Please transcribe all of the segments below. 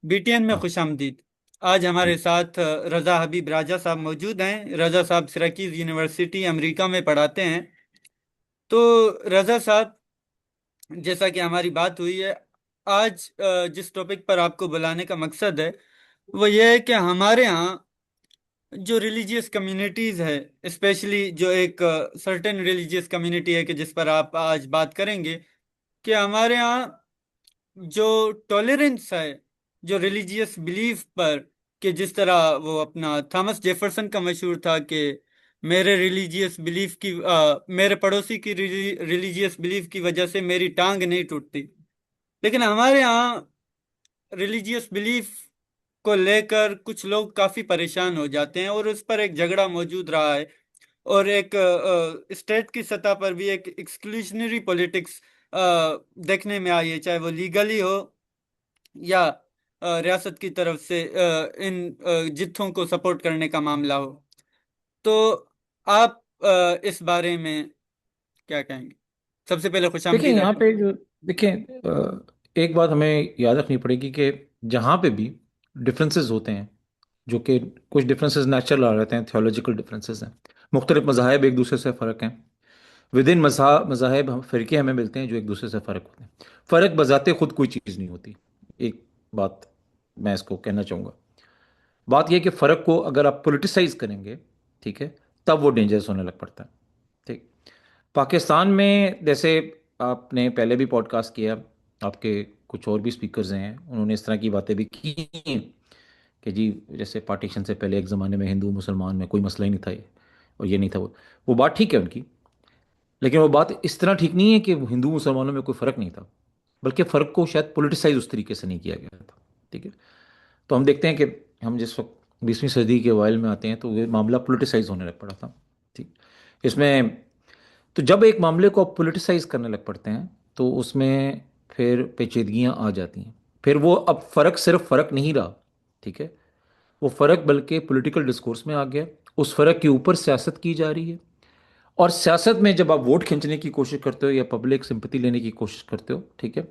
B T N میں ہاں خوش آمدید۔ آج ہمارے جی ساتھ رضا حبیب راجہ صاحب موجود ہیں۔ رضا صاحب سیراکیز یونیورسٹی امریکہ میں پڑھاتے ہیں۔ تو رضا صاحب، جیسا کہ ہماری بات ہوئی ہے، آج جس ٹاپک پر آپ کو بلانے کا مقصد ہے وہ یہ ہے کہ ہمارے ہاں جو ریلیجیس کمیونٹیز ہے، اسپیشلی جو ایک سرٹن ریلیجیس کمیونٹی ہے کہ جس پر آپ آج بات کریں گے، کہ ہمارے ہاں جو ٹالرنس ہے، جو ریلیجیس بلیف پر، کہ جس طرح وہ اپنا تھامس جیفرسن کا مشہور تھا کہ میرے ریلیجیس بلیف کی میرے پڑوسی کی ریلیجیس بلیف کی وجہ سے میری ٹانگ نہیں ٹوٹتی، لیکن ہمارے ہاں ریلیجیس بلیف کو لے کر کچھ لوگ کافی پریشان ہو جاتے ہیں اور اس پر ایک جھگڑا موجود رہا ہے، اور ایک اسٹیٹ کی سطح پر بھی ایک ایکسکلوشنری پولیٹکس دیکھنے میں آئی ہے، چاہے وہ لیگلی ہو یا ریاست کی طرف سے ان جتھوں کو سپورٹ کرنے کا معاملہ ہو۔ تو آپ اس بارے میں کیا کہیں گے؟ سب سے پہلے خوش دیکھیں آمدید یہاں آپ کو۔ پہ دیکھیں ایک بات ہمیں یاد رکھنی پڑے گی کہ جہاں پہ بھی ڈفرینسز ہوتے ہیں، جو کہ کچھ ڈفرینسز نیچرل آ رہتے ہیں، تھیولوجیکل ڈفرینسز ہیں، مختلف مذاہب ایک دوسرے سے فرق ہیں، ود ان مذاہب فرقے ہمیں ملتے ہیں جو ایک دوسرے سے فرق ہوتے ہیں۔ فرق بذات خود کوئی چیز نہیں ہوتی، ایک بات میں اس کو کہنا چاہوں گا۔ بات یہ کہ فرق کو اگر آپ پولیٹیسائز کریں گے، ٹھیک ہے، تب وہ ڈینجرس ہونے لگ پڑتا ہے، ٹھیک۔ پاکستان میں جیسے آپ نے پہلے بھی پوڈ کاسٹ کیا، آپ کے کچھ اور بھی سپیکرز ہیں، انہوں نے اس طرح کی باتیں بھی کی ہیں کہ جی جیسے پارٹیشن سے پہلے ایک زمانے میں ہندو مسلمان میں کوئی مسئلہ ہی نہیں تھا، اور یہ نہیں تھا وہ بات ٹھیک ہے ان کی، لیکن وہ بات اس طرح ٹھیک نہیں ہے کہ ہندو مسلمانوں میں کوئی فرق نہیں تھا، بلکہ فرق کو شاید پولیٹیسائز اس طریقے سے نہیں کیا گیا تھا، ٹھیک ہے۔ تو ہم دیکھتے ہیں کہ ہم جس وقت 20ویں صدی کے اوائل میں آتے ہیں تو یہ معاملہ پولیٹیسائز ہونے لگ پڑا تھا، ٹھیک۔ اس میں تو جب ایک معاملے کو آپ پولیٹیسائز کرنے لگ پڑتے ہیں تو اس میں پھر پیچیدگیاں آ جاتی ہیں، پھر وہ اب فرق صرف فرق نہیں رہا، ٹھیک ہے، وہ فرق بلکہ پولیٹیکل ڈسکورس میں آ گیا، اس فرق کے اوپر سیاست کی جا رہی ہے، اور سیاست میں جب آپ ووٹ کھینچنے کی کوشش کرتے ہو یا پبلک سمپتی لینے کی کوشش کرتے ہو، ٹھیک ہے،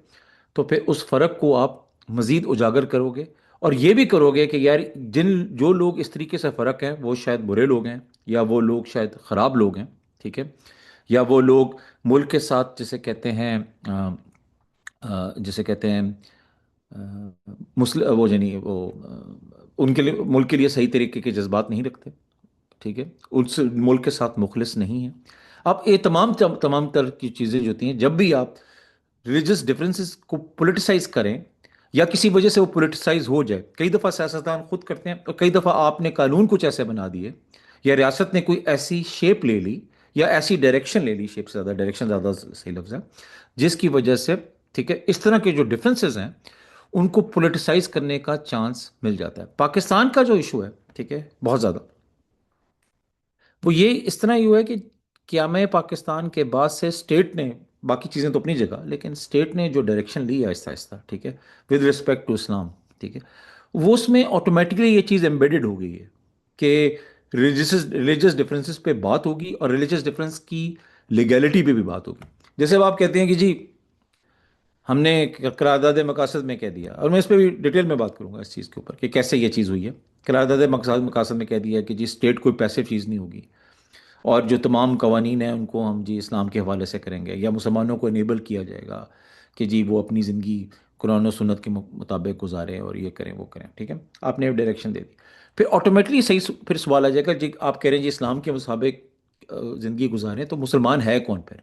تو پھر اس فرق کو آپ مزید اجاگر کرو گے، اور یہ بھی کرو گے کہ یار جو لوگ اس طریقے سے فرق ہیں وہ شاید برے لوگ ہیں، یا وہ لوگ شاید خراب لوگ ہیں، ٹھیک ہے، یا وہ لوگ ملک کے ساتھ جسے کہتے ہیں جسے کہتے ہیں مسلم وہ یعنی وہ ان کے لیے ملک کے لیے صحیح طریقے کے جذبات نہیں رکھتے، ٹھیک ہے، اس ملک کے ساتھ مخلص نہیں ہیں۔ اب یہ تمام تر کی چیزیں جو ہوتی ہیں، جب بھی آپ ریلیجس ڈفرینسز کو پولیٹیسائز کریں یا کسی وجہ سے وہ پولیٹیسائز ہو جائے، کئی دفعہ سیاستدان خود کرتے ہیں، اور کئی دفعہ آپ نے قانون کچھ ایسے بنا دیے یا ریاست نے کوئی ایسی شیپ لے لی یا ایسی ڈائریکشن لے لی، شیپ سے زیادہ ڈائریکشن زیادہ صحیح لفظ ہے، جس کی وجہ سے، ٹھیک ہے، اس طرح کے جو ڈفرینسز ہیں ان کو پولیٹیسائز کرنے کا چانس مل جاتا ہے۔ پاکستان کا جو ایشو ہے، ٹھیک ہے، بہت زیادہ وہ یہ اس طرح ہی ہوا ہے کہ قیام پاکستان کے بعد سے اسٹیٹ نے، باقی چیزیں تو اپنی جگہ، لیکن اسٹیٹ نے جو ڈائریکشن لی ہے آہستہ آہستہ، ٹھیک ہے، ود رسپیکٹ ٹو اسلام، ٹھیک ہے، وہ اس میں آٹومیٹکلی یہ چیز ایمبیڈڈ ہو گئی ہے کہ ریلیجس ڈفرینسز پہ بات ہوگی اور ریلیجس ڈفرینس کی لیگیلٹی پہ بھی بات ہوگی۔ جیسے اب آپ کہتے ہیں کہ جی ہم نے قرارداد مقاصد میں کہہ دیا، اور میں اس پہ بھی ڈیٹیل میں بات کروں گا اس چیز کے اوپر کہ کیسے یہ چیز ہوئی ہے۔ قرارداد مقاصد میں کہہ دیا کہ جی اسٹیٹ کوئی پیسو چیز نہیں ہوگی، اور جو تمام قوانین ہیں ان کو ہم جی اسلام کے حوالے سے کریں گے، یا مسلمانوں کو انیبل کیا جائے گا کہ جی وہ اپنی زندگی قرآن و سنت کے مطابق گزاریں اور یہ کریں وہ کریں، ٹھیک ہے، آپ نے ڈائریکشن دے دی، پھر آٹومیٹلی صحیح پھر سوال آ جائے گا جی آپ کہہ رہے ہیں جی اسلام کے مطابق زندگی گزاریں، تو مسلمان ہے کون پھر؟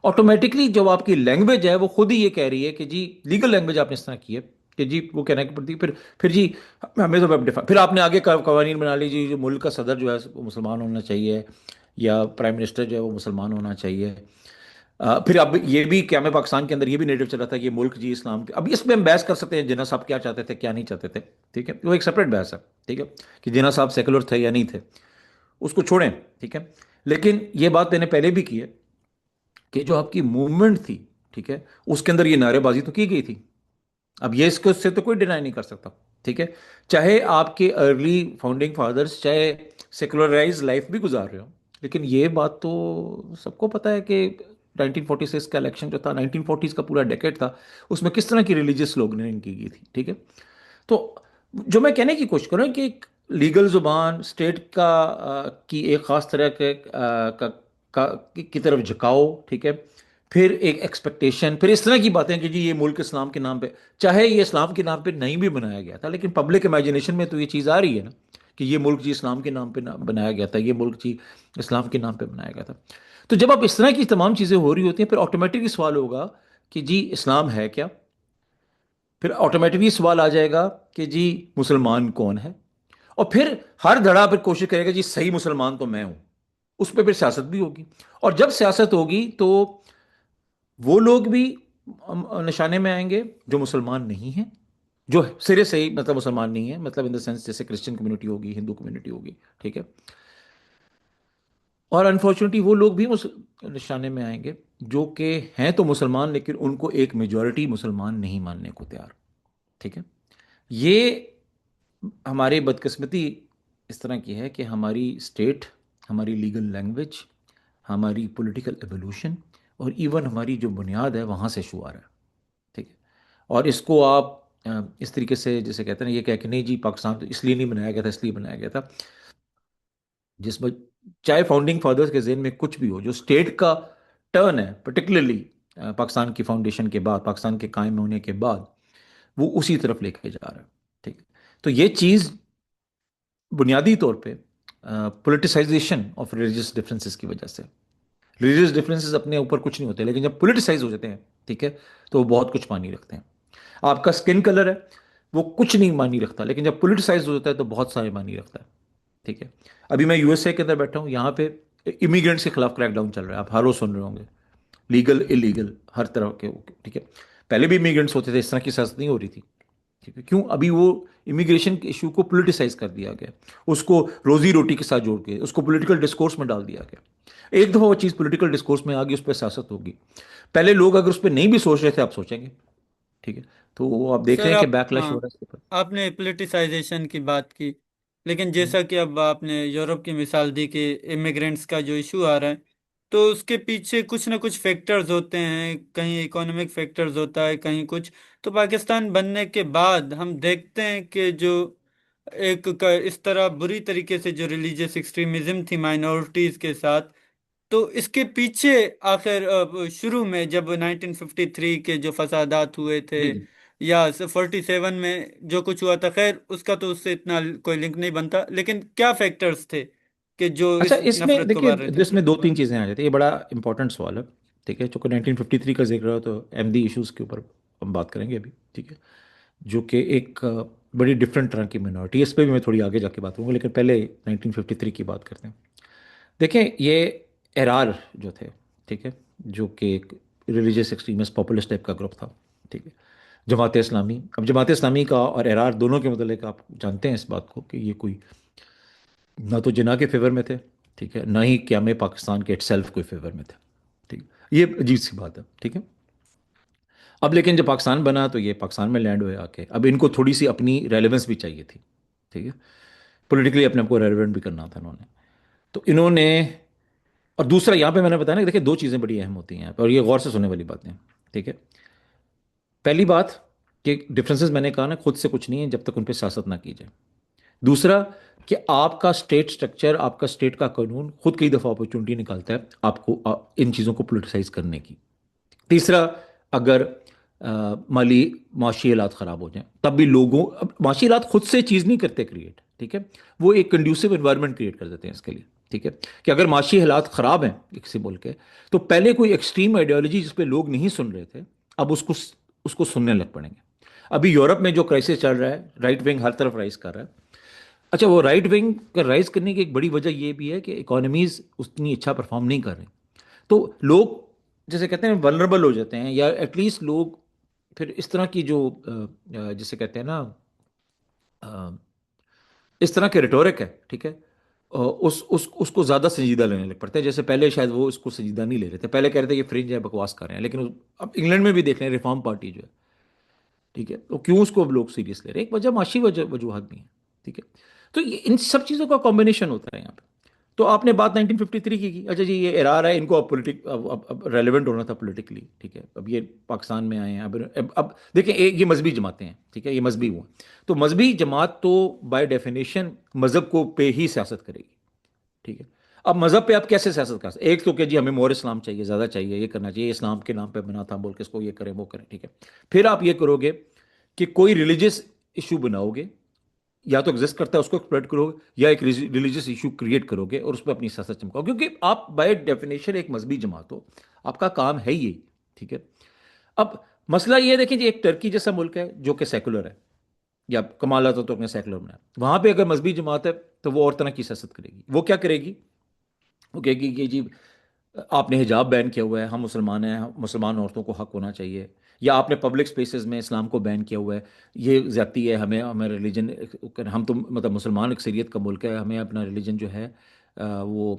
آٹومیٹکلی جو آپ کی لینگویج ہے وہ خود ہی یہ کہہ رہی ہے کہ جی لیگل لینگویج آپ نے اس طرح کی ہے کہ جی وہ کہنا کی پڑتی ہے، پھر جی ہمیں تو پھر آپ نے آگے قوانین بنا لی جی جو ملک کا صدر جو ہے وہ مسلمان ہونا چاہیے، یا پرائم منسٹر جو ہے وہ مسلمان ہونا چاہیے۔ پھر اب یہ بھی قیام پاکستان کے اندر یہ بھی نیریٹو چلا تھا کہ یہ ملک جی اسلام کے، اب اس پہ ہم بحث کر سکتے ہیں جناح صاحب کیا چاہتے تھے کیا نہیں چاہتے تھے، ٹھیک ہے، وہ ایک سپریٹ بحث ہے، ٹھیک ہے، کہ جناح صاحب سیکولر تھے یا نہیں تھے، اس کو چھوڑیں، ٹھیک ہے، لیکن یہ بات میں نے پہلے بھی کی ہے کہ جو آپ کی موومنٹ تھی، ٹھیک ہے، اس کے اندر یہ نعرے بازی تو کی گئی تھی، اب یہ اس کو اس سے تو کوئی ڈینائی نہیں کر سکتا، ٹھیک ہے، چاہے آپ کے ارلی فاؤنڈنگ فادرز چاہے سیکولرائز لائف بھی گزار رہے ہو، لیکن یہ بات تو سب کو پتہ ہے کہ 1946 کا الیکشن جو تھا، 1940s کا پورا ڈیکیڈ تھا، اس میں کس طرح کی ریلیجیس لوگنگ کی گئی تھی، ٹھیک ہے، تو جو میں کہنے کی کوشش کروں کہ ایک لیگل زبان اسٹیٹ کا کی ایک خاص طرح کے کی طرف جھکاؤ، ٹھیک ہے، پھر ایک ایکسپیکٹیشن، پھر اس طرح کی باتیں کہ جی یہ ملک اسلام کے نام پہ، چاہے یہ اسلام کے نام پہ نہیں بھی بنایا گیا تھا، لیکن پبلک امیجنیشن میں تو یہ چیز آ رہی ہے نا کہ یہ ملک جی اسلام کے نام پہ بنایا گیا تھا، یہ ملک جی اسلام کے نام پہ بنایا گیا تھا۔ تو جب آپ اس طرح کی تمام چیزیں ہو رہی ہوتی ہیں، پھر آٹومیٹکلی سوال ہوگا کہ جی اسلام ہے کیا؟ پھر آٹومیٹکلی سوال آ جائے گا کہ جی مسلمان کون ہے؟ اور پھر ہر دھڑا پہ کوشش کرے گا جی صحیح مسلمان تو میں ہوں، اس پہ پھر سیاست بھی ہوگی۔ اور جب سیاست ہوگی تو وہ لوگ بھی نشانے میں آئیں گے جو مسلمان نہیں ہیں، جو سرے سے ہی مطلب مسلمان نہیں ہے، مطلب ان دا سینس جیسے کرسچن کمیونٹی ہوگی، ہندو کمیونٹی ہوگی، ٹھیک ہے، اور انفارچونیٹلی وہ لوگ بھی نشانے میں آئیں گے جو کہ ہیں تو مسلمان لیکن ان کو ایک میجورٹی مسلمان نہیں ماننے کو تیار، ٹھیک ہے۔ یہ ہماری بدقسمتی اس طرح کی ہے کہ ہماری اسٹیٹ، ہماری لیگل لینگویج، ہماری پولیٹیکل ایوولوشن اور ایون ہماری جو بنیاد ہے وہاں سے شعار ہے، ٹھیک ہے۔ اور اس کو آپ اس طریقے سے جیسے کہتے ہیں نا، یہ کہ نہیں جی پاکستان تو اس لیے نہیں بنایا گیا تھا، اس لیے بنایا گیا تھا، جس میں چاہے فاؤنڈنگ فادرز کے ذہن میں کچھ بھی ہو، جو اسٹیٹ کا ٹرن ہے پرٹیکولرلی پاکستان کی فاؤنڈیشن کے بعد، پاکستان کے قائم ہونے کے بعد، وہ اسی طرف لے کے جا رہا ہے، ٹھیک ہے۔ تو یہ چیز بنیادی طور پہ پولیٹیسائزیشن آف ریلیجیس ڈفرینسز کی وجہ سے، ریلیجیس ڈفرینسز اپنے اوپر کچھ نہیں ہوتے، لیکن جب پولیٹیسائز ہو جاتے ہیں، ٹھیک ہے، تو وہ بہت کچھ معنی رکھتے ہیں۔ آپ کا اسکن کلر ہے، وہ کچھ نہیں معنی رکھتا، لیکن جب پولیٹیسائز ہو جاتا ہے تو بہت سارے معنی رکھتا ہے، ٹھیک ہے۔ ابھی میں یو ایس اے کے اندر بیٹھا ہوں، یہاں پہ امیگرینٹس کے خلاف کریک ڈاؤن چل رہا ہے، آپ ہر روز سن رہے ہوں گے، لیگل انلیگل ہر طرح کے، ٹھیک ہے۔ پہلے بھی امیگرینٹس ہوتے تھے، اس طرح کی سیاست نہیں ہو رہی تھی، ٹھیک ہے۔ کیوں؟ ابھی وہ امیگریشن کے ایشو کو پولیٹیسائز کر دیا گیا، اس کو روزی روٹی کے ساتھ جوڑ کے اس کو پولیٹیکل ڈسکورس میں ڈال دیا گیا۔ ایک دفعہ وہ چیز پولیٹیکل ڈسکورس میں آ گئی، اس پہ سیاست ہوگی۔ پہلے لوگ اگر اس پہ نہیں بھی سوچ رہے تھے، آپ سوچیں گے، ٹھیک ہے۔ تو وہ آپ دیکھ سر رہے ہیں کہ آپ، بیک لیش ہاں، ہو رہا ہے اس کے اوپر۔ آپ نے پولیٹیسائزیشن کی بات کی، لیکن ہوں، جیسا کہ اب آپ نے یورپ کی مثال دی کہ امیگرینٹس کا جو ایشو آ رہا ہے، تو اس کے پیچھے کچھ نہ کچھ فیکٹرز ہوتے ہیں، کہیں اکانومک فیکٹرز ہوتا ہے، کہیں کچھ۔ تو پاکستان بننے کے بعد ہم دیکھتے ہیں کہ جو اس طرح بری طریقے سے جو ریلیجیس ایکسٹریمزم تھی مائنورٹیز کے ساتھ، تو اس کے پیچھے آخر شروع میں جب 1953 کے جو فسادات ہوئے تھے، جی جی۔ یا 47 میں جو کچھ ہوا تھا، خیر اس کا تو اس سے اتنا کوئی لنک نہیں بنتا، لیکن کیا فیکٹرز تھے کہ جو اچھا، اس اس میں نفرت کو دیکھیے، بار رہے تھے؟ اس میں دو تین چیزیں آ جاتی ہیں، یہ بڑا امپورٹنٹ سوال ہے، ٹھیک ہے، چونکہ 1953 کا ذکر ہو تو احمدی ایشوز کے اوپر ہم بات کریں گے ابھی، ٹھیک ہے، جو کہ ایک بڑی ڈفرینٹ طرح کی مینورٹی ہے، اس پہ بھی میں تھوڑی آگے جا کے بات کروں گا، لیکن پہلے 1953 کی بات کرتے ہیں۔ دیکھیں، یہ ایرار جو تھے، ٹھیک ہے، جو کہ ایک ریلیجیس ایکسٹریمسٹ پاپولسٹ ٹائپ کا گروپ تھا، ٹھیک ہے، جماعت اسلامی۔ اب جماعت اسلامی کا اور ایرار دونوں کے متعلق آپ جانتے ہیں اس بات کو کہ یہ کوئی نہ تو جناح کے فیور میں تھے، ٹھیک ہے، نہ ہی قیام پاکستان کے اٹ سیلف کوئی فیور میں تھے، ٹھیک ہے، یہ عجیب سی بات ہے، ٹھیک ہے۔ اب لیکن جب پاکستان بنا تو یہ پاکستان میں لینڈ ہوئے آ کے، اب ان کو تھوڑی سی اپنی ریلیونس بھی چاہیے تھی، ٹھیک ہے، پولیٹیکلی اپنے آپ کو ریلیونٹ بھی کرنا تھا انہوں نے، تو انہوں نے، اور دوسرا یہاں پہ میں نے بتایا نا کہ دیکھیں دو چیزیں بڑی اہم ہوتی ہیں اور یہ غور سے سننے والی باتیں ہیں، ٹھیک ہے۔ پہلی بات کہ ڈفرینسز میں نے کہا نا خود سے کچھ نہیں ہے جب تک ان پہ سیاست نہ کی جائے۔ دوسرا کہ آپ کا اسٹیٹ سٹرکچر، آپ کا اسٹیٹ کا قانون خود کئی دفعہ اپرچونٹی نکالتا ہے آپ کو ان چیزوں کو پولیٹیسائز کرنے کی۔ تیسرا، اگر مالی معاشی حالات خراب ہو جائیں تب بھی لوگوں، اب معاشی حالات خود سے چیز نہیں کرتے کریٹ، ٹھیک ہے، وہ ایک کنڈیوسو انوائرمنٹ کریٹ کر دیتے ہیں اس کے لیے، ٹھیک ہے، کہ اگر معاشی حالات خراب ہیں کسی ملک کے، تو پہلے کوئی ایکسٹریم آئیڈیالوجی جس پہ لوگ نہیں سن رہے تھے، اب اس کو سننے لگ پڑیں گے۔ ابھی یورپ میں جو کرائسس چل رہا ہے، رائٹ ونگ ہر طرف رائز کر رہا ہے۔ اچھا، وہ رائٹ ونگ کا رائز کرنے کی ایک بڑی وجہ یہ بھی ہے کہ اکانومیز اتنی اچھا پرفارم نہیں کر رہی، تو لوگ جیسے کہتے ہیں ولنریبل ہو جاتے ہیں، یا ایٹ لیسٹ لوگ پھر اس طرح کی جو جسے کہتے ہیں نا اس طرح کے ریٹورک ہے، ٹھیک ہے، اس کو زیادہ سنجیدہ لینے لگ پڑتے ہیں، جیسے پہلے شاید وہ اس کو سنجیدہ نہیں لے رہے تھے، پہلے کہہ رہے تھے یہ فرنج ہے، بکواس کر رہے ہیں، لیکن اب انگلینڈ میں بھی دیکھ رہے ہیں ریفارم پارٹی جو ہے، ٹھیک ہے، تو کیوں اس کو اب لوگ سیریس لے رہے ہیں؟ ایک وجہ معاشی وجوہات بھی ہیں، ٹھیک ہے۔ تو یہ ان سب چیزوں کا کمبینیشن ہوتا ہے یہاں پہ۔ تو آپ نے بات 1953 کی اچھا جی یہ ارار ہے، ان کو اب ریلیونٹ ہونا تھا پولیٹیکلی، ٹھیک ہے، اب یہ پاکستان میں آئے ہیں، اب دیکھیں یہ مذہبی جماعتیں ہیں، ٹھیک ہے، یہ مذہبی ہوا، تو مذہبی جماعت تو بائی ڈیفینیشن مذہب کو پہ ہی سیاست کرے گی، ٹھیک ہے۔ اب مذہب پہ آپ کیسے سیاست کر سکتے؟ ایک تو کہ جی ہمیں مور اسلام چاہیے، زیادہ چاہیے، یہ کرنا چاہیے، اسلام کے نام پہ بنا تھا بول کے اس کو یہ کریں وہ کریں، ٹھیک ہے۔ پھر آپ یہ کرو گے کہ کوئی ریلیجس ایشو بناؤ گے، یا تو ایگزسٹ کرتا ہے اس کو ایکسپلوئٹ کرو گے، یا ایک ریلیجس ایشو کریٹ کرو گے اور اس پہ اپنی سیاست چمکاؤ، کیونکہ آپ بائی ڈیفینیشن ایک مذہبی جماعت ہو، آپ کا کام ہے یہی، ٹھیک ہے۔ اب مسئلہ یہ دیکھیں جی، ایک ٹرکی جیسا ملک ہے جو کہ سیکولر ہے، یا کمال آتا تو اپنے سیکولر بنایا، وہاں پہ اگر مذہبی جماعت ہے تو وہ اور طرح کی سیاست کرے گی، وہ کیا کرے گی؟ وہ کہے گی کہ جی آپ نے حجاب بین کیا ہوا ہے، ہم مسلمان ہیں، مسلمان عورتوں کو حق ہونا چاہیے، یا آپ نے پبلک سپیسز میں اسلام کو بین کیا ہوا ہے، یہ زیادتی ہے، ہمیں ریلیجن، ہم تو مطلب مسلمان اکثریت کا ملک ہے، ہمیں اپنا ریلیجن جو ہے وہ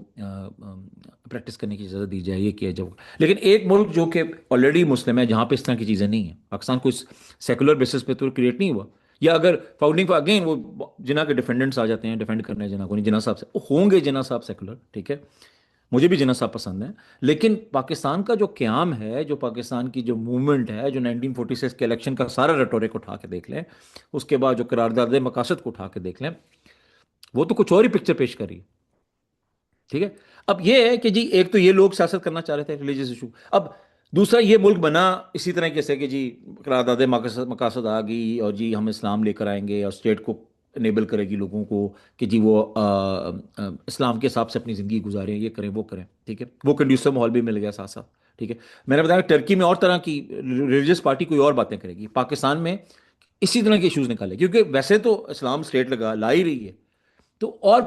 پریکٹس کرنے کی اجازت دی جائے، یہ کیا جائے۔ لیکن ایک ملک جو کہ آلریڈی مسلم ہے، جہاں پہ اس طرح کی چیزیں نہیں ہیں، پاکستان کوئی سیکولر بیسس پہ تو کریٹ نہیں ہوا، یا اگر فاؤنڈنگ اگین وہ جناح کے ڈیفینڈنٹس آ جاتے ہیں ڈیفینڈ کرنے جناح کو، نہیں جناح صاحب سے ہوں گے، جناح صاحب سیکولر، ٹھیک ہے، مجھے بھی جناح صاحب پسند ہیں، لیکن پاکستان کا جو قیام ہے، جو پاکستان کی جو موومنٹ ہے، جو 1946 کے الیکشن کا سارا ریٹورک اٹھا کے دیکھ لیں، اس کے بعد جو قرارداد مقاصد کو اٹھا کے دیکھ لیں، وہ تو کچھ اور ہی پکچر پیش کر رہی ہے، ٹھیک ہے۔ اب یہ ہے کہ جی ایک تو یہ لوگ سیاست کرنا چاہ رہے تھے ریلیجس ایشو، اب دوسرا یہ ملک بنا اسی طرح کیسے کہ جی قرارداد مقاصد آ گئی اور جی ہم اسلام لے کر آئیں گے اور اسٹیٹ کو انیبل کرے گی لوگوں کو کہ جی وہ اسلام کے حساب سے اپنی زندگی گزاریں، یہ کریں وہ کریں، ٹھیک ہے، وہ کنڈیوسو ماحول بھی مل گیا ساتھ ساتھ، ٹھیک ہے۔ میں نے بتایا ٹرکی میں اور طرح کی ریلیجس پارٹی کوئی اور باتیں کرے گی، پاکستان میں اسی طرح کے ایشوز نکالے، کیونکہ ویسے تو اسلام اسٹیٹ لا ہی رہی ہے، تو اور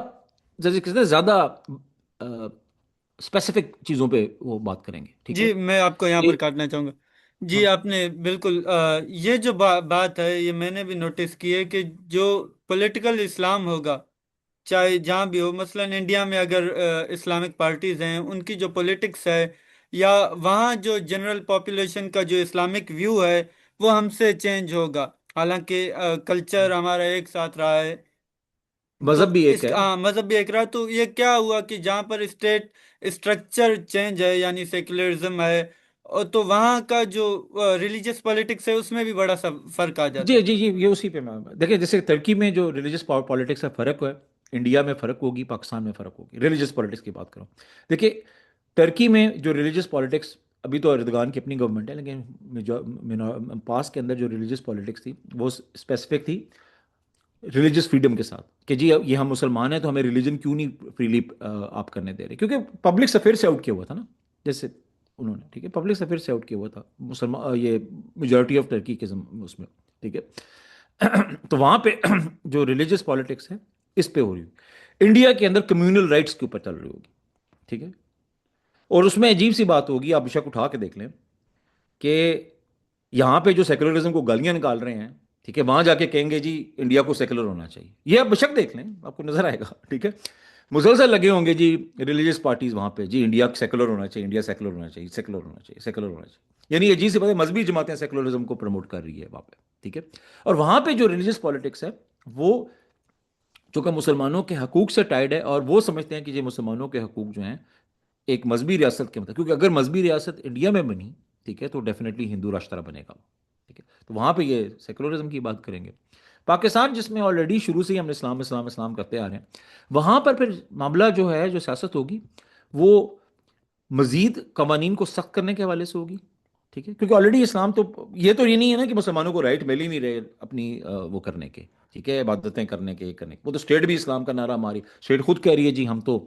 زیادہ اسپیسیفک چیزوں پہ وہ بات کریں گے، ٹھیک ہے۔ جی میں آپ کو یہاں پر ایک کاٹنا چاہوں گا۔ جی ہاں آپ نے بالکل یہ جو بات ہے یہ میں نے بھی نوٹس کی ہے کہ جو پولیٹیکل اسلام ہوگا، چاہے جہاں بھی ہو، مثلا انڈیا میں اگر اسلامک پارٹیز ہیں، ان کی جو پولیٹکس ہے، یا وہاں جو جنرل پاپولیشن کا جو اسلامک ویو ہے، وہ ہم سے چینج ہوگا، حالانکہ کلچر ہمارا ایک ساتھ رہا ہے۔ تو مذہب بھی ایک اس ہے۔ مذہب بھی ایک رہا، تو یہ کیا ہوا کہ جہاں پر اسٹیٹ اسٹرکچر چینج ہے، یعنی سیکولرزم ہے، اور تو وہاں کا جو ریلیجس پالیٹکس ہے اس میں بھی بڑا سا فرق آ جاتا جی ہے۔ جی جی یہ اسی پہ میں دیکھیں، جیسے ترکی میں جو ریلیجس پالیٹکس کا فرق ہے، انڈیا میں فرق ہوگی، پاکستان میں فرق ہوگی، ریلیجس پالیٹکس کی بات کروں، دیکھیے ٹرکی میں جو ریلیجس پالیٹکس، ابھی تو اردگان کی اپنی گورنمنٹ ہے، لیکن پاس کے اندر جو ریلیجس پالیٹکس تھی وہ اسپیسیفک تھی ریلیجس فریڈم کے ساتھ، کہ جی یہ ہم مسلمان ہیں تو ہمیں ریلیجن کیوں نہیں فریلی آپ کرنے دے رہے، کیونکہ پبلک سفیر سے آؤٹ کیا ہوا تھا نا، جیسے انہوں نے، ٹھیک ہے، پبلک سفیر سے آؤٹ کیا ہوا تھا مسلمان، یہ میجورٹی آف ٹرکی کے اس میں، ٹھیک ہے۔ تو وہاں پہ جو ریلیجس پالیٹکس ہے اس پہ ہو رہی ہوگی، انڈیا کے اندر کمیونل رائٹس کے اوپر چل رہی ہوگی، ٹھیک ہے، اور اس میں عجیب سی بات ہوگی، آپ بے شک اٹھا کے دیکھ لیں کہ یہاں پہ جو سیکولرزم کو گالیاں نکال رہے ہیں، ٹھیک ہے، وہاں جا کے کہیں گے جی انڈیا کو سیکولر ہونا چاہیے، یہ آپ بے شک دیکھ لیں، آپ کو نظر آئے گا، ٹھیک ہے، مسلسل لگے ہوں گے جی ریلیجس پارٹیز وہاں پہ، جی انڈیا سیکولر ہونا چاہیے، انڈیا سیکولر ہونا چاہیے، سیکولر ہونا چاہیے، سیکولر ہونا چاہیے، یعنی یہ عجیب سی بات ہے، مذہبی جماعتیں سیکولرزم کو پروموٹ کر رہی ہے وہاں پہ، ٹھیک ہے، اور وہاں پہ جو ریلیجس پالیٹکس ہے وہ چونکہ مسلمانوں کے حقوق سے ٹائڈ ہے، اور وہ سمجھتے ہیں کہ یہ مسلمانوں کے حقوق جو ہیں ایک مذہبی ریاست کے مطلب، کیونکہ اگر مذہبی ریاست انڈیا میں بنی، ٹھیک ہے، تو ڈیفینیٹلی ہندو راشٹر بنے گا، ٹھیک ہے، تو وہاں پہ یہ سیکولرزم کی بات کریں گے۔ پاکستان جس میں آلریڈی شروع سے ہی ہم نے اسلام اسلام اسلام کرتے آ رہے ہیں، وہاں پر پھر معاملہ جو ہے، جو سیاست ہوگی وہ مزید قوانین کو سخت کرنے کے حوالے سے ہوگی، ٹھیک ہے، کیونکہ آلریڈی اسلام تو یہ نہیں ہے نا کہ مسلمانوں کو رائٹ مل ہی نہیں رہے اپنی وہ کرنے کے، ٹھیک ہے، عبادتیں کرنے کے، یہ کرنے کے، وہ تو اسٹیٹ بھی اسلام کا نعرہ ماری، اسٹیٹ خود کہہ رہی ہے جی ہم تو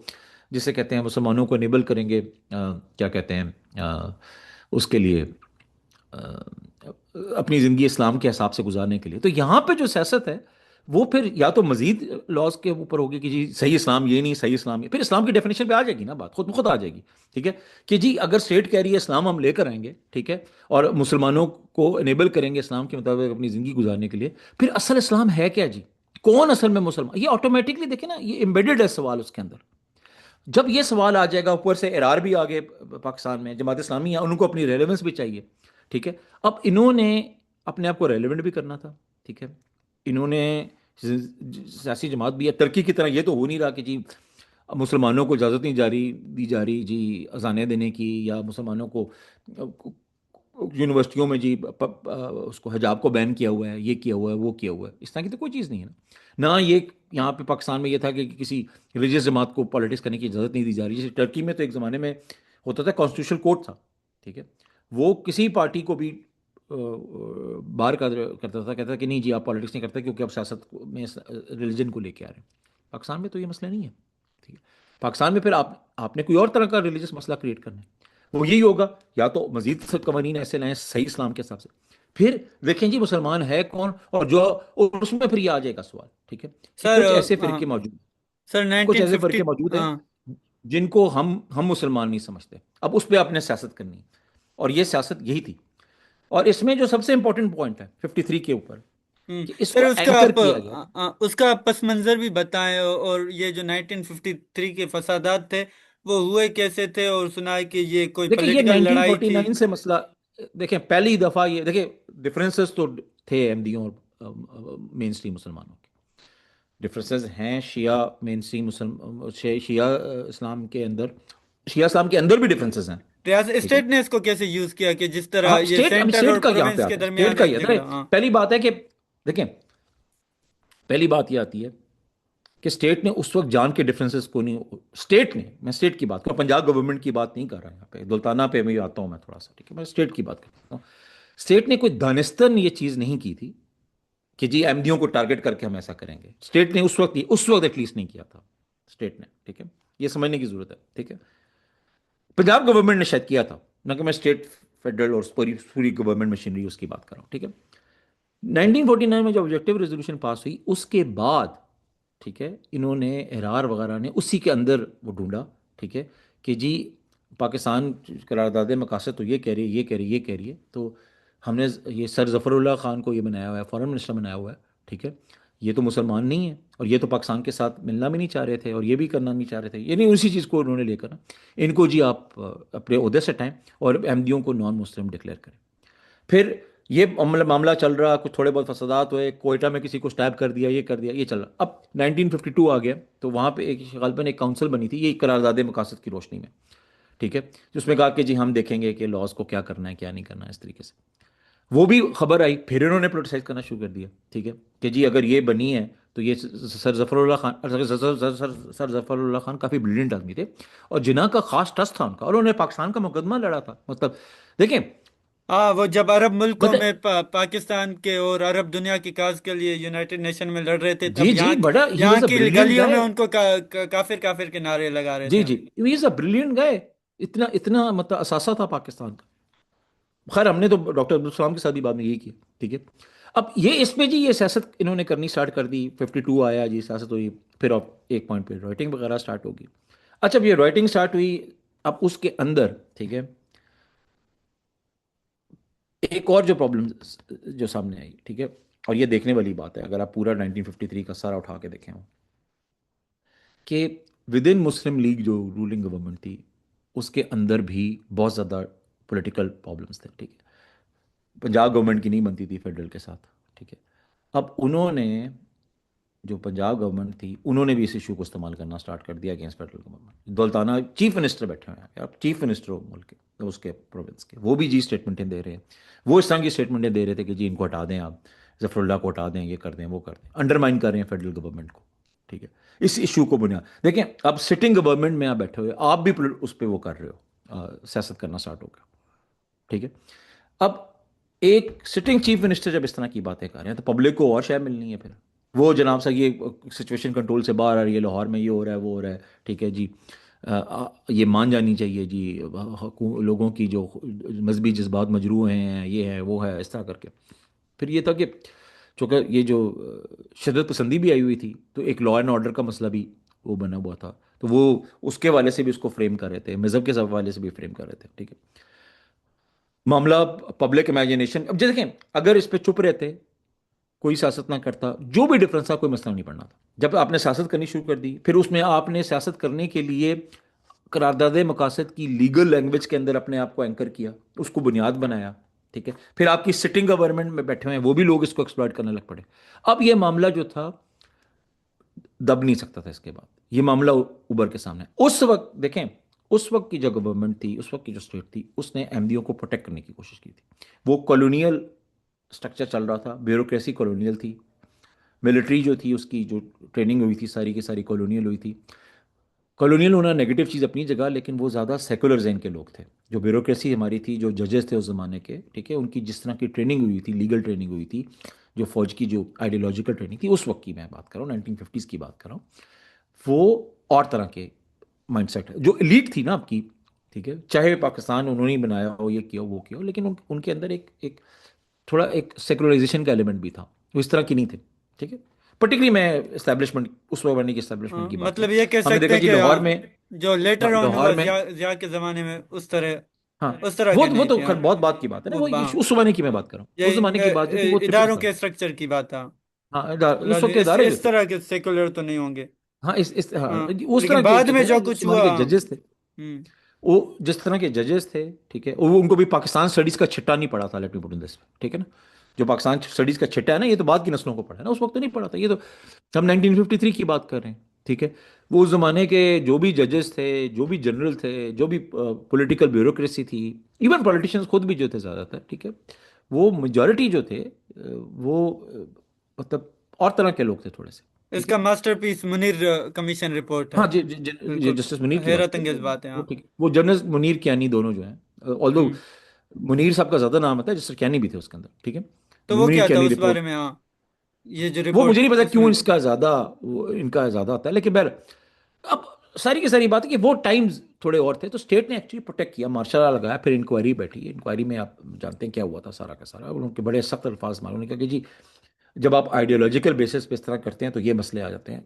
جسے کہتے ہیں مسلمانوں کو انیبل کریں گے، کیا کہتے ہیں اس کے لیے اپنی زندگی اسلام کے حساب سے گزارنے کے لیے، تو یہاں پہ جو سیاست ہے وہ پھر یا تو مزید لاز کے اوپر ہوگی کہ جی صحیح اسلام یہ نہیں، صحیح اسلام یہ، پھر اسلام کی ڈیفینیشن پہ آ جائے گی نا بات، خود بخود آ جائے گی، ٹھیک ہے، کہ جی اگر اسٹیٹ کہہ رہی ہے اسلام ہم لے کر آئیں گے، ٹھیک ہے، اور مسلمانوں کو انیبل کریں گے اسلام کے مطابق اپنی زندگی گزارنے کے لیے، پھر اصل اسلام ہے کیا جی؟ کون اصل میں مسلمان؟ یہ آٹومیٹکلی دیکھیں نا، یہ امبیڈڈ ہے سوال اس کے اندر، جب یہ سوال آ جائے گا، اوپر سے ارار بھی آگے پاکستان میں جماعت اسلامی ہے، ان کو اپنی ریلیونس بھی چاہیے، ٹھیک ہے، اب انہوں نے اپنے آپ کو ریلیونٹ بھی کرنا تھا، ٹھیک ہے، انہوں نے سیاسی جماعت بھی ہے، ترکی کی طرح یہ تو ہو نہیں رہا کہ جی مسلمانوں کو اجازت نہیں دی جا رہی جی اذانیں دینے کی، یا مسلمانوں کو یونیورسٹیوں میں جی اس کو حجاب کو بین کیا ہوا ہے، یہ کیا ہوا ہے، وہ کیا ہوا ہے، اس طرح کی تو کوئی چیز نہیں ہے نا۔ نہ یہ یہاں پہ پاکستان میں یہ تھا کہ کسی ریلیجیس جماعت کو پالیٹکس کرنے کی اجازت نہیں دی جا رہی، جیسے ٹرکی میں تو ایک زمانے میں ہوتا تھا، کانسٹیٹیوشنل کورٹ تھا، ٹھیک ہے، وہ کسی پارٹی کو بھی باہر کرتا تھا، کہتا تھا کہ نہیں جی آپ پالیٹکس نہیں کرتے کیونکہ آپ سیاست میں ریلیجن کو لے کے آ رہے ہیں۔ پاکستان میں تو یہ مسئلہ نہیں ہے، ٹھیک ہے۔ پاکستان میں پھر آپ نے کوئی اور طرح کا ریلیجس مسئلہ کریٹ کرنا ہے، وہ یہی ہوگا، یا تو مزید قوانین ایسے لائیں صحیح اسلام کے حساب سے۔ پھر دیکھیں جی مسلمان ہے کون، اور جو، اور اس میں پھر یہ آ جائے گا سوال، ٹھیک ہے، کہ سر کچھ ایسے ہاں فرقے موجود ہیں، سر کچھ نائنٹین ایسے ففٹی فرقے موجود ہیں ہاں جن کو ہم مسلمان نہیں سمجھتے، اب اس پہ آپ نے سیاست کرنی ہے، اور یہ سیاست یہی تھی۔ اور اس میں جو سب سے امپورٹنٹ پوائنٹ ہے 53 کے اوپر، کہ اس سر کو اس کا اینکر آپ کیا گیا۔ اس کا پس منظر بھی بتائیں، اور یہ جو 1953 کے فسادات تھے وہ ہوئے کیسے تھے، اور سنا ہے کہ یہ کوئی دیکھیں یہ پولیٹیکل لڑائی تھی۔ 1949 سے مسئلہ، دیکھیں پہلی دفعہ یہ دیکھیں، ڈفرینسز تو تھے احمدیوں اور مین اسٹریم مسلمانوں کے، ڈفرینسز ہیں شیعہ مین اسٹریم شیعہ اسلام کے اندر، شیعہ اسلام کے اندر بھی ڈفرینسز ہیں، ریاست ٹھیک ہے۔ اسٹیٹ نے اس کو کیسے یوز کیا کہ جس طرح ہاں یہ اسٹیٹ، سینٹر اور اسٹیٹ کا یہاں پہ پروونس کے آتا ہے، اسٹیٹ درمیان کا ایک یہ جھگڑا؟ ہاں پہلی بات ہے کہ دیکھیں، پہلی بات یہ آتی ہے کہ اسٹیٹ نے اس وقت جان کے ڈفرینسز کو نہیں، اسٹیٹ نے، میں اسٹیٹ کی بات کروں، پنجاب گورنمنٹ کی بات نہیں کر رہا یہاں پہ، دلتانہ پہ میں آتا ہوں میں تھوڑا سا، ٹھیک ہے، میں اسٹیٹ کی بات کرتا ہوں۔ اسٹیٹ نے کوئی دانستن یہ چیز نہیں کی تھی کہ جی احمدیوں کو ٹارگٹ کر کے ہم ایسا کریں گے، اسٹیٹ نے اس وقت ایٹ لیسٹ نہیں کیا تھا، اسٹیٹ نے، ٹھیک ہے، یہ سمجھنے کی ضرورت ہے، ٹھیک ہے۔ پنجاب گورنمنٹ نے شاید کیا تھا، نہ کہ میں اسٹیٹ فیڈرل اور پوری گورنمنٹ مشینری اس کی بات کر رہا ہوں، ٹھیک ہے۔ 1949 میں جب آبجیکٹو ریزولوشن پاس ہوئی اس کے بعد، ٹھیک ہے، انہوں نے احرار وغیرہ نے اسی کے اندر وہ ڈھونڈا، ٹھیک ہے، کہ جی پاکستان قرارداد مقاصد تو یہ کہہ رہی ہے، یہ کہہ رہی ہے، یہ کہہ رہی ہے، تو ہم نے یہ سر ظفر اللہ خان کو یہ بنایا ہوا ہے، فارن منسٹر بنایا ہوا ہے، ٹھیک ہے، یہ تو مسلمان نہیں ہے، اور یہ تو پاکستان کے ساتھ ملنا بھی نہیں چاہ رہے تھے، اور یہ بھی کرنا نہیں چاہ رہے تھے، یعنی اسی چیز کو انہوں نے لے کر نا، ان کو جی آپ اپنے عہدے سے ہٹائیں اور احمدیوں کو نان مسلم ڈکلیئر کریں۔ پھر یہ معاملہ چل رہا، کچھ تھوڑے بہت فسادات ہوئے، کوئٹہ میں کسی کو سٹیب کر دیا، یہ کر دیا، یہ چل رہا۔ اب 1952 آ گیا تو وہاں پہ ایک غالباً ایک کونسل بنی تھی، یہ قرارداد مقاصد کی روشنی میں، ٹھیک ہے، جس میں کہا کہ جی ہم دیکھیں گے کہ لاز کو کیا کرنا ہے کیا نہیں کرنا ہے، اس طریقے سے وہ بھی خبر آئی، پھر انہوں نے پولیٹیسائز کرنا شروع کر دیا، ٹھیک ہے، کہ جی اگر یہ بنی ہے تو یہ سر ظفر اللہ خان، سر ظفر اللہ خان کافی بریلینٹ آدمی تھے، اور جناح کا خاص ٹرسٹ تھا ان کا، اور انہوں نے پاکستان کا مقدمہ لڑا تھا، مطلب دیکھیں، ہاں وہ جب عرب ملکوں مطلب میں پاکستان کے اور عرب دنیا کی کاز کے لیے یونائٹڈ نیشن میں لڑ رہے تھے، جی تب جی یہاں بڑا، ہی یہاں واز اے کی بریلینٹ گلیوں میں گائے، ان کو کافر کافر کے نعرے لگا رہے جی تھے ہم۔ جی ہی از اے بریلینٹ گائے، اتنا اتنا مطلب اثاثہ تھا پاکستان کا۔ خیر ہم نے تو ڈاکٹر عبدالسلام کے ساتھ بھی بعد میں یہی کیا، ٹھیک ہے۔ اب یہ اس پہ جی یہ سیاست انہوں نے کرنی سٹارٹ کر دی، 52 آیا جی سیاست ہوئی، پھر اب ایک پوائنٹ پہ رائٹنگ وغیرہ سٹارٹ ہوگی۔ اچھا اب یہ رائٹنگ سٹارٹ ہوئی، اب اس کے اندر، ٹھیک ہے، ایک اور جو پرابلم جو سامنے آئی، ٹھیک ہے، اور یہ دیکھنے والی بات ہے اگر آپ پورا 1953 کا سارا اٹھا کے دیکھیں ہو، کہ ود ان مسلم لیگ جو رولنگ گورنمنٹ تھی اس کے اندر بھی بہت زیادہ پولیٹیکل پرابلمس تھے، ٹھیک ہے، پنجاب گورنمنٹ کی نہیں بنتی تھی فیڈرل کے ساتھ، ٹھیک ہے۔ اب انہوں نے، جو پنجاب گورنمنٹ تھی انہوں نے بھی اس ایشو کو استعمال کرنا سٹارٹ کر دیا against federal government. Daultana chief minister بیٹھے ہوئے ہیں، آپ چیف منسٹر ہو ملک کے، اس کے پروونس کے، وہ بھی جی اسٹیٹمنٹیں دے رہے ہیں، وہ اس طرح کی اسٹیٹمنٹیں دے رہے تھے کہ جی ان کو ہٹا دیں، آپ ظفر اللہ کو ہٹا دیں، یہ کر دیں، وہ کر دیں، انڈرمائن کر رہے ہیں فیڈرل گورنمنٹ کو، ٹھیک ہے، اس ایشو کو بنیاد دیکھیں، اب سٹنگ گورنمنٹ میں آپ بیٹھے ہوئے، آپ بھی اس پہ وہ کر رہے ہو، سیاست کرنا سٹارٹ ہو گیا، ٹھیک ہے۔ اب ایک سٹنگ چیف منسٹر جب اس طرح کی باتیں کر رہے ہیں تو پبلک کو اور شے ملنی ہے، پھر وہ جناب صاحب یہ سچویشن کنٹرول سے باہر آ رہی ہے، لاہور میں یہ ہو رہا ہے، وہ ہو رہا ہے، ٹھیک ہے جی، یہ مان جانی چاہیے جی، لوگوں کی جو مذہبی جذبات مجروح ہیں، یہ ہے وہ ہے، اس طرح کر کے پھر یہ تھا کہ چونکہ یہ جو شدت پسندی بھی آئی ہوئی تھی تو ایک لا اینڈ آرڈر کا مسئلہ بھی وہ بنا ہوا تھا، تو وہ اس کے حوالے سے بھی اس کو فریم کر رہے تھے، مذہب کے حوالے سے بھی فریم کر رہے تھے، ٹھیک ہے۔ معاملہ پبلک امیجنیشن، اب دیکھیں اگر اس پہ چپ رہتے، کوئی سیاست نہ کرتا، جو بھی ڈفرنس تھا کوئی مسئلہ نہیں پڑنا تھا۔ جب آپ نے سیاست کرنی شروع کر دی، پھر اس میں آپ نے سیاست کرنے کے لیے قرارداد مقاصد کی لیگل لینگویج کے اندر اپنے آپ کو اینکر کیا، اس کو بنیاد بنایا، ٹھیک ہے، پھر آپ کی سٹنگ گورنمنٹ میں بیٹھے ہوئے ہیں وہ بھی لوگ اس کو ایکسپلائٹ کرنے لگ پڑے۔ اب یہ معاملہ جو تھا دب نہیں سکتا تھا اس کے بعد، یہ معاملہ ابھر کے سامنے اس وقت دیکھیں، اس وقت کی جو گورنمنٹ تھی، اس وقت کی جو اسٹیٹ تھی، اس نے احمدیوں کو پروٹیکٹ کرنے کی کوشش کی تھی۔ وہ کالونیل اسٹرکچر چل رہا تھا، بیوروکریسی کالونیل تھی، ملٹری جو تھی اس کی جو ٹریننگ ہوئی تھی ساری کی ساری کالونیل ہوئی تھی۔ کالونیل ہونا نیگیٹو چیز اپنی جگہ، لیکن وہ زیادہ سیکولر ذہن کے لوگ تھے۔ جو بیوروکریسی ہماری تھی، جو ججز تھے اس زمانے کے، ٹھیک ہے، ان کی جس طرح کی ٹریننگ ہوئی تھی، لیگل ٹریننگ ہوئی تھی، جو فوج کی جو آئیڈیولوجیکل ٹریننگ تھی اس وقت کی میں بات کر رہا ہوں، 1950s کی بات کر رہا ہوں، وہ اور طرح کے مائنڈ سیٹ ہے۔ جو ایلیٹ تھی نا آپ کی، ٹھیک ہے، چاہے پاکستان انہوں نے ہی بنایا ہو، یہ کیا ہو وہ کیا ہو، لیکن ان کے اندر ایک تھوڑا ایک سیکولرائزیشن کا ایلیمنٹ بھی تھا، وہ اس طرح کی نہیں تھے، ٹھیک ہے۔ پرٹیکلی میں اسٹیبلشمنٹ اس وقت کی اسٹیبلشمنٹ کی بات کروں۔ مطلب یہ کہہ ہم نے سکتے دیکھا ہیں جی کہ لاہور میں، جو لیٹر آن لاہور ہوا میں، ضیاء کے زمانے میں ہاں، اس طرح وہ کے وہ نہیں تو تھے، خیر بہت بات کی بات ہے نا، وہ اس زمانے کی میں بات کر رہا ہوں، اس زمانے کی بات جو تھی وہ یہ ٹپکل اداروں تھا۔ کے اسٹرکچر کی بات ہے، ہاں، اس مطلب وقت کے ادارے جو اس تھے، طرح کے سیکولر تو نہیں ہوں گے۔ ہاں ہاں ہاں، اس طرح لیکن کے بعد جو میں تھے نا، جو جس کچھ زمانے ہوا، کے ججز تھے، وہ جس طرح کے ججز تھے، ٹھیک ہے، وہ ان کو بھی پاکستان اسٹڈیز کا چھٹا نہیں پڑا تھا، لیٹ می پٹ ان دس، ٹھیک ہے نا۔ جو پاکستان اسٹڈیز کا چھٹا ہے نا، یہ تو بعد کی نسلوں کو پڑھا ہے نا، اس وقت تو نہیں پڑھا تھا، یہ تو ہم 1953 کی بات کر رہے ہیں، ٹھیک ہے۔ وہ اس زمانے کے جو بھی ججز تھے، جو بھی جنرل تھے، جو بھی پولیٹیکل بیوروکریسی تھی، ایون پولیٹیشینز خود بھی جو تھے زیادہ تر، ٹھیک ہے، وہ میجورٹی جو تھے، وہ مطلب اور طرح کے لوگ تھے تھوڑے سے، اس ٹھیک ہے۔ کا ماسٹر پیس منیر کمیشن رپورٹ ہے۔ ہاں جی بالکل جسٹس منیر کی بات حیرت کریں انگیز تو بات ہے، وہ ہاں۔ ٹھیک ہے، وہ جنرل منیر کیانی دونوں جو ہیں، آلدو ہوں، منیر صاحب کا زیادہ نام آتا ہے، جسٹس کیانی بھی تھے اس کے اندر، ٹھیک ہے۔ تو وہ منیر کیا تھا کیانی اس رپورٹ، بارے میں؟ ہاں، یہ جو وہ مجھے رپورٹ نہیں پتا اس کیوں میں، اس کا زیادہ ان کا زیادہ آتا ہے، لیکن بہر اب ساری کی ساری بات ہے کہ وہ ٹائمز تھوڑے اور تھے، تو اسٹیٹ نے ایکچولی پروٹیکٹ کیا، مارشل لا لگایا، پھر انکوائری بیٹھی، انکوائری میں آپ جانتے ہیں کیا ہوا تھا سارا کا سارا، ان کے بڑے سخت الفاظ مارے، انہوں نے کہا کہ جی جب آپ آئیڈیولوجیکل بیسس پہ اس طرح کرتے ہیں تو یہ مسئلے آ جاتے ہیں۔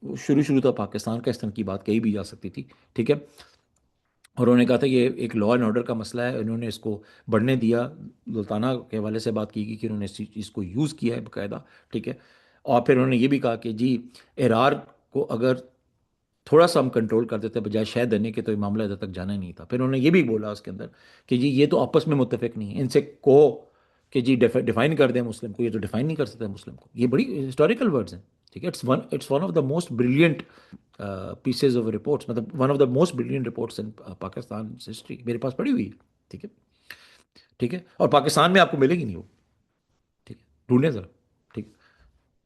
وہ شروع تو پاکستان کا اس طرح کی بات کہی بھی جا سکتی تھی، ٹھیک ہے، اور انہوں نے کہا تھا یہ ایک لا اینڈ آرڈر کا مسئلہ ہے، انہوں نے اس کو بڑھنے دیا، سلطانہ کے حوالے سے بات کی گئی کہ انہوں نے اس چیز کو یوز کیا ہے باقاعدہ، ٹھیک ہے۔ اور پھر انہوں نے یہ بھی کہا کہ جی ارار کو اگر تھوڑا سا ہم کنٹرول کر دیتے بجائے شہ دینے کے، تو یہ معاملہ ادھر تک جانا ہی نہیں تھا۔ پھر انہوں نے یہ بھی بولا اس کے اندر کہ جی یہ تو آپس میں متفق نہیں ہے، ان سے کہو کہ جی ڈیفائن کر دیں مسلم کو، یہ تو ڈیفائن نہیں کر سکتے مسلم کو، یہ بڑی ہسٹوریکل ورڈز ہیں، ٹھیک ہے۔ It's one of the most brilliant pieces of reports, مطلب one of the most brilliant reports in Pakistan history, میرے پاس پڑھی ہوئی ہے، ٹھیک ہے، ٹھیک ہے، اور پاکستان میں آپ کو ملے گی نہیں وہ، ٹھیک ہے، ڈھونڈیں ذرا، ٹھیک ہے،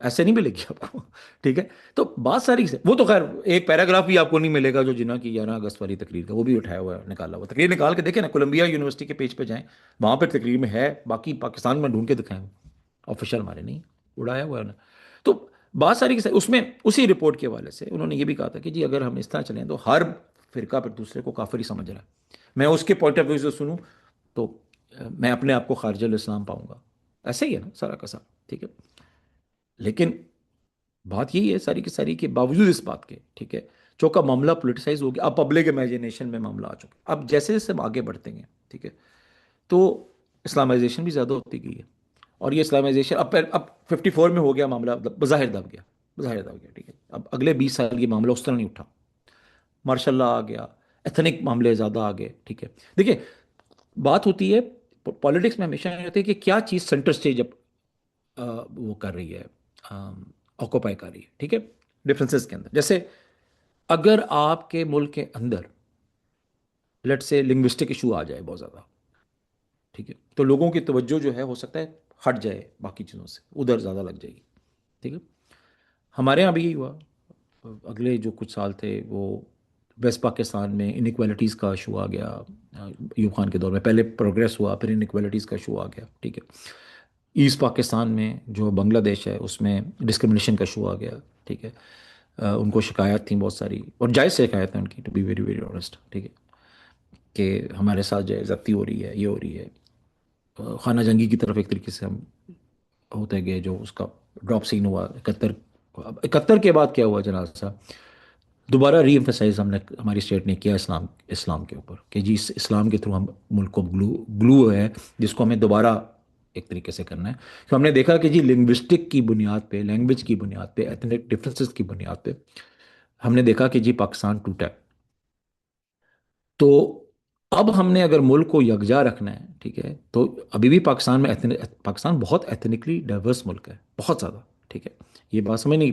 ایسے نہیں ملے گی آپ کو، ٹھیک ہے۔ تو بات ساری سے وہ تو خیر ایک پیراگراف بھی آپ کو نہیں ملے گا جو جنہ کی 11 اگست والی تقریر کا، وہ بھی اٹھایا ہوا ہے، نکالا ہوا تقریر نکال کے دیکھیں نا، کولمبیا یونیورسٹی کے پیج پہ جائیں، وہاں پہ تقریر میں ہے، باقی پاکستان میں ڈھونڈ کے دکھائیں، آفیشیل ہمارے نہیں اڑایا ہوا ہے انہیں۔ تو بات ساری اس میں اسی رپورٹ کے حوالے سے انہوں نے یہ بھی کہا تھا کہ جی اگر ہم اس طرح چلیں تو ہر فرقہ پھر دوسرے کو کافر ہی سمجھ رہا ہے، میں اس کے پوائنٹ آف ویو سے سنوں تو میں اپنے آپ کو خارج الاسلام پاؤں گا، ایسے ہی ہے نا سارا کا سارا، ٹھیک ہے۔ لیکن بات یہی ہے ساری کی ساری کے باوجود اس بات کے، ٹھیک ہے، چونکہ معاملہ پولیٹیسائز ہو گیا، اب پبلک امیجنیشن میں معاملہ آ چکا، اب جیسے جیسے ہم آگے بڑھتے ہیں، ٹھیک ہے، تو اسلامائزیشن بھی زیادہ ہوتی گئی ہے، اور یہ اسلامائزیشن اب 54 میں ہو گیا معاملہ، بظاہر دب گیا، بظاہر دب گیا، ٹھیک ہے۔ اب اگلے 20 سال یہ معاملہ اس طرح نہیں اٹھا، ماشاء اللہ آ گیا، ایتھنک معاملے زیادہ آ گئے، ٹھیک ہے۔ دیکھیں بات ہوتی ہے پالیٹکس میں ہمیشہ یہ ہوتی ہے کہ کیا چیز سینٹر سٹیج اب وہ کر رہی ہے، آکوپائی کر رہی ہے، ٹھیک ہے، ڈفرینسز کے اندر، جیسے اگر آپ کے ملک کے اندر لیٹ سے لنگوسٹک ایشو آ جائے بہت زیادہ، ٹھیک ہے، تو لوگوں کی توجہ جو ہے ہو سکتا ہے ہٹ جائے باقی چیزوں سے، ادھر زیادہ لگ جائے گی، ٹھیک ہے۔ ہمارے یہاں بھی یہی ہوا، اگلے جو کچھ سال تھے وہ ویسٹ پاکستان میں انیکوالٹیز کا ایشو آ گیا، ایوب خان کے دور میں پہلے پروگریس ہوا، پھر انیکوالٹیز کا ایشو آ گیا، ٹھیک ہے۔ ایسٹ پاکستان میں جو بنگلہ دیش ہے اس میں ڈسکرمنیشن کا ایشو آ گیا، ٹھیک ہے، ان کو شکایت تھیں بہت ساری، اور جائز سے شکایت ہیں ان کی، to be very very honest, ٹھیک ہے، کہ ہمارے ساتھ جو ہے زیادتی ہو رہی ہے، یہ ہو رہی ہے، خانہ جنگی کی طرف ایک طریقے سے ہم ہوتے گئے، جو اس کا ڈراپ سین ہوا 71، اب 71 کے بعد کیا ہوا جناب صاحب، دوبارہ ری ایمفیسائز ہم نے ہماری اسٹیٹ نے کیا اسلام کے اوپر، کہ جی اس اسلام کے تھرو ہم ملک کو گلو ہے جس کو ہمیں دوبارہ ایک طریقے سے کرنا ہے۔ تو ہم نے دیکھا کہ جی لنگوسٹک کی بنیاد پہ، لینگویج کی بنیاد پہ، ایتھنک ڈفرینسز کی بنیاد پہ ہم نے دیکھا کہ جی پاکستان ٹوٹا ہے۔ تو اب ہم نے اگر ملک کو یکجا رکھنا ہے، ٹھیک ہے، تو ابھی بھی پاکستان میں پاکستان بہت ایتھنکلی ڈائیورس ملک ہے، بہت زیادہ، ٹھیک ہے، یہ بات سمجھ نہیں،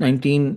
19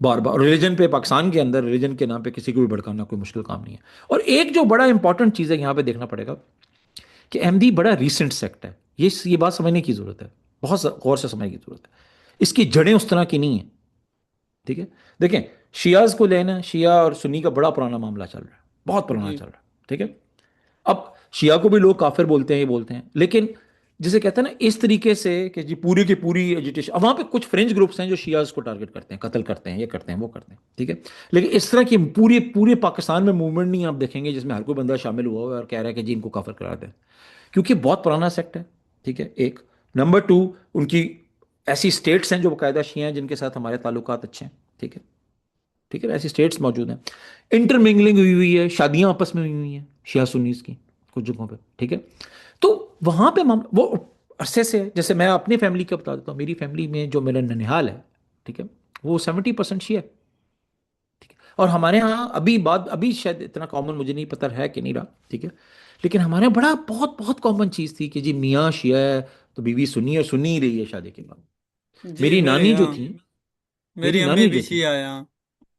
بار بار ریلیجن پہ، پاکستان کے اندر ریلیجن کے نام پہ کسی کو بھی بھڑکانا کوئی مشکل کام نہیں ہے. اور ایک جو بڑا امپورٹنٹ چیز ہے یہاں پہ دیکھنا پڑے گا کہ احمدی بڑا ریسنٹ سیکٹ ہے. یہ بات سمجھنے کی ضرورت ہے، بہت غور سے سمجھنے کی ضرورت ہے. اس کی جڑیں اس طرح کی نہیں ہیں. ٹھیک ہے. دیکھیں، شیعہ کو لینا، شیعہ اور سنی کا بڑا پرانا معاملہ چل رہا ہے، بہت پرانا جی چل رہا ہے. ٹھیک ہے. اب شیعہ کو بھی لوگ کافر بولتے ہیں، یہ بولتے ہیں، لیکن جسے کہتے ہیں نا اس طریقے سے کہ جی پوری کی پوری ایجوٹیشن، اب وہاں پہ کچھ فرنج گروپس ہیں جو شیعہ کو ٹارگٹ کرتے ہیں، قتل کرتے ہیں، یہ کرتے ہیں، وہ کرتے ہیں. ٹھیک ہے. لیکن اس طرح کی پورے پورے پاکستان میں موومنٹ نہیں آپ دیکھیں گے جس میں ہر کوئی بندہ شامل ہوا ہوا ہے اور کہہ رہا ہے کہ جی ان کو کافر قرار دیں، کیونکہ بہت پرانا سیکٹ ہے. ٹھیک ہے. ایک نمبر ٹو، ان کی ایسی اسٹیٹس ہیں جو باقاعدہ شیعہ ہیں جن کے ساتھ ہمارے تعلقات اچھے ہیں. ٹھیک ہے. ٹھیک ہے. ایسی اسٹیٹس موجود ہیں. انٹر منگلنگ ہوئی ہوئی ہے، شادیاں آپس میں ہوئی ہوئی ہیں شیعہ سنیز کی کچھ جگہوں پہ. ٹھیک ہے. تو وہاں پہ وہ عرصے سے، جیسے میں اپنی فیملی کا بتا دیتا ہوں، میری فیملی میں جو میرا ننیحال ہے، ٹھیک ہے، وہ 70% شیعہ ہے. ٹھیک ہے. اور ہمارے ہاں ابھی شاید اتنا کامن مجھے نہیں پتہ ہے کہ نہیں رہا. ٹھیک ہے. لیکن ہمارے یہاں بڑا بہت بہت کامن چیز تھی کہ جی میاں شیعہ ہے تو بیوی سنی، اور سنی ہی رہی ہے شادی کے بعد. جی میری میرے نانی جو یہاں، تھی میرے میری یہاں میں نانی بھی جو تھی شیعہ آیا.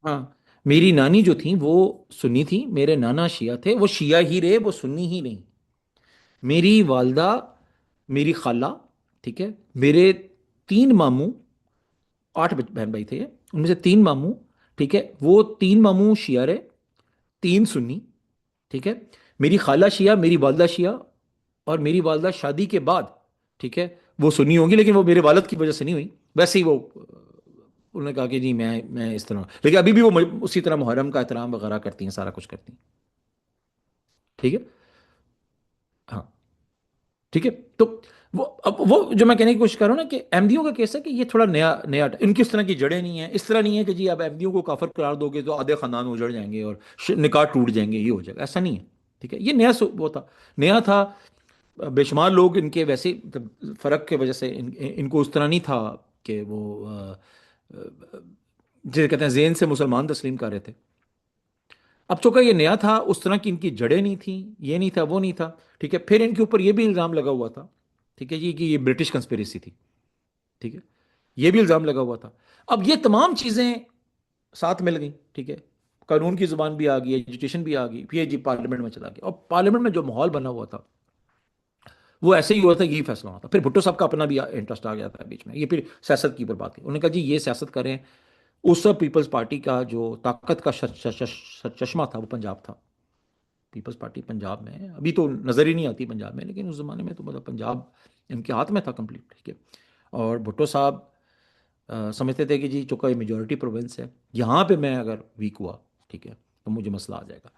ہاں، میری نانی جو تھیں وہ سنی تھی، میرے نانا شیعہ تھے، وہ شیعہ ہی رہے، وہ سنی ہی نہیں. میری والدہ، میری خالہ، ٹھیک ہے، میرے تین ماموں، 8 بہن بھائی تھے ان میں سے تین ماموں، ٹھیک ہے، وہ تین ماموں شیعہ رہے، تین سنی. ٹھیک ہے. میری خالہ شیعہ، میری والدہ شیعہ، اور میری والدہ شادی کے بعد، ٹھیک ہے، وہ سنی ہوں گی لیکن وہ میرے والد کی وجہ سے نہیں ہوئی. ویسے ہی وہ انہوں نے کہا کہ جی میں اس طرح، لیکن ابھی بھی وہ اسی طرح محرم کا احترام وغیرہ کرتی ہیں، سارا کچھ کرتی ہیں. ٹھیک ہے. ہاں. ٹھیک ہے. تو وہ جو میں کہنے کی کوشش کر رہا ہوں نا کہ احمدیوں کا کیس ہے کہ یہ تھوڑا نیا نیا، ان کی اس طرح کی جڑیں نہیں ہیں. اس طرح نہیں ہے کہ جی آپ احمدیوں کو کافر قرار دو گے تو آدھے خاندان اجڑ جائیں گے اور نکاح ٹوٹ جائیں گے، یہ ہو جائے گا، ایسا نہیں ہے. ٹھیک ہے. یہ نیا وہ تھا، نیا تھا. بے شمار لوگ ان کے ویسے فرق کی وجہ سے ان کو اس طرح نہیں تھا کہ وہ جسے کہتے ہیں ذہن سے مسلمان تسلیم کر رہے تھے. اب چونکہ یہ نیا تھا، اس طرح کی ان کی جڑیں نہیں تھیں، یہ نہیں تھا، وہ نہیں تھا. ٹھیک ہے. پھر ان کے اوپر یہ بھی الزام لگا ہوا تھا، ٹھیک ہے جی، کہ یہ برٹش کنسپیریسی تھی. ٹھیک ہے. یہ بھی الزام لگا ہوا تھا. اب یہ تمام چیزیں ساتھ مل گئیں. ٹھیک ہے. قانون کی زبان بھی آ گئی، ایجوکیشن بھی آ گئی، پھر جی پارلیمنٹ میں چلا گیا. اور پارلیمنٹ میں جو ماحول بنا ہوا تھا وہ ایسے ہی ہوا تھا، یہی فیصلہ ہوا تھا. پھر بھٹو صاحب کا اپنا بھی انٹرسٹ آ گیا تھا بیچ میں، یہ پھر سیاست کی اوپر بات کی. انہوں نے کہا جی یہ سیاست کریں. اس وقت پیپلز پارٹی کا جو طاقت کا چشمہ تھا وہ پنجاب تھا. پیپلز پارٹی پنجاب میں، ابھی تو نظر ہی نہیں آتی پنجاب میں، لیکن اس زمانے میں تو مطلب پنجاب ان کے ہاتھ میں تھا کمپلیٹ. ٹھیک ہے. اور بھٹو صاحب سمجھتے تھے کہ جی چونکہ یہ میجورٹی پروونس ہے، یہاں پہ میں اگر ویک ہوا، ٹھیک ہے، تو مجھے مسئلہ آ جائے گا.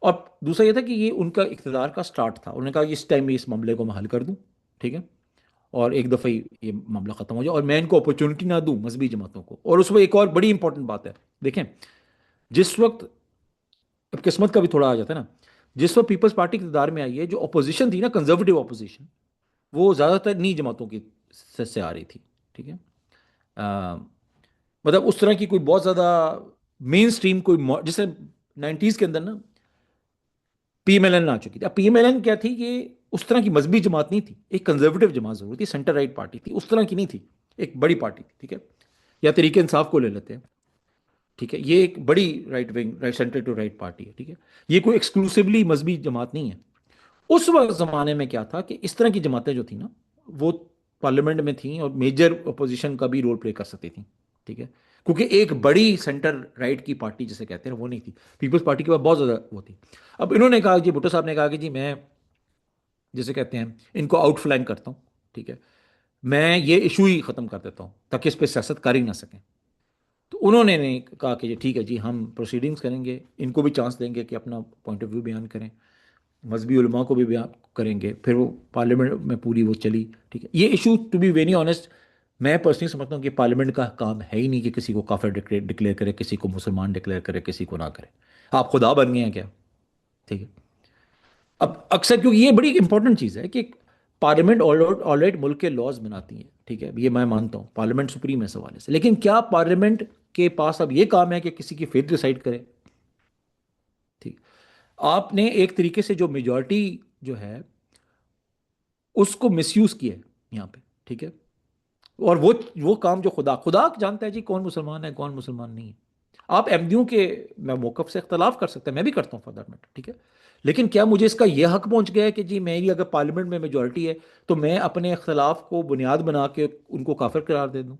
اور دوسرا یہ تھا کہ یہ ان کا اقتدار کا سٹارٹ تھا. انہوں نے کہا کہ اس ٹائم میں اس معاملے کو میں حل کر دوں، ٹھیک ہے، اور ایک دفعہ یہ معاملہ ختم ہو جائے، اور میں ان کو اپرچونٹی نہ دوں مذہبی جماعتوں کو. اور اس میں ایک اور بڑی امپورٹنٹ بات ہے، دیکھیں، جس وقت، اب قسمت کا بھی تھوڑا آ جاتا ہے نا، جس وقت پیپلز پارٹی اقتدار میں آئی ہے، جو اپوزیشن تھی نا، کنزرویٹو اپوزیشن، وہ زیادہ تر نئی جماعتوں کی سے آ رہی تھی. ٹھیک ہے. آ، مطلب اس طرح کی کوئی بہت زیادہ مین سٹریم کوئی جیسے 90s کے اندر نا پی ایم ایل این آ چکی تھی. اب پی ایم ایل این کیا تھی کہ اس طرح کی مذہبی جماعت نہیں تھی، ایک کنزرویٹو جماعت ضرور تھی، سینٹر رائٹ پارٹی تھی، اس طرح کی نہیں تھی، ایک بڑی پارٹی تھی. ٹھیک ہے. یا تحریک انصاف کو لے لیتے ہیں. ٹھیک ہے. یہ ایک بڑی right wing, right center to right party ہے. ٹھیک ہے. یہ کوئی ایکسکلوسیولی مذہبی جماعت نہیں ہے. اس وقت زمانے میں کیا تھا کہ اس طرح کی جماعتیں جو تھیں نا وہ پارلیمنٹ میں تھیں اور میجر اپوزیشن کا بھی رول پلے کر سکتی تھیں. ٹھیک ہے. کیونکہ ایک بڑی سینٹر رائٹ کی پارٹی جسے کہتے ہیں وہ نہیں تھی. پیپلز پارٹی کے بعد بہت زیادہ وہ تھی. اب انہوں نے کہا جی، بھٹو صاحب نے کہا کہ جی میں جسے کہتے ہیں ان کو آؤٹ فلینک کرتا ہوں. ٹھیک ہے. میں یہ ایشو ہی ختم کر دیتا ہوں تاکہ اس پہ سیاست کر ہی نہ سکیں. تو انہوں نے کہا کہ جی ٹھیک ہے جی، ہم پروسیڈنگز کریں گے، ان کو بھی چانس دیں گے کہ اپنا پوائنٹ آف ویو بیان کریں، مذہبی علماء کو بھی بیان کریں گے. پھر وہ پارلیمنٹ میں پوری وہ چلی. ٹھیک ہے. یہ issue to be very honest میں پرسنلی سمجھتا ہوں کہ پارلیمنٹ کا کام ہے ہی نہیں کہ کسی کو کافر ڈکلیئر کرے، کسی کو مسلمان ڈکلیئر کرے، کسی کو نہ کرے. آپ خدا بن گئے ہیں کیا؟ ٹھیک ہے. اب اکثر کیونکہ یہ بڑی امپورٹنٹ چیز ہے کہ پارلیمنٹ آل رائٹ ملک کے لاز بناتی ہیں. ٹھیک ہے. یہ میں مانتا ہوں پارلیمنٹ سپریم ہے اس حوالے سے، لیکن کیا پارلیمنٹ کے پاس اب یہ کام ہے کہ کسی کی فیتھ ڈیسائیڈ کرے؟ ٹھیک. آپ نے ایک طریقے سے جو میجورٹی جو ہے اس کو مس یوز کیا ہے یہاں پہ. ٹھیک ہے. اور وہ کام جو خدا جانتا ہے جی کون مسلمان ہے کون مسلمان نہیں ہے. آپ احمدیوں کے میں موقف سے اختلاف کر سکتے ہیں، میں بھی کرتا ہوں فار دیٹ میٹر، ٹھیک ہے، لیکن کیا مجھے اس کا یہ حق پہنچ گیا ہے کہ جی میری اگر پارلیمنٹ میں میجورٹی ہے تو میں اپنے اختلاف کو بنیاد بنا کے ان کو کافر قرار دے دوں؟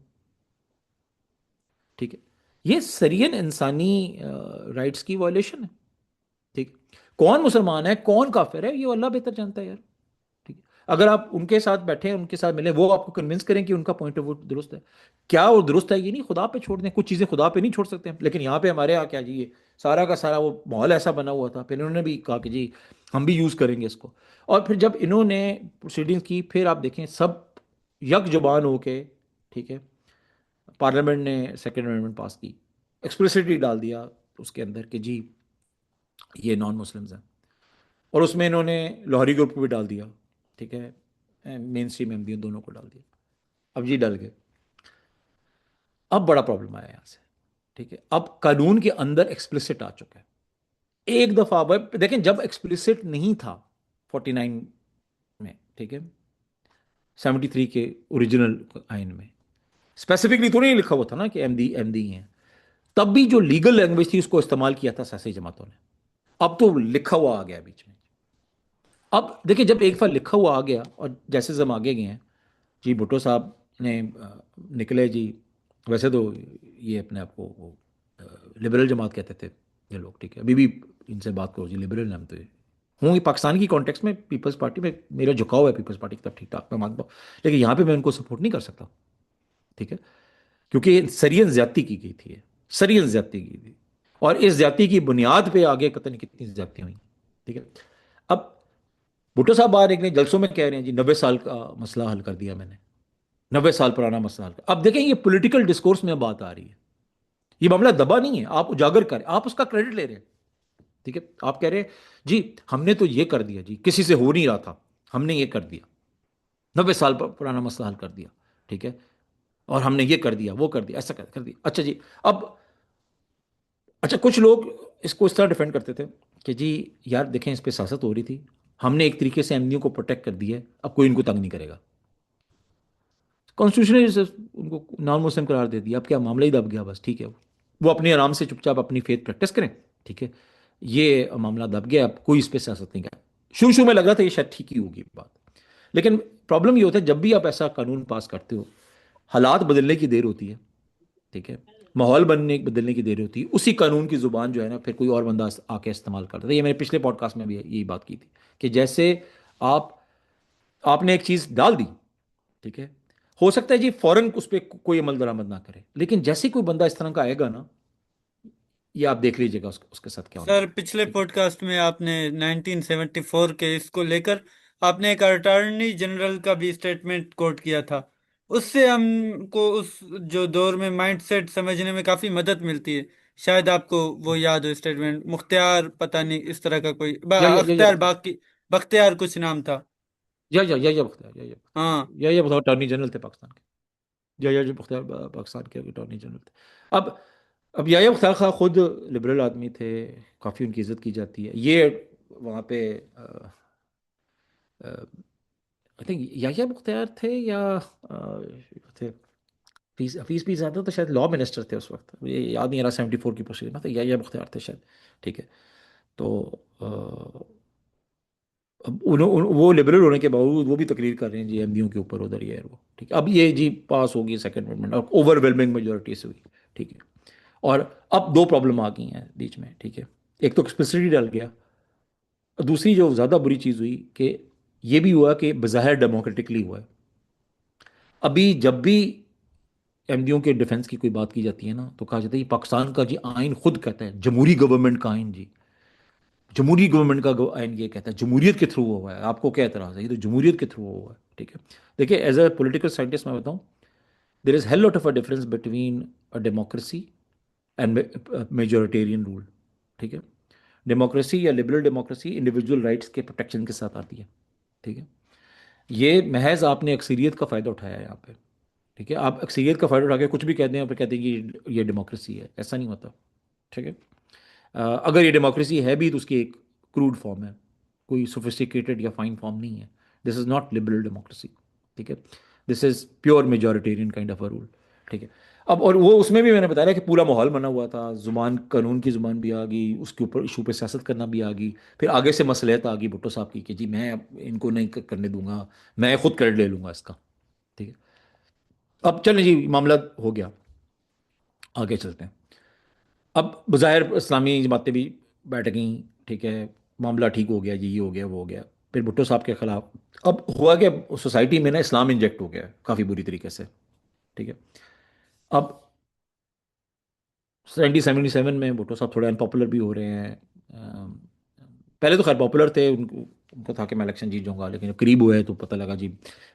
ٹھیک ہے، یہ سرین انسانی رائٹس کی وائلیشن ہے، ٹھیک ہے، کون مسلمان ہے کون کافر ہے یہ اللہ بہتر جانتا ہے یار، ٹھیک ہے، اگر آپ ان کے ساتھ بیٹھے ان کے ساتھ ملیں، وہ آپ کو کنونس کریں کہ ان کا پوائنٹ آف ویو درست ہے، کیا وہ درست ہے یہ نہیں خدا پہ چھوڑ دیں، کچھ چیزیں خدا پہ نہیں چھوڑ سکتے ہیں، لیکن یہاں پہ ہمارے یہاں کیا جی یہ سارا کا سارا وہ ماحول ایسا بنا ہوا تھا، پھر انہوں نے بھی کہا کہ جی ہم بھی یوز کریں گے اس کو، اور پھر جب انہوں نے پروسیڈنگ کی پھر آپ دیکھیں سب یک زبان ہو کے، ٹھیک ہے، پارلیمنٹ نے سیکنڈ امینڈمنٹ پاس کی، ایکسپلسٹلی ڈال دیا اس کے اندر کہ جی یہ نان مسلمز ہیں، اور اس میں انہوں نے لوہری گروپ کو بھی ڈال دیا، ٹھیک ہے، مین اسٹریم احمدیوں دونوں کو ڈال دیا، اب جی ڈل گئے، اب بڑا پرابلم آیا یہاں سے، ٹھیک ہے، اب قانون کے اندر ایکسپلسٹ آ چکا ہے، ایک دفعہ دیکھیں جب ایکسپلسٹ نہیں تھا 49 میں، ٹھیک ہے، 73 کے اوریجنل آئین میں اسپیسیفکلی تو نہیں لکھا ہوا تھا نا کہ احمدی احمدی ہیں، تب بھی جو لیگل لینگویج تھی اس کو استعمال کیا تھا سیاسی جماعتوں نے، اب تو لکھا ہوا آ گیا بیچ میں، اب دیکھیں جب ایک دفعہ لکھا ہوا آ گیا اور جیسے ہم آگے گئے ہیں، جی بھٹو صاحب نے نکلے جی، ویسے تو یہ اپنے آپ کو لبرل جماعت کہتے تھے یہ لوگ، ٹھیک ہے، ابھی بھی ان سے بات کرو جی لبرل ہیں ہم تو ہوں، یہ پاکستان کی کانٹیکس میں پیپلز پارٹی میں میرا جھکاؤ ہے پیپلز پارٹی کی طرف، ٹھیک ٹھاک میں مانتا ہوں، لیکن یہاں پہ میں ان کو سپورٹ نہیں کر سکتا، ٹھیک ہے، کیونکہ یہ سرین زیادتی کی گئی تھی، سرین زیادتی کی گئی، اور اس زیادتی کی بنیاد پہ آگے قطع نہیں کتنی زیادتی ہوئی، ٹھیک ہے، اب بھٹو صاحب باہر ایک جلسوں میں کہہ رہے ہیں جی 90 سال کا مسئلہ حل کر دیا میں نے، 90 سال پرانا مسئلہ حل کر، اب دیکھیں یہ پولیٹیکل ڈسکورس میں بات آ رہی ہے، یہ معاملہ دبا نہیں ہے، آپ اجاگر کریں، آپ اس کا کریڈٹ لے رہے ہیں، ٹھیک ہے، آپ کہہ رہے ہیں جی ہم نے تو یہ کر دیا جی کسی سے ہو نہیں رہا تھا، ہم نے یہ کر دیا، 90 سال پرانا مسئلہ حل کر دیا، ٹھیک ہے، اور ہم نے یہ کر دیا وہ کر دیا ایسا کر دیا، اچھا جی، اب اچھا کچھ لوگ اس کو اس طرح ڈیفینڈ کرتے تھے کہ جی یار دیکھیں اس پہ سیاست ہو رہی تھی، ہم نے ایک طریقے سے احمدیوں کو پروٹیکٹ کر دیا ہے، اب کوئی ان کو تنگ نہیں کرے گا، کانسٹیٹیوشن نے ان کو نان مسلم قرار دے دیا، اب کیا معاملہ ہی دب گیا، بس ٹھیک ہے، وہ اپنے آرام سے چپ چاپ اپنی فیتھ پریکٹس کریں، ٹھیک ہے، یہ معاملہ دب گیا، اب کوئی اس پہ سیاست نہیں کرے، شروع میں لگ رہا تھا یہ شاید ٹھیک ہی ہوگی بات، لیکن پرابلم یہ ہوتا ہے جب بھی آپ ایسا قانون پاس کرتے ہو حالات بدلنے کی دیر ہوتی ہے، ٹھیک ہے، ماحول بدلنے کی دیر ہوتی ہے، اسی قانون کی زبان جو ہے نا پھر کوئی اور بندہ آ کے استعمال کرتا ہے، یہ میں نے پچھلے پوڈ کاسٹ میں بھی یہی بات کی تھی کہ جیسے آپ آپ نے ایک چیز ڈال دی، ٹھیک ہے، ہو سکتا ہے جی فوراً اس پہ کوئی عمل درآمد نہ کرے، لیکن جیسے کوئی بندہ اس طرح کا آئے گا نا، یہ آپ دیکھ لیجیے گا اس کے ساتھ کیا ہونے سر والا ہے، پچھلے ٹھیک ہے، پوڈ کاسٹ میں آپ نے 1974 کے اس کو لے کر آپ نے ایک اٹارنی جنرل کا بھی اسٹیٹمنٹ کوٹ کیا تھا، اس سے ہم کو اس جو دور میں مائنڈ سیٹ سمجھنے میں کافی مدد ملتی ہے، شاید آپ کو وہ یاد ہو اسٹیٹمنٹ، مختار پتہ نہیں اس طرح کا کوئی یا اختیار باقی، بختیار کچھ نام تھا، یا بختیار ہاں یا بختیار اٹارنی جنرل تھے پاکستان کے، یا جو بختیار پاکستان کے اٹارنی جنرل تھے، اب اب یا بختیار خواہ خود لبرل آدمی تھے، کافی ان کی عزت کی جاتی ہے، یہ وہاں پہ آئی تھنک یا بختیار تھے یا تھے حفیظ بھی زیادہ تو شاید لا منسٹر تھے اس وقت، یہ یاد نہیں آ رہا 74 کی پوزیشن میں تھا، یا بختیار تھے شاید، ٹھیک ہے، تو اب وہ لبرل ہونے کے باوجود وہ بھی تقریر کر رہے ہیں جی ایم ڈیوں کے اوپر ادھر یہ ہے وہ، ٹھیک ہے، اب یہ جی پاس ہوگی سیکنڈ امینڈمنٹ اور اوور ویلمنگ میجورٹی سے ہوئی، ٹھیک ہے، اور اب دو پرابلم آ گئی ہیں بیچ میں، ٹھیک ہے، ایک تو ایکسپلسٹلی ڈل گیا، اور دوسری جو زیادہ بری چیز ہوئی کہ یہ بھی ہوا کہ بظاہر ڈیموکریٹکلی ہوا ہے، ابھی جب بھی احمدیوں کے ڈیفنس کی کوئی بات کی جاتی ہے نا تو کہا جاتا ہے یہ پاکستان کا جی آئین خود کہتا ہے جمہوری گورنمنٹ کا آئین جی، جمہوری گورنمنٹ کا آئین یہ کہتا ہے جمہوریت کے تھرو ہوا ہے، آپ کو کیا اعتراض ہے، یہ تو جمہوریت کے تھرو ہوا ہے، ٹھیک ہے، دیکھیے ایز اے پولیٹیکل سائنٹسٹ میں بتاؤں there is hell lot of a difference between a democracy and majoritarian rule, ٹھیک ہے، ڈیموکریسی یا لبرل ڈیموکریسی انڈیویجول رائٹس کے پروٹیکشن کے ساتھ آتی ہے، ٹھیک ہے، یہ محض آپ نے اکثریت کا فائدہ اٹھایا ہے یہاں پہ، ٹھیک ہے، آپ اکثریت کا فائدہ اٹھا کے کچھ بھی کہتے ہیں پھر کہتے ہیں کہ یہ ڈیموکریسی ہے، ایسا نہیں ہوتا، ٹھیک ہے، اگر یہ ڈیموکریسی ہے بھی تو اس کی ایک کروڈ فارم ہے، کوئی سوفسٹیکیٹڈ یا فائن فارم نہیں ہے، this is not liberal democracy, ٹھیک ہے، this is pure majoritarian kind of a rule, ٹھیک ہے، اب اور وہ اس میں بھی میں نے بتایا کہ پورا ماحول بنا ہوا تھا، زبان قانون کی زبان بھی آ گئی، اس کے اوپر ایشو پہ سیاست کرنا بھی آ گئی، پھر آگے سے مسئلہ آ گئی بھٹو صاحب کی کہ جی میں اب ان کو نہیں کرنے دوں گا، میں خود کریڈٹ لے لوں گا اس کا، ٹھیک ہے۔ اب چلیں جی معاملہ ہو گیا، آگے چلتے ہیں۔ اب بظاہر اسلامی جماعتیں بھی بیٹھ گئیں، ٹھیک ہے، معاملہ ٹھیک ہو گیا جی، یہ ہو گیا وہ ہو گیا، پھر بھٹو صاحب کے خلاف اب ہوا کہ سوسائٹی میں نا اسلام انجیکٹ ہو گیا ہے کافی بری طریقے سے، ٹھیک ہے۔ اب 1977 میں بھٹو صاحب تھوڑے انپاپولر بھی ہو رہے ہیں، پہلے تو خیر پاپولر تھے، ان کو تھا کہ میں الیکشن جیت جاؤں گا، لیکن قریب ہوئے تو پتہ لگا جی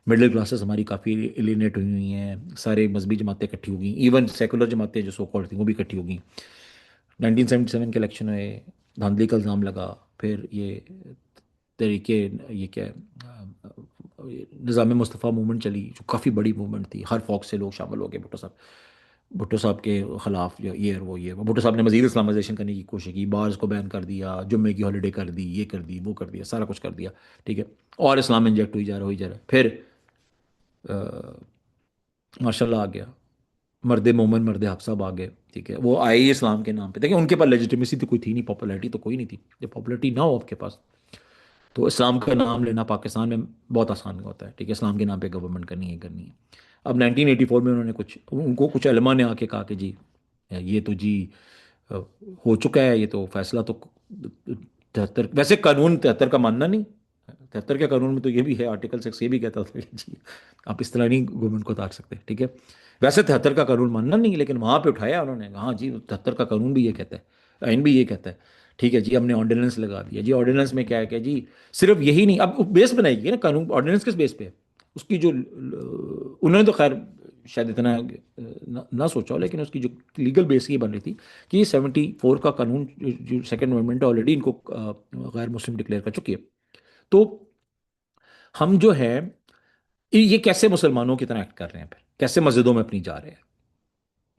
مڈل کلاسز ہماری کافی الینیٹ ہوئی ہیں، سارے مذہبی جماعتیں اکٹھی ہو گئیں، ایون سیکولر جماعتیں جو سو کالڈ تھیں وہ بھی اکٹھی ہو گئیں۔ 1977 کے الیکشن ہوئے، دھاندلی کا الزام لگا، پھر یہ طریقے، یہ کیا ہے، نظام مصطفیٰ موومنٹ چلی جو کافی بڑی موومنٹ تھی، ہر فوق سے لوگ شامل ہو گئے بھٹو صاحب کے خلاف، جو یہ وہ بھٹو صاحب نے مزید اسلامائزیشن کرنے کی کوشش کی، بارز کو بین کر دیا، جمعے کی ہالیڈے کر دی، یہ کر دی وہ کر دیا، سارا کچھ کر دیا، ٹھیک ہے، اور اسلام انجیکٹ ہوئی جا رہا ہے پھر ماشاء اللہ آ گیا، مرد مومن مرد حق صاحب آ گئے، ٹھیک ہے، وہ آئے ہی اسلام کے نام پہ، دیکھیں ان کے پاس لیجیٹیمیسی تو کوئی تھی نہیں، پاپولیرٹی تو کوئی نہیں تھی، جب پاپولیرٹی نہ ہو آپ کے پاس تو اسلام کا نام لینا پاکستان میں بہت آسان ہوتا ہے، ٹھیک ہے، اسلام کے نام پہ گورنمنٹ کرنی ہے۔ اب 1984 میں انہوں نے ان کو کچھ علماء نے آ کے کہا کہ جی یہ تو جی ہو چکا ہے، یہ تو فیصلہ تو 73، ویسے قانون 73 کا ماننا نہیں، 73 کے قانون میں تو یہ بھی ہے، آرٹیکل 6 یہ بھی کہتا تھا کہ جی آپ اس طرح نہیں گورنمنٹ کو اتار سکتے، ٹھیک ہے، ویسے 73 کا قانون ماننا نہیں، لیکن وہاں پہ اٹھایا انہوں نے، ہاں جی 73 کا قانون بھی یہ کہتا ہے، آئین بھی یہ کہتا ہے، ٹھیک ہے جی، ہم نے آرڈیننس لگا دیا جی، آرڈیننس میں کیا ہے کہ جی صرف یہی نہیں، اب بیس بنائی گئی نا قانون، آرڈیننس کس بیس پہ ہے؟ اس کی جو انہوں نے تو خیر شاید اتنا نہ سوچا ہو، لیکن اس کی جو لیگل بیس یہ بن رہی تھی کہ یہ 74 کا قانون جو سیکنڈ امینڈمنٹ ہے آلریڈی ان کو غیر مسلم ڈکلیئر کر چکی ہے، تو ہم جو ہے یہ کیسے مسلمانوں کی طرح ایکٹ کر رہے ہیں، پھر کیسے مسجدوں میں اپنی جا رہے ہیں،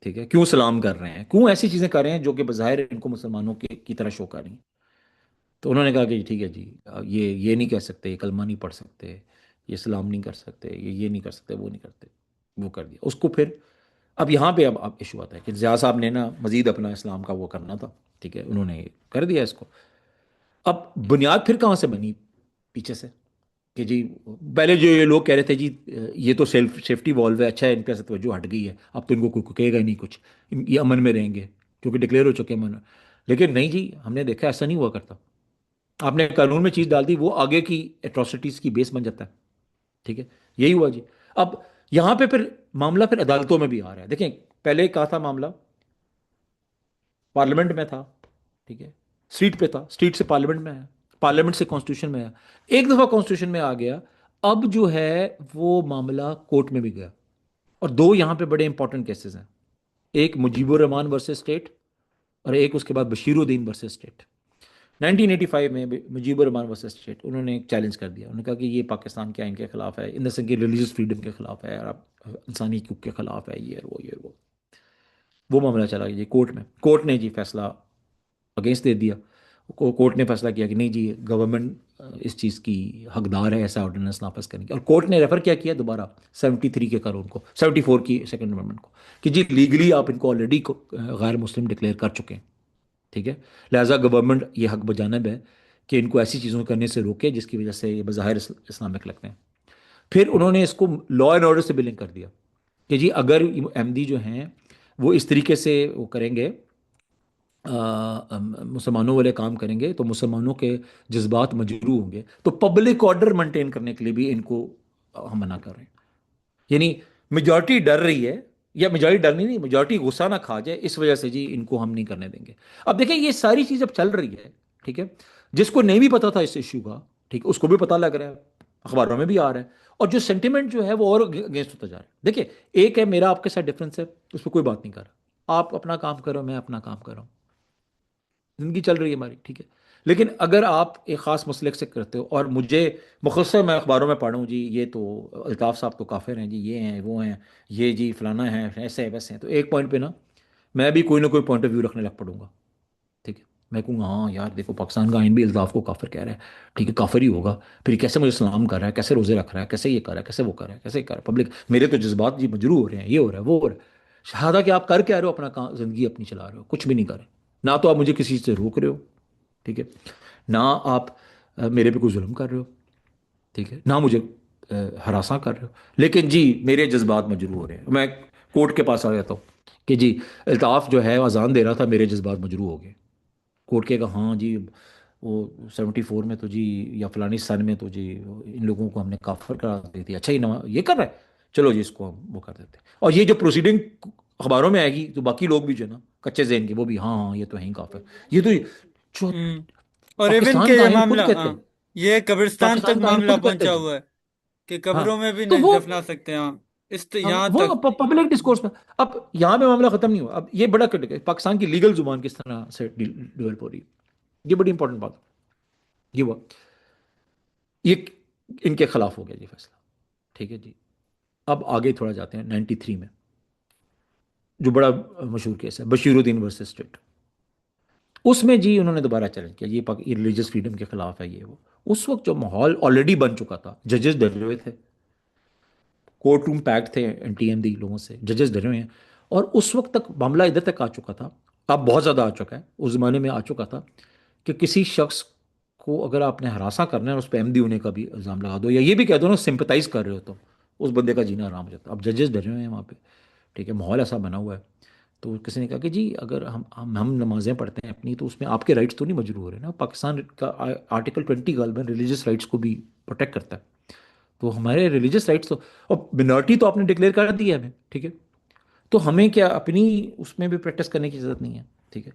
ٹھیک ہے، کیوں سلام کر رہے ہیں، کیوں ایسی چیزیں کر رہے ہیں جو کہ بظاہر ان کو مسلمانوں کی طرح شو کر رہی ہیں۔ تو انہوں نے کہا کہ جی ٹھیک ہے جی، یہ نہیں کہہ سکتے، یہ کلمہ نہیں پڑھ سکتے، یہ سلام نہیں کر سکتے، یہ نہیں کر سکتے، وہ نہیں کرتے، وہ کر دیا اس کو پھر۔ اب یہاں پہ اب ایشو آتا ہے کہ زیاد صاحب نے نا مزید اپنا اسلام کا وہ کرنا تھا، ٹھیک ہے، انہوں نے کر دیا اس کو۔ اب بنیاد پھر کہاں سے بنی پیچھے سے کہ جی پہلے جو یہ لوگ کہہ رہے تھے جی یہ تو سیلف سیفٹی والو ہے، اچھا ہے ان پہ سے توجہ ہٹ گئی ہے، اب تو ان کو کوئی کہے گا ہی نہیں کچھ، یہ امن میں رہیں گے کیونکہ ڈکلیئر ہو چکے امن، لیکن نہیں جی، ہم نے دیکھا ایسا نہیں ہوا کرتا، آپ نے قانون میں چیز ڈال دی وہ آگے کی اٹراسٹیز کی بیس بن جاتا ہے، ٹھیک ہے، یہی ہوا جی۔ اب یہاں پہ پھر معاملہ پھر عدالتوں میں بھی آ رہا ہے، دیکھیں پہلے کہا تھا معاملہ پارلیمنٹ میں تھا، ٹھیک ہے، سٹریٹ پہ تھا، سٹریٹ سے پارلیمنٹ میں آیا، پارلیمنٹ سے کانسٹیٹیوشن میں آیا، ایک دفعہ کانسٹیٹیوشن میں آ گیا، اب جو ہے وہ معاملہ کورٹ میں بھی گیا، اور دو یہاں پہ بڑے انپورٹنٹ کیسز ہیں، ایک مجیب الرحمان ورسز اسٹیٹ، اور ایک اس کے بعد بشیر الدین ورسز اسٹیٹ۔ 1985 میں مجیب الرحمان ورسز اسٹیٹ انہوں نے ایک چیلنج کر دیا، انہوں نے کہا کہ یہ پاکستان کے آئین کے خلاف ہے، ان دا سینس کہ ریلیجیس فریڈم کے خلاف ہے، اور انسانی حقوق کے خلاف ہے، وہ معاملہ چلا گیا جی کورٹ میں، کورٹ نے جی فیصلہ اگینسٹ دے دیا، کورٹ نے فیصلہ کیا کہ نہیں جی گورنمنٹ اس چیز کی حقدار ہے ایسا آرڈیننس نافذ کرنے کی، اور کورٹ نے ریفر کیا دوبارہ 73 کے قانون کو، 74 کی سیکنڈ امینڈمنٹ کو، کہ جی لیگلی آپ ان کو آلریڈی غیر مسلم ڈکلیئر کر چکے ہیں، ٹھیک ہے، لہٰذا گورنمنٹ یہ حق بجانب ہے کہ ان کو ایسی چیزوں کرنے سے روکے جس کی وجہ سے یہ بظاہر اسلامک لگتے ہیں۔ پھر انہوں نے اس کو لا اینڈ آرڈر سے بلنگ کر دیا کہ جی اگر احمدی جو ہیں وہ اس طریقے سے وہ کریں گے، مسلمانوں والے کام کریں گے تو مسلمانوں کے جذبات مجروح ہوں گے، تو پبلک آرڈر مینٹین کرنے کے لیے بھی ان کو ہم منع کر رہے ہیں، یعنی میجورٹی ڈر رہی ہے، یا میجورٹی ڈرنی نہیں، میجورٹی غصہ نہ کھا جائے اس وجہ سے جی ان کو ہم نہیں کرنے دیں گے۔ اب دیکھیں یہ ساری چیز اب چل رہی ہے، ٹھیک ہے، جس کو نہیں بھی پتا تھا اس ایشو کا، ٹھیک ہے، اس کو بھی پتا لگ رہا ہے، اخباروں میں بھی آ رہا ہے، اور جو سینٹیمنٹ جو ہے وہ اور اگینسٹ ہوتا جا رہا ہے۔ دیکھیں ایک ہے میرا آپ کے ساتھ ڈفرینس ہے، اس پہ کوئی بات نہیں کر رہا، آپ اپنا کام کرو، میں اپنا کام کر رہا ہوں، زندگی چل رہی ہے ہماری، ٹھیک ہے، لیکن اگر آپ ایک خاص مسلک سے کرتے ہو اور مجھے مختصر میں اخباروں میں پڑھوں جی یہ تو الطاف صاحب تو کافر ہیں جی، یہ ہیں وہ ہیں، یہ جی فلانا ہیں ایسے ہیں ویسے ہیں، تو ایک پوائنٹ پہ نا میں بھی کوئی نہ کوئی پوائنٹ آف ویو رکھنے لگ پڑوں گا، ٹھیک ہے، میں کہوں گا ہاں یار دیکھو پاکستان کا آئین بھی الطاف کو کافر کہہ رہا ہے، ٹھیک ہے، کافر ہی ہوگا، پھر کیسے مجھے سلام کر رہا ہے، کیسے روزے رکھ رہا ہے، کیسے یہ کر رہا ہے، کیسے وہ کر رہا ہے، کیسے کر رہا ہے، پبلک میرے تو جذبات جی مجروح ہو رہے ہیں، یہ ہو رہا ہے وہ ہو رہا ہے۔ شہادہ کہ آپ کر کے آ رہے ہو، اپنا زندگی اپنی چلا رہے ہو، کچھ بھی نہیں کر رہے، نہ تو آپ مجھے کسی چیز سے روک رہے ہو، ٹھیک ہے، نہ آپ میرے پہ کوئی ظلم کر رہے ہو، ٹھیک ہے، نہ مجھے ہراساں کر رہے ہو، لیکن جی میرے جذبات مجروح ہو رہے ہیں، میں کورٹ کے پاس آ جاتا ہوں کہ جی الطاف جو ہے اذان دے رہا تھا، میرے جذبات مجروح ہو گئے، کورٹ کے کہا ہاں جی وہ 74 میں تو جی، یا فلانی سن میں تو جی ان لوگوں کو ہم نے کافر کرا دی تھی، اچھا یہ کر رہا ہے، چلو جی اس کو ہم وہ کر دیتے ہیں، اور یہ جو پروسیڈنگ اخباروں میں آئے گی تو باقی لوگ بھی جو ہے نا کچے ذہن کے، وہ بھی ہاں ہاں یہ تو ہیں ہی کافر، یہ تو جو ہوں۔ اور ایون کہ پاکستان کا یہ آئین معاملہ، خود کہتے ہاں، ہیں، یہ قبرستان تک پاکستان کا آئین معاملہ خود کہتے ہیں پہنچا جی، ہوا ہے کہ ہاں قبروں میں بھی تو نہیں وہ دفنا سکتے، ہاں، یہاں وہ تک۔ پبلک ڈسکورس میں، اب یہاں پہ معاملہ ختم نہیں ہوا، اب یہ بڑا کرٹیکل ہے پاکستان کی لیگل زبان کس طرح سے ڈیولپ ہو رہی ہے، یہ بڑی انپورٹنٹ بات ہے، یہ ہوا، یہ ان کے خلاف ہو گیا جی فیصلہ، ٹھیک ہے جی، اب آگے تھوڑا جاتے ہیں 93 میں، جو بڑا مشہور کیس ہے بشیر الدین ورسز اسٹیٹ، اس میں جی انہوں نے دوبارہ چیلنج کیا، یہ ریلیجس فریڈم کے خلاف ہے یہ وہ، اس وقت جو ماحول آلریڈی بن چکا تھا، ججز ڈرے ہوئے تھے، کورٹ روم پیک تھے این ٹی ایم دی لوگوں سے، ججز ڈرے ہوئے ہیں، اور اس وقت تک معاملہ ادھر تک آ چکا تھا، اب بہت زیادہ آ چکا ہے، اس زمانے میں آ چکا تھا کہ کسی شخص کو اگر آپ نے ہراساں کرنا ہے اور اس پہ احمدی ہونے کا بھی الزام لگا دو، یا یہ بھی کہہ دو نا سمپتائز کر رہے ہو، تو اس بندے کا جینا آرام ہو جاتا ہے، اب ججز ڈرے ہوئے ہیں وہاں پہ، ٹھیک ہے، ماحول ایسا بنا ہوا ہے، تو کسی نے کہا کہ جی اگر ہم نمازیں پڑھتے ہیں اپنی، تو اس میں آپ کے رائٹس تو نہیں مجروح ہو رہے نا، پاکستان کا آرٹیکل 20 غالباً ریلیجس رائٹس کو بھی پروٹیکٹ کرتا ہے، تو ہمارے ریلیجس رائٹس تو، اور منارٹی تو آپ نے ڈکلیئر کر دی ہے ہمیں، ٹھیک ہے، تو ہمیں کیا اپنی اس میں بھی پریکٹس کرنے کی ضرورت نہیں ہے، ٹھیک ہے،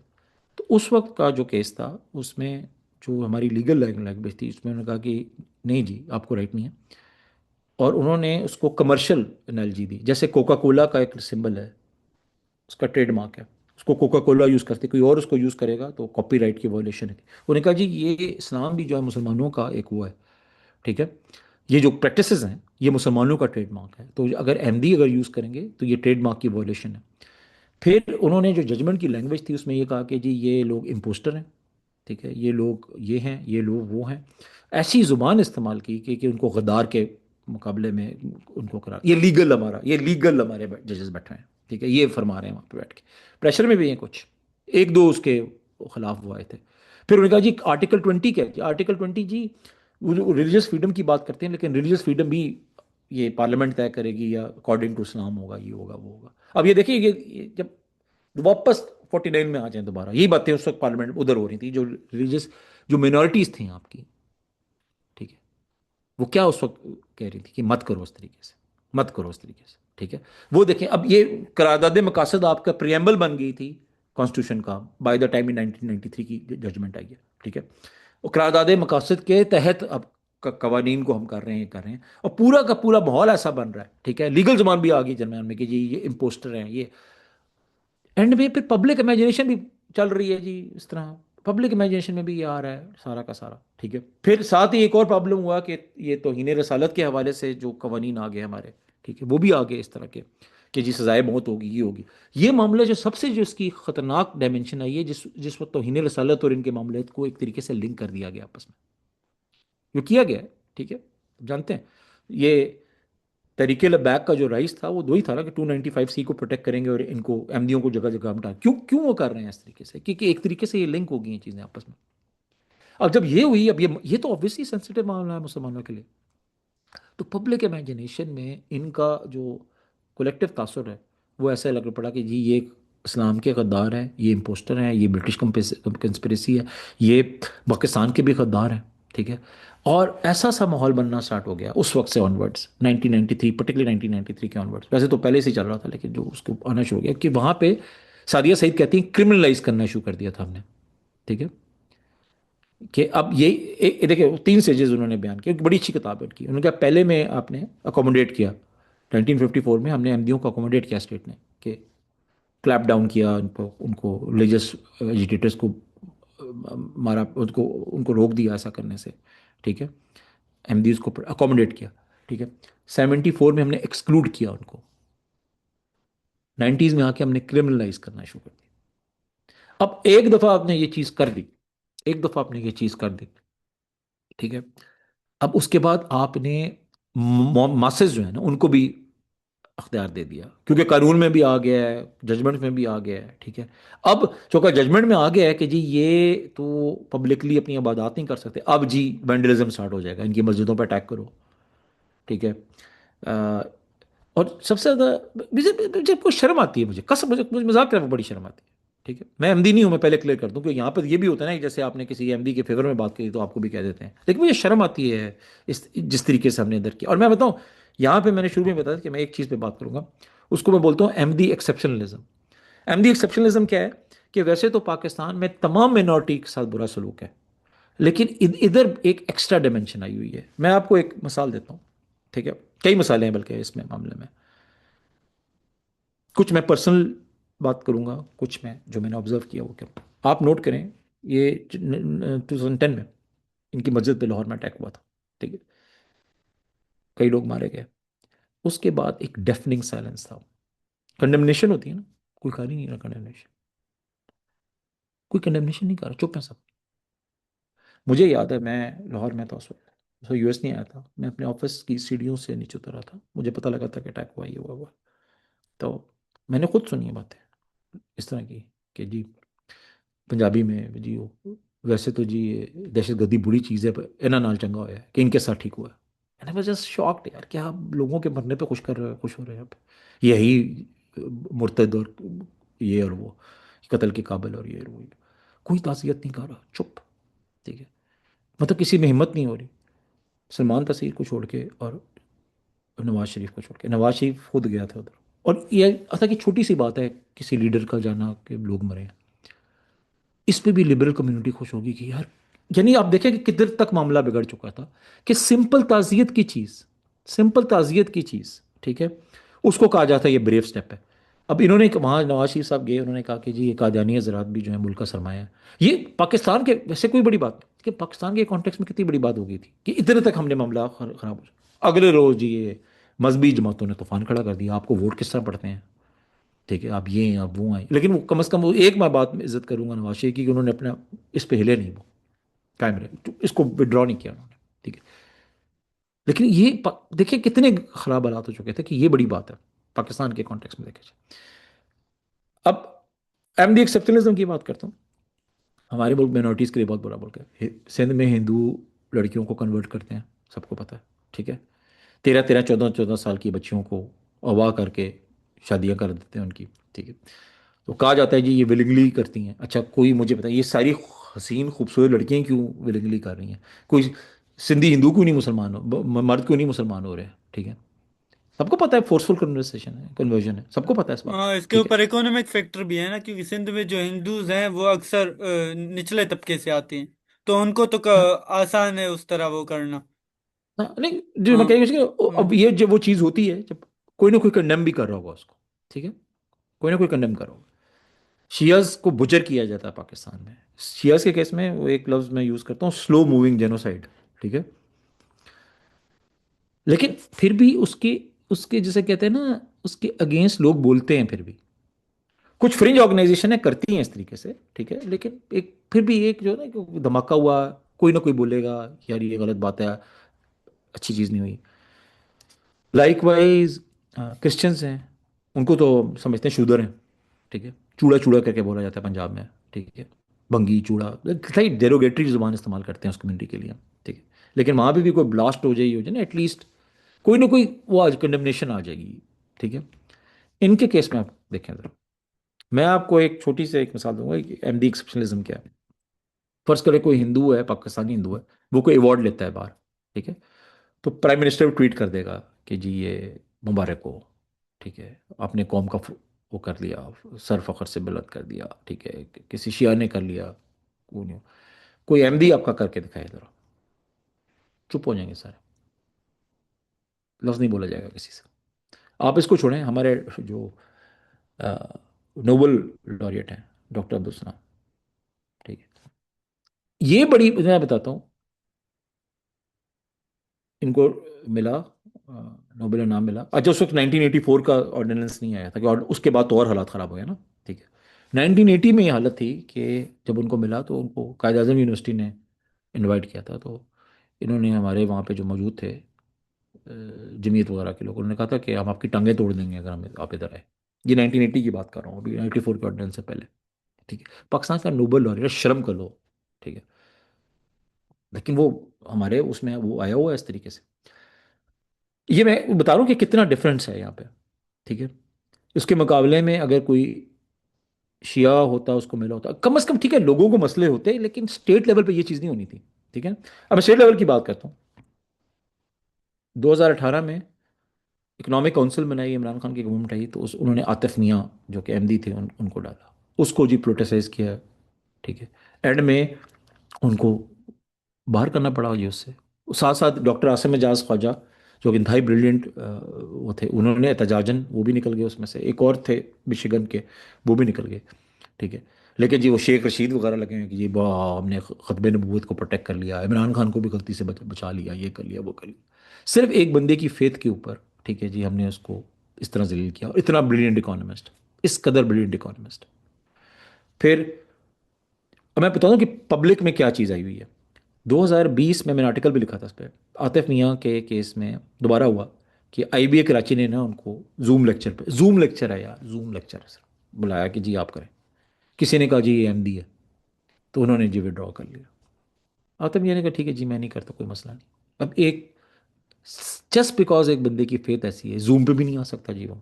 تو اس وقت کا جو کیس تھا اس میں جو ہماری لیگل لینگویج تھی اس میں انہوں نے کہا کہ نہیں جی آپ کو رائٹ نہیں ہے، اور انہوں نے اس کو کمرشل انالوجی دی، جیسے کوکا کولا کا ایک سمبل ہے، اس کا ٹریڈ مارک ہے، اس کو کوکا کولا یوز کرتے، کوئی اور اس کو یوز کرے گا تو کاپی رائٹ کی وائلیشن ہے، انہوں نے کہا جی یہ اسلام بھی جو ہے مسلمانوں کا ایک وہ ہے، ٹھیک ہے، یہ جو پریکٹسز ہیں یہ مسلمانوں کا ٹریڈ مارک ہے، تو اگر احمدی اگر یوز کریں گے تو یہ ٹریڈ مارک کی وائلیشن ہے، پھر انہوں نے جو ججمنٹ کی لینگویج تھی اس میں یہ کہا کہ جی یہ لوگ امپوسٹر ہیں، ٹھیک ہے، یہ لوگ یہ ہیں، یہ لوگ وہ ہیں، ایسی زبان استعمال کی کہ ان کو غدار کے مقابلے میں ان کو قرار، یہ لیگل ہمارے ججز بیٹھے ہیں، ٹھیک ہے، یہ فرما رہے ہیں وہاں پہ بیٹھ کے، پریشر میں بھی ہیں کچھ، ایک دو اس کے خلاف وہ آئے تھے، پھر انہوں نے کہا جی آرٹیکل 20 کیا ہے، آرٹیکل 20 جی وہ ریلیجس فریڈم کی بات کرتے ہیں، لیکن ریلیجس فریڈم بھی یہ پارلیمنٹ طے کرے گی، یا اکارڈنگ ٹو اسلام ہوگا، یہ ہوگا وہ ہوگا، اب یہ دیکھیے یہ جب واپس 49 میں آ جائیں دوبارہ، یہی باتیں اس وقت پارلیمنٹ ادھر ہو رہی تھی، جو ریلیجس جو مینورٹیز تھیں آپ کی، ٹھیک ہے، وہ کیا اس وقت کہہ رہی تھی کہ مت کرو اس طریقے سے، مت کرو اس طریقے سے، ٹھیک ہے، وہ دیکھیں اب یہ قرارداد مقاصد آپ کا پریمبل بن گئی تھی کانسٹیٹیوشن کا بائی دا ٹائم 1993 کی ججمنٹ آئی ہے، ٹھیک ہے، اور قرارداد مقاصد کے تحت اب قوانین کو ہم کر رہے ہیں اور پورا کا پورا ماحول ایسا بن رہا ہے، ٹھیک ہے، لیگل زبان بھی آ گئی درمیان میں کہ جی یہ امپوسٹر ہیں، یہ اینڈ میں پھر پبلک امیجنیشن بھی چل رہی ہے جی اس طرح، پبلک امیجنیشن میں بھی یہ آ رہا ہے سارا کا سارا، ٹھیک ہے، پھر ساتھ ہی ایک اور پرابلم ہوا کہ یہ توہین رسالت کے حوالے سے جو قوانین آ گئے ہمارے، ٹھیک ہے، وہ بھی آ گئے اس طرح کے کہ جی سزائے موت ہوگی، یہ ہوگی، یہ معاملہ جو سب سے جو اس کی خطرناک ڈائمنشن آئی ہے، جس وقت توہین رسالت اور ان کے معاملات کو ایک طریقے سے لنک کر دیا گیا آپس میں، جو کیا گیا ہے، ٹھیک ہے، جانتے ہیں یہ تحریک لبیک کا جو رئیس تھا وہ وہی تھا نا کہ 295 سی کو پروٹیکٹ کریں گے اور ان کو احمدیوں کو جگہ جگہ ہٹا، کیوں وہ کر رہے ہیں اس طریقے سے، کیونکہ ایک طریقے سے یہ لنک ہو گئی ہیں چیزیں آپس میں، اب جب یہ ہوئی، اب یہ تو obviously سینسیٹیو معاملہ ہے مسلمانوں کے لیے، تو پبلک امیجنیشن میں ان کا جو کولیکٹیو تاثر ہے وہ ایسا لگ پڑا کہ جی یہ اسلام کے غدار ہیں، یہ امپوسٹر ہیں، یہ برٹش کنسپریسی ہے، یہ پاکستان کے بھی غدار ہیں، ٹھیک ہے، اور ایسا سا ماحول بننا سٹارٹ ہو گیا اس وقت سے آن ورڈس 1993، پرٹیکولرلی 1993 کے آن ورڈس، ویسے تو پہلے سے ہی چل رہا تھا لیکن جو اس کو آنا شروع ہو گیا کہ وہاں پہ سعدیہ سعید کہتی ہیں کرمنلائز کرنا شروع کر دیا تھا ہم نے، ٹھیک ہے، کہ اب یہ دیکھیں 3 سٹیجز انہوں نے بیان کیا، ایک بڑی اچھی کتاب ہے کی، انہوں نے کہا پہلے میں آپ نے اکوموڈیٹ کیا، 1954 میں ہم نے احمدیوں کو اکوموڈیٹ کیا اسٹیٹ نے، کہ کلیپ ڈاؤن کیا ان کو ریلیجس ایجیٹیٹرس کو مارا، ان کو روک دیا ایسا کرنے سے، ٹھیک ہے، احمدیز کو اکوموڈیٹ کیا، ٹھیک ہے، 74 میں ہم نے ایکسکلوڈ کیا ان کو، 90s میں آ کے ہم نے کرمنلائز کرنا شروع کر دیا، اب ایک دفعہ آپ نے یہ چیز کر دی، ایک دفعہ آپ نے یہ چیز کر دی، ٹھیک ہے، اب اس کے بعد آپ نے ماسز جو ہے نا ان کو بھی اختیار دے دیا، کیونکہ قانون میں بھی آ گیا ہے، ججمنٹ میں بھی آ گیا ہے، ٹھیک ہے۔ اب چونکہ ججمنٹ میں آ گیا ہے کہ جی یہ تو پبلکلی اپنی عبادات نہیں کر سکتے، اب جی وینڈلزم سٹارٹ ہو جائے گا، ان کی مسجدوں پہ اٹیک کرو، ٹھیک ہے۔ آ، اور سب سے زیادہ مجھے کوئی شرم آتی ہے، مجھے قسم، مجھے مذاق کرنے میں بڑی شرم آتی ہے، ٹھیک ہے۔ میں احمدی نہیں ہوں، میں پہلے کلیئر کر دوں کہ یہاں پر یہ بھی ہوتا ہے نا کہ جیسے آپ نے کسی احمدی کے فیور میں بات کی تو آپ کو بھی کہہ دیتے ہیں، لیکن مجھے شرم آتی ہے جس طریقے سے ہم نے ادھر کیا۔ اور میں بتاؤں، یہاں پہ میں نے شروع میں بتایا کہ میں ایک چیز پہ بات کروں گا، اس کو میں بولتا ہوں احمدی ایکسیپشنلزم۔ احمدی ایکسیپشنلزم کیا ہے کہ ویسے تو پاکستان میں تمام مینورٹی کے ساتھ برا سلوک ہے، لیکن ادھر ایک ایکسٹرا ڈائمنشن آئی ہوئی ہے۔ میں آپ کو ایک مثال دیتا ہوں، ٹھیک ہے، کئی مثالیں ہیں بلکہ اس میں معاملے میں، کچھ میں پرسنل بات کروں گا، کچھ میں جو میں نے آبزرو کیا وہ کیا۔ آپ نوٹ کریں، یہ 2010 میں ان کی مسجد پہ لاہور میں اٹیک ہوا تھا، ٹھیک ہے، کئی لوگ مارے گئے، اس کے بعد ایک ڈیفننگ سائلنس تھا۔ کنڈمنیشن ہوتی ہے نا، کوئی کہا نہیں رہا کنڈمنیشن، کوئی کنڈمنیشن نہیں کر رہا، چپ ہے سب۔ مجھے یاد ہے میں لاہور میں تھا اس وقت، یو ایس نہیں آیا تھا، میں اپنے آفس کی سیڑھیوں سے نیچے اتر رہا تھا، مجھے پتہ لگا تھا کہ اٹیک ہوا، یہ ہوا، تو میں نے خود سنی ہے باتیں اس طرح کی کہ جی پنجابی میں جی ویسے تو جی یہ دہشت گردی بری چیز ہے پر انہاں نال چنگا ہوا ہے کہ ان کے ساتھ ٹھیک ہوا ہے۔ میں نے جسٹ شاکڈ یار، کیا آپ لوگوں کے مرنے پہ خوش ہو رہے ہیں آپ، یہی مرتد اور یہ اور وہ قتل کے قابل اور یہ اور وہ، کوئی تعزیت نہیں کر رہا، چپ، ٹھیک ہے، مطلب کسی میں ہمت نہیں ہو رہی، سلمان تصیر کو چھوڑ کے اور نواز شریف کو چھوڑ کے، نواز شریف خود گیا تھا ادھر، اور یہ ایسا کہ چھوٹی سی بات ہے کسی لیڈر کا جانا کہ لوگ مرے ہیں، اس پہ بھی لبرل کمیونٹی خوش ہوگی کہ یار، یعنی آپ دیکھیں کہ کدھر تک معاملہ بگڑ چکا تھا کہ سمپل تعزیت کی چیز، ٹھیک ہے، اس کو کہا جاتا ہے یہ بریو سٹیپ ہے۔ اب انہوں نے وہاں نواز شریف صاحب گئے، انہوں نے کہا کہ جی یہ قادیانی حضرات بھی جو ہے ملک کا سرمایہ ہے، یہ پاکستان کے ویسے کوئی بڑی بات نہیں، کہ پاکستان کے کانٹیکس میں کتنی بڑی بات ہو گئی تھی کہ اتنے تک ہم نے معاملہ خراب ہو جائے۔ اگلے روز جی یہ مذہبی جماعتوں نے طوفان کھڑا کر دیا، آپ کو ووٹ کس طرح پڑتے ہیں، ٹھیک ہے، آپ یہ ہیں آپ وہ ہیں، لیکن وہ کم از کم وہ ایک میں بات میں عزت کروں گا نواز شریف کی کہ انہوں نے اپنا اس پہ ہلے نہیں، وہ قائم رہے، تو اس کو ودرا نہیں کیا انہوں نے، ٹھیک ہے۔ لیکن یہ دیکھیں کتنے خراب حالات ہو چکے تھے کہ یہ بڑی بات ہے پاکستان کے کانٹیکس میں دیکھے جائے۔ اب احمدی ایکسیپشنلزم کی بات کرتا ہوں، ہمارے ملک مائنورٹیز کے لیے بہت برا ملک ہے، سندھ میں ہندو لڑکیوں کو کنورٹ کرتے ہیں، سب کو پتہ ہے، ٹھیک ہے، 13 14 14 سال کی بچیوں کو اغوا کر کے شادیاں کر دیتے ہیں ان کی، ٹھیک ہے، تو کہا جاتا ہے جی یہ ولنگلی کرتی ہیں۔ اچھا کوئی مجھے بتائیں یہ ساری حسین خوبصورت لڑکیاں کیوں ولنگلی کر رہی ہیں؟ کوئی سندھی ہندو کیوں نہیں مسلمان مرد کیوں نہیں مسلمان ہو رہے ہیں، ٹھیک ہے، سب کو پتہ ہے فورسفل کنورسیشن ہے، کنورژن ہے، سب کو پتہ ہے اس بات کا، ہاں، اس کے ٹھیک ہے۔ اوپر اکنامک فیکٹر بھی ہے نا، کیونکہ سندھ میں جو ہندوز ہیں وہ اکثر نچلے طبقے سے آتے ہیں، تو ان کو تو ہاں آسان ہے اس طرح وہ کرنا۔ ہاں، نہیں جو میں ہاں، کہہ رہی ہوں کہ ہاں، اب یہ جب وہ چیز ہوتی ہے جب کوئی نہ کوئی کنڈیم بھی کر رہا ہوگا اس کو، ٹھیک ہے، کوئی نہ کوئی کنڈیم کر رہا ہوگا۔ شیعز کو بجر کیا جاتا ہے پاکستان میں، شیعز کے کیس میں وہ ایک لفظ میں یوز کرتا ہوں، سلو موونگ جینوسائڈ، ٹھیک ہے، لیکن پھر بھی اس کے جسے کہتے ہیں نا اس کے اگینسٹ لوگ بولتے ہیں، پھر بھی کچھ فرنج آرگنائزیشنیں کرتی ہیں اس طریقے سے، ٹھیک ہے، لیکن ایک پھر بھی ایک جو ہے نا کہ دھماکہ ہوا، کوئی نہ کوئی بولے گا یار یہ غلط بات ہے، اچھی چیز نہیں ہوئی۔ لائک وائز کرسچنس ہیں، ان کو تو سمجھتے ہیں شودر ہیں، ٹھیک ہے، چوڑا چوڑا کر کے بولا جاتا ہے پنجاب میں، ٹھیک ہے، بنگی چوڑا، ڈیروگیٹری زبان استعمال کرتے ہیں اس کمیونٹی کے لیے، ٹھیک ہے، لیکن وہاں پہ بھی کوئی بلاسٹ ہو جائے نا ایٹ لیسٹ کوئی نہ کوئی وہ آج کنڈمنیشن آ جائے گی، ٹھیک ہے۔ ان کے کیس میں آپ دیکھیں ذرا، میں آپ کو ایک چھوٹی سی ایک مثال دوں گا کہ ایم ڈی ایکسپشنلزم کیا ہے۔ فرض کرے کوئی ہندو ہے، پاکستانی ہندو ہے، وہ کوئی ایوارڈ لیتا ہے باہر، ٹھیک ہے، تو پرائم منسٹر ٹویٹ کر دے گا کہ جی یہ مبارک ہو، ٹھیک ہے، اپنے قوم کا وہ کر لیا، سر فخر سے بلند کر دیا، ٹھیک ہے، کسی شیعہ نے کر لیا، کوئی احمدی آپ کا کر کے دکھائے ذرا، چپ ہو جائیں گے سارے، لفظ نہیں بولا جائے گا کسی سے۔ آپ اس کو چھوڑیں، ہمارے جو نوبل لوریٹ ہیں ڈاکٹر عبدالسلام، ٹھیک ہے، یہ بڑی میں بتاتا ہوں، ان کو ملا نوبل انعام ملا، اچھا اس وقت 1984 کا آرڈیننس نہیں آیا تھا کہ اس کے بعد تو اور حالات خراب ہو گئے نا، ٹھیک ہے، 1980 میں یہ حالت تھی کہ جب ان کو ملا تو ان کو قائد اعظم یونیورسٹی نے انوائٹ کیا تھا، تو انہوں نے ہمارے وہاں پہ جو موجود تھے جمعیت وغیرہ کے لوگ، انہوں نے کہا تھا کہ ہم آپ کی ٹانگیں توڑ دیں گے اگر ہم آپ ادھر آئے. یہ 1980 کی بات کر رہا ہوں، ابھی 94 کے آرڈیننس سے پہلے. ٹھیک ہے، پاکستان کا نوبل لوریٹ، شرم کر لو. ٹھیک ہے، لیکن وہ ہمارے اس میں وہ آیا ہوا ہے اس طریقے سے. یہ میں بتا رہا ہوں کہ کتنا ڈفرینس ہے یہاں پہ. ٹھیک ہے، اس کے مقابلے میں اگر کوئی شیعہ ہوتا اس کو ملا ہوتا کم از کم، ٹھیک ہے لوگوں کو مسئلے ہوتے لیکن اسٹیٹ لیول پہ یہ چیز نہیں ہونی تھی. ٹھیک ہے، اب میں اسٹیٹ لیول کی بات کرتا ہوں. 2018 میں اکنامک کونسل بنائی، عمران خان کی گورنمنٹ آئی تو انہوں نے عاطف میاں جو کہ ایم ڈی تھے ان کو ڈالا. اس کو جی پروٹیسائز کیا. ٹھیک ہے، اینڈ میں ان کو باہر کرنا پڑا جی اس سے. ساتھ ساتھ ڈاکٹر عاصم اعجاز خواجہ جو کہ انتہائی بریلینٹ وہ تھے، انہوں نے احتجاجاً وہ بھی نکل گئے اس میں سے. ایک اور تھے مشیگن کے، وہ بھی نکل گئے. ٹھیک ہے، لیکن جی وہ شیخ رشید وغیرہ لگے ہیں کہ جی ہم نے ختم نبوت کو پروٹیکٹ کر لیا، عمران خان کو بھی غلطی سے بچا لیا، یہ کر لیا وہ کر لیا. صرف ایک بندے کی فیتھ کے اوپر، ٹھیک ہے جی، ہم نے اس کو اس طرح ذلیل کیا. اور اتنا بریلینٹ اکانومسٹ، اس قدر بریلینٹ اکانومسٹ. پھر اب میں بتا دوں کہ پبلک میں کیا چیز آئی ہوئی ہے. 2020 میں نے آرٹیکل بھی لکھا تھا اس پہ. عاطف میاں کے کیس میں دوبارہ ہوا کہ آئی بی اے کراچی نے نا ان کو زوم لیکچر پہ، زوم لیکچر ہے یار، زوم لیکچر ہے سر، بلایا کہ جی آپ کریں. کسی نے کہا جی یہ ایم ڈی ہے، تو انہوں نے جی ودرا کر لیا. عاطف میاں نے کہا ٹھیک ہے جی میں نہیں کرتا، کوئی مسئلہ نہیں. اب ایک جسٹ بیکاز ایک بندے کی فیت ایسی ہے، زوم پہ بھی نہیں آ سکتا جی وہ.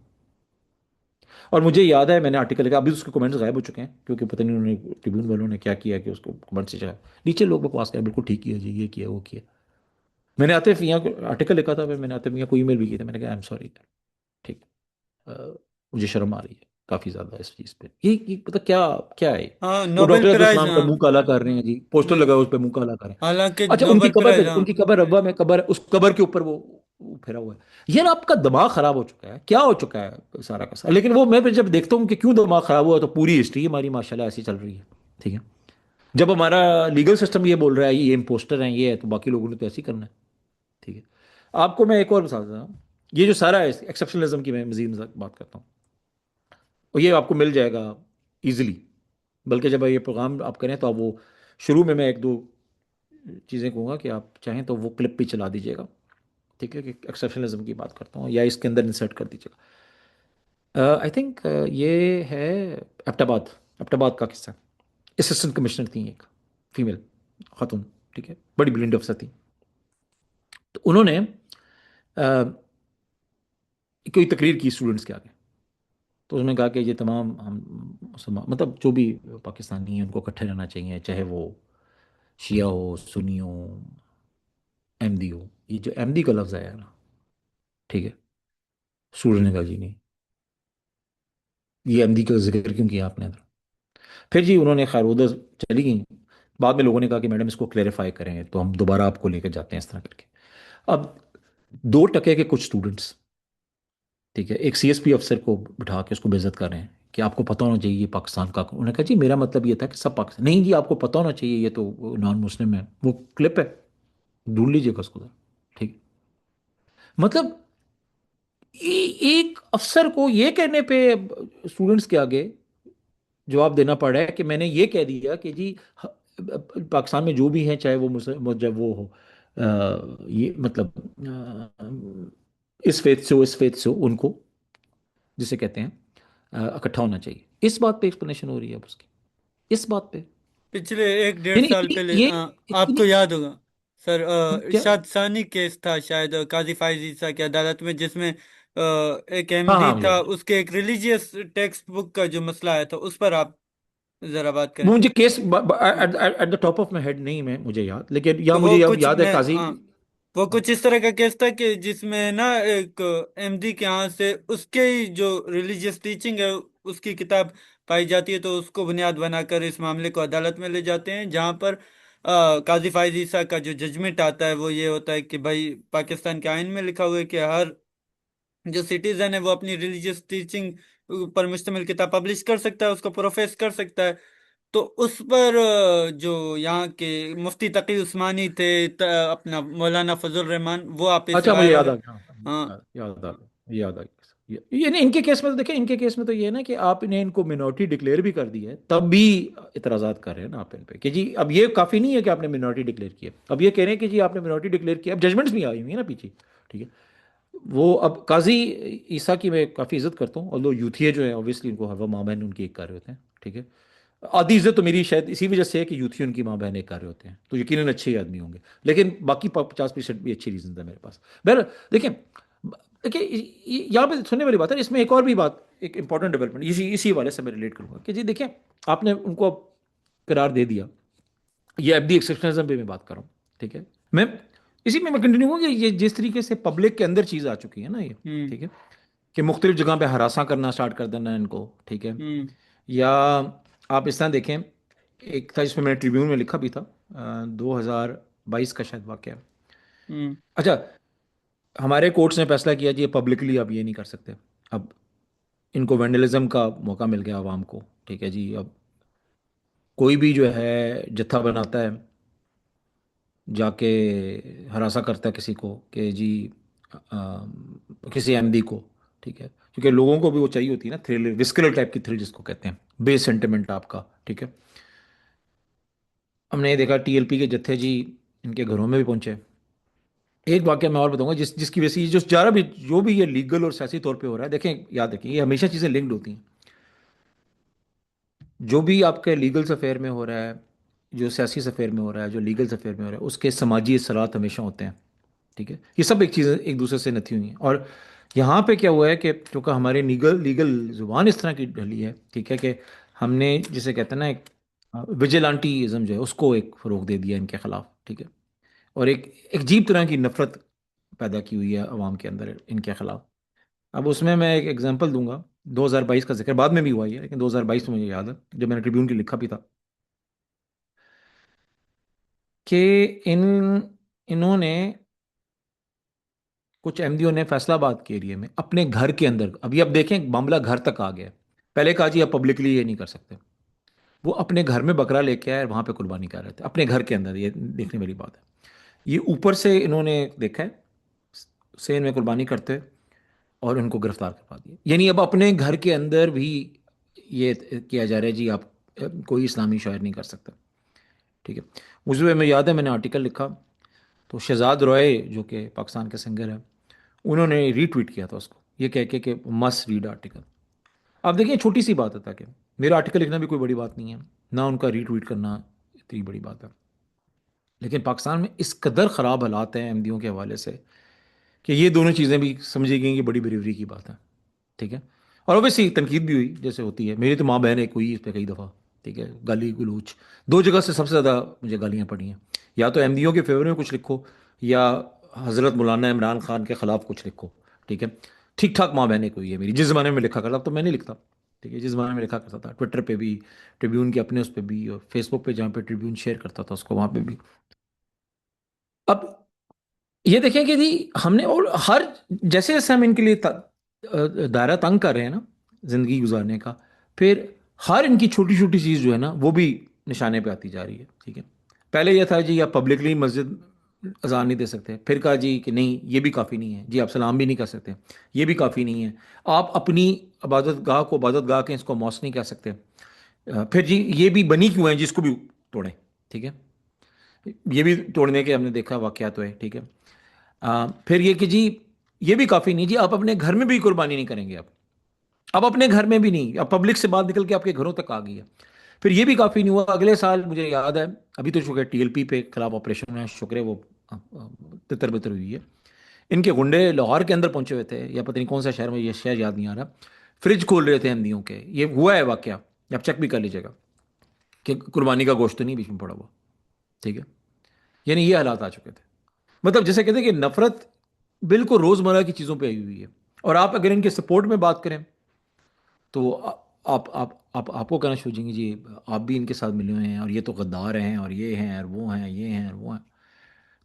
اور مجھے یاد ہے میں نے آرٹیکل لکھا، ابھی اس کے کمنٹس غائب ہو چکے ہیں کیونکہ پتہ نہیں انہوں نے ٹریبیون والوں نے کیا کیا کہ اس کو کمنٹ سے چاہا. نیچے لوگ بکواس کیا بالکل ٹھیک کیا جی، یہ کیا وہ کیا. میں نے عاطف میاں کو آرٹیکل لکھا تھا، میں نے عاطف میاں کو ای میل بھی کی تھی، میں نے کہا آئی ایم سوری. ٹھیک، آ، مجھے شرم آ رہی ہے کافی زیادہ اس چیز پہ. یہ پتہ کیا کیا ہے. ہاں وہ نوبل ڈاکٹر پرائز، اسلام کا ہاں منہ کالا کر رہے ہیں جی، پوسٹر جی، لگا ہوا اس پہ منہ کالا کر رہے ہیں. حالانکہ اچھا ان کی نوبل قبر پہ، پرائز، ہاں. ان کی قبر ربا میں قبر، اس قبر کے اوپر وہ پھرا ہوا ہے. یار آپ کا دماغ خراب ہو چکا ہے، کیا ہو چکا ہے سارا کا سارا. لیکن وہ میں پھر جب دیکھتا ہوں کہ کیوں دماغ خراب ہوا، تو پوری ہسٹری ہماری ماشاءاللہ ایسی چل رہی ہے. ٹھیک ہے، جب ہمارا لیگل سسٹم یہ بول رہا ہے یہ امپوسٹر ہیں یہ ہے، تو باقی لوگوں نے تو ایسے ہی کرنا ہے. ٹھیک ہے، آپ کو میں ایک اور مثال دیتا ہوں. یہ جو سارا ہے ایکسیپشنلزم کی میں مزید بات کرتا ہوں، اور یہ آپ کو مل جائے گا ایزیلی. بلکہ جب یہ پروگرام آپ کریں تو آپ وہ شروع میں ایک دو چیزیں کہوں گا کہ آپ چاہیں تو وہ کلپ بھی چلا دیجیے گا. ٹھیک ہے، کہ ایکسیپشنلزم کی بات کرتا ہوں، یا اس کے اندر انسرٹ کر دیجیے گا. آئی تھنک یہ ہے ایبٹ آباد، ایبٹ آباد کا قصہ. اسسٹنٹ کمشنر تھیں ایک فیمیل خاتون. ٹھیک ہے، بڑی بلینڈ افسر تھیں. تو انہوں نے کوئی تقریر کی اسٹوڈنٹس کے آگے. تو اس نے کہا کہ یہ تمام ہم مسلمان، مطلب جو بھی پاکستانی ہیں ان کو اکٹھے رہنا چاہیے، چاہے وہ شیعہ ہو، سنی ہو، ایم دی ہو. یہ جو ایم دی کا لفظ آیا نا، ٹھیک ہے، اسٹوڈنٹ نے کہا جی نہیں، یہ ایم دی کا ذکر کیوں کیا آپ نے ادھر. پھر جی انہوں نے خیر ادھر چلی گئیں. بعد میں لوگوں نے کہا کہ میڈم اس کو کلیریفائی کریں تو ہم دوبارہ آپ کو لے کے جاتے ہیں اس طرح کر کے. اب 2% کے کچھ اسٹوڈنٹس، ٹھیک ہے، ایک سی ایس پی افسر کو بٹھا کے اس کو بے عزت کر رہے ہیں کہ آپ کو پتہ ہونا چاہیے یہ پاکستان کا. انہوں نے کہا جی میرا مطلب یہ تھا کہ سب پاکستان نہیں جی، آپ کو پتہ ہونا چاہیے یہ تو نان مسلم ہے. وہ کلپ ہے، ڈھونڈ لیجیے گا اس کو ذرا. ٹھیک، مطلب ایک افسر کو یہ کہنے پہ اسٹوڈنٹس کے آگے جواب دینا پڑ رہا ہے کہ میں نے یہ کہہ دیا کہ جی پاکستان میں جو بھی ہیں چاہے وہ مسلم جب وہ ہو، یہ مطلب اس فیت سے ہو، اس فیت سے ہو، ان کو جسے کہتے ہیں اکٹھا ہونا چاہیے. اس بات پہ ایکسپلینیشن ہو رہی ہے اب اس کی، اس بات پہ. پچھلے ایک ڈیڑھ یعنی سال پہلے، یہ آپ اتنی کو یاد ہوگا سر، کیا. ارشاد ثانی کیس تھا شاید قاضی فائز عیسیٰ کی عدالت میں، جس میں ایک ایم ہاں ڈی ہاں مجھے تھا، یاد ہے. اس کے ایک ریلیجیس ٹیکسٹ بک کا جو مسئلہ آیا تھا، اس پر آپ ذرا بات کریں. وہ مجھے case at the top of my head نہیں میں مجھے یاد، لیکن تو یہاں وہ مجھے اب کچھ یاد ہے میں قاضی. وہ ہاں. کچھ اس طرح کا کیس تھا کہ جس میں نا ایک ایم ڈی کے ہاں سے اس کے ہی جو ریلیجیس ٹیچنگ ہے اس کی کتاب پائی جاتی ہے، تو اس کو بنیاد بنا کر اس معاملے کو عدالت میں لے جاتے ہیں، جہاں پر قاضی فائز عیسیٰ کا جو ججمنٹ آتا ہے وہ یہ ہوتا ہے کہ بھائی پاکستان کے آئین میں لکھا ہوا ہے کہ ہر جو سٹیزن ہے وہ اپنی ریلیجیس ٹیچنگ پر مشتمل کتاب پبلش کر سکتا ہے، اس کو پروفیس کر سکتا ہے. تو اس پر جو یہاں کے مفتی تقی عثمانی تھے، اپنا مولانا فضل الرحمان، وہ آپس سے اچھا مجھے یاد وائرل. آ گیا، ہاں ہاں، یاد آ گیا، یاد آ گیا. یہ نہیں، ان کے کیس میں تو دیکھیں، ان کے کیس میں تو یہ ہے نا کہ آپ نے ان کو منورٹی ڈکلیئر بھی کر دی ہے، تب بھی اعتراضات کر رہے ہیں نا آپ ان پہ کہ جی اب یہ کافی نہیں ہے کہ آپ نے منورٹی ڈکلیئر کیا. اب یہ کہہ رہے ہیں کہ جی آپ نے منورٹی ڈکلیئر کیا، اب ججمنٹس بھی آئی ہوئی ہیں نا پیچھے. ٹھیک ہے. وہ اب قاضی عیسیٰ کی میں کافی عزت کرتا ہوں، اور یوتھیے جو ہیں اوبیسلی ان کو ہوا ماں بہن ان کی ایک کر رہے ہوتے ہیں. ٹھیک ہے. آدھی عزت تو میری شاید اسی وجہ سے ہے کہ یوتھی ان کی ماں بہن ایک کر رہے ہوتے ہیں، تو یقیناً اچھے ہی آدمی ہوں گے. لیکن باقی 50% بھی اچھی ریزنز ہیں میرے پاس. بہر دیکھیں، دیکھیں یہاں پہ سننے والی بات ہے، اس میں ایک اور بھی بات، ایک امپورٹنٹ ڈیولپمنٹ اسی حوالے سے میں ریلیٹ کروں گا کہ جی دیکھیں، آپ نے ان کو اب قرار دے دیا. یہ اب دی ایکسیپشنزم پہ میں بات کر رہا ہوں. ٹھیک ہے. میں اسی میں کنٹینیو ہوں کہ یہ جس طریقے سے پبلک کے اندر چیز آ چکی ہے نا یہ، ہوں ٹھیک ہے، کہ مختلف جگہ پہ ہراساں کرنا اسٹارٹ کر دینا ان کو. ٹھیک ہے. ہوں یا آپ اس طرح دیکھیں، ایک تھا جس میں نے ٹریبیون میں لکھا بھی تھا، 2022 کا شاید واقعہ. ہوں اچھا، ہمارے کورٹس نے فیصلہ کیا جی یہ پبلکلی اب یہ نہیں کر سکتے. اب ان کو وینڈلزم کا موقع مل گیا عوام کو. ٹھیک ہے جی. اب کوئی بھی جو ہے جتھا بناتا ہے، جا کے ہراساں کرتا ہے کسی کو کہ جی آ، کسی احمدی کو. ٹھیک ہے. کیونکہ لوگوں کو بھی وہ چاہیے ہوتی ہے نا تھرل، وسکرل ٹائپ کی تھرل جس کو کہتے ہیں، بیس سینٹیمنٹ آپ کا. ٹھیک ہے. ہم نے یہ دیکھا ٹی ایل پی کے جتھے جی ان کے گھروں میں بھی پہنچے. ایک واقعہ میں اور بتاؤں گا جس کی وجہ سے جو جارا بھی جو بھی یہ لیگل اور سیاسی طور پہ ہو رہا ہے، دیکھیں یاد رکھیں یہ ہمیشہ چیزیں لنکڈ ہوتی ہیں. جو بھی آپ کے لیگل افیئر میں ہو رہا ہے، جو سیاسی افیئر میں ہو رہا ہے، جو لیگل افیئر میں ہو رہا ہے، اس کے سماجی اثرات ہمیشہ ہوتے ہیں. ٹھیک ہے. یہ سب ایک چیزیں ایک دوسرے سے نتی ہوئی ہیں. اور یہاں پہ کیا ہوا ہے کہ چونکہ ہمارے لیگل زبان اس طرح کی ڈھلی ہے، ٹھیک ہے، کہ ہم نے جسے کہتے ہیں نا ایک وجیلانٹیزم جو ہے اس کو ایک فروغ دے دیا ان کے خلاف. ٹھیک ہے. اور ایک عجیب طرح کی نفرت پیدا کی ہوئی ہے عوام کے اندر ان کے خلاف. اب اس میں ایک ایگزامپل دوں گا. 2022 کا ذکر بعد میں بھی ہوا ہی ہے، لیکن 2022 تو مجھے یاد ہے جب میں نے ٹریبیون کی لکھا بھی تھا کہ انہوں نے کچھ احمدیوں نے فیصلہ آباد کے ایریے میں اپنے گھر کے اندر، ابھی اب دیکھیں معاملہ گھر تک آ گیا. پہلے کہا جی آپ پبلکلی یہ نہیں کر سکتے. وہ اپنے گھر میں بکرا لے کے آئے، وہاں پہ قربانی کر رہے تھے اپنے گھر کے اندر. یہ دیکھنے والی بات ہے. یہ اوپر سے انہوں نے دیکھا ہے سین میں قربانی کرتے اور ان کو گرفتار کروا دیا. یعنی اب اپنے گھر کے اندر بھی یہ کیا جا رہا ہے جی آپ کوئی اسلامی شاعر نہیں کر سکتا. ٹھیک ہے. مجھے میں یاد ہے میں نے آرٹیکل لکھا تو شہزاد روئے جو کہ پاکستان کے سنگر ہیں، انہوں نے ری ٹویٹ کیا تھا اس کو یہ کہہ کے کہ مس ریڈ آرٹیکل. آپ دیکھیں چھوٹی سی بات ہے، تاکہ میرا آرٹیکل لکھنا بھی کوئی بڑی بات نہیں ہے، نہ ان کا ری ٹویٹ کرنا اتنی بڑی بات ہے. لیکن پاکستان میں اس قدر خراب حالات ہیں احمدیوں کے حوالے سے کہ یہ دونوں چیزیں بھی سمجھی گئیں کہ بڑی بریوری کی بات ہے. ٹھیک ہے. اور اوبیسلی تنقید بھی ہوئی جیسے ہوتی ہے. میری تو ماں بہن ایک ہوئی اس پہ کئی دفعہ. ٹھیک ہے. گالی گلوچ دو جگہ سے سب سے زیادہ مجھے گالیاں پڑی ہیں. یا تو احمدیوں کے فیور میں کچھ لکھو، یا حضرت مولانا عمران خان کے خلاف کچھ لکھو. ٹھیک ہے. ٹھیک ٹھاک ماں بہن ایک ہوئی ہے میری. جس زمانے میں لکھا کرتا اب تو میں نہیں لکھتا. ٹھیک ہے. جس زمانے میں لکھا کرتا تھا ٹویٹر پہ بھی، ٹریبیون کے اپنے اس پہ بھی، اور فیس بک پہ جہاں پہ ٹریبیون شیئر کرتا تھا اس کو وہاں پہ بھی. اب یہ دیکھیں کہ جی ہم نے، اور ہر جیسے جیسے ہم ان کے لیے دائرہ تنگ کر رہے ہیں نا زندگی گزارنے کا، پھر ہر ان کی چھوٹی چھوٹی چیز جو ہے نا وہ بھی نشانے پہ آتی جا رہی ہے. ٹھیک ہے. پہلے یہ تھا جی آپ پبلکلی مسجد اذان نہیں دے سکتے، پھر کہا جی کہ نہیں یہ بھی کافی نہیں ہے، جی آپ سلام بھی نہیں کر سکتے، یہ بھی کافی نہیں ہے، آپ اپنی عبادت گاہ کو عبادت گاہ کے اس کو موس نہیں کہہ سکتے. پھر جی یہ بھی بنی کیوں ہے جس کو بھی توڑیں. ٹھیک ہے. یہ بھی توڑنے کے ہم نے دیکھا واقعات ہوئے. ٹھیک ہے. پھر یہ کہ جی یہ بھی کافی نہیں، جی آپ اپنے گھر میں بھی قربانی نہیں کریں گے. اب اپنے گھر میں بھی نہیں، اب پبلک سے بات نکل کے آپ کے گھروں تک آ گئی ہے. پھر یہ بھی کافی نہیں ہوا. اگلے سال مجھے یاد ہے، ابھی تو شکر ٹی ایل پی پہ خلاف آپریشن ہے، شکر ہے وہ تتر بتر ہوئی ہے. ان کے گنڈے لاہور کے اندر پہنچے ہوئے تھے یا پتہ نہیں کون سا شہر میں، یہ شہر یاد نہیں آ رہا. فریج کھول رہے تھے احمدیوں کے. یہ ہوا ہے واقعہ، آپ چیک بھی کر لیجیے گا کہ قربانی کا گوشت تو نہیں بیچ میں پڑا ہوا. ٹھیک ہے. یعنی یہ حالات آ چکے تھے. مطلب جیسے کہتے ہیں کہ نفرت بالکل روزمرہ کی چیزوں پہ آئی ہوئی ہے. اور آپ اگر ان کے سپورٹ میں بات کریں تو آپ کو کہنا شروع گے جی آپ بھی ان کے ساتھ ملے ہوئے ہیں، اور یہ تو غدار ہیں، اور یہ ہیں اور وہ ہیں، یہ ہیں اور وہ ہیں.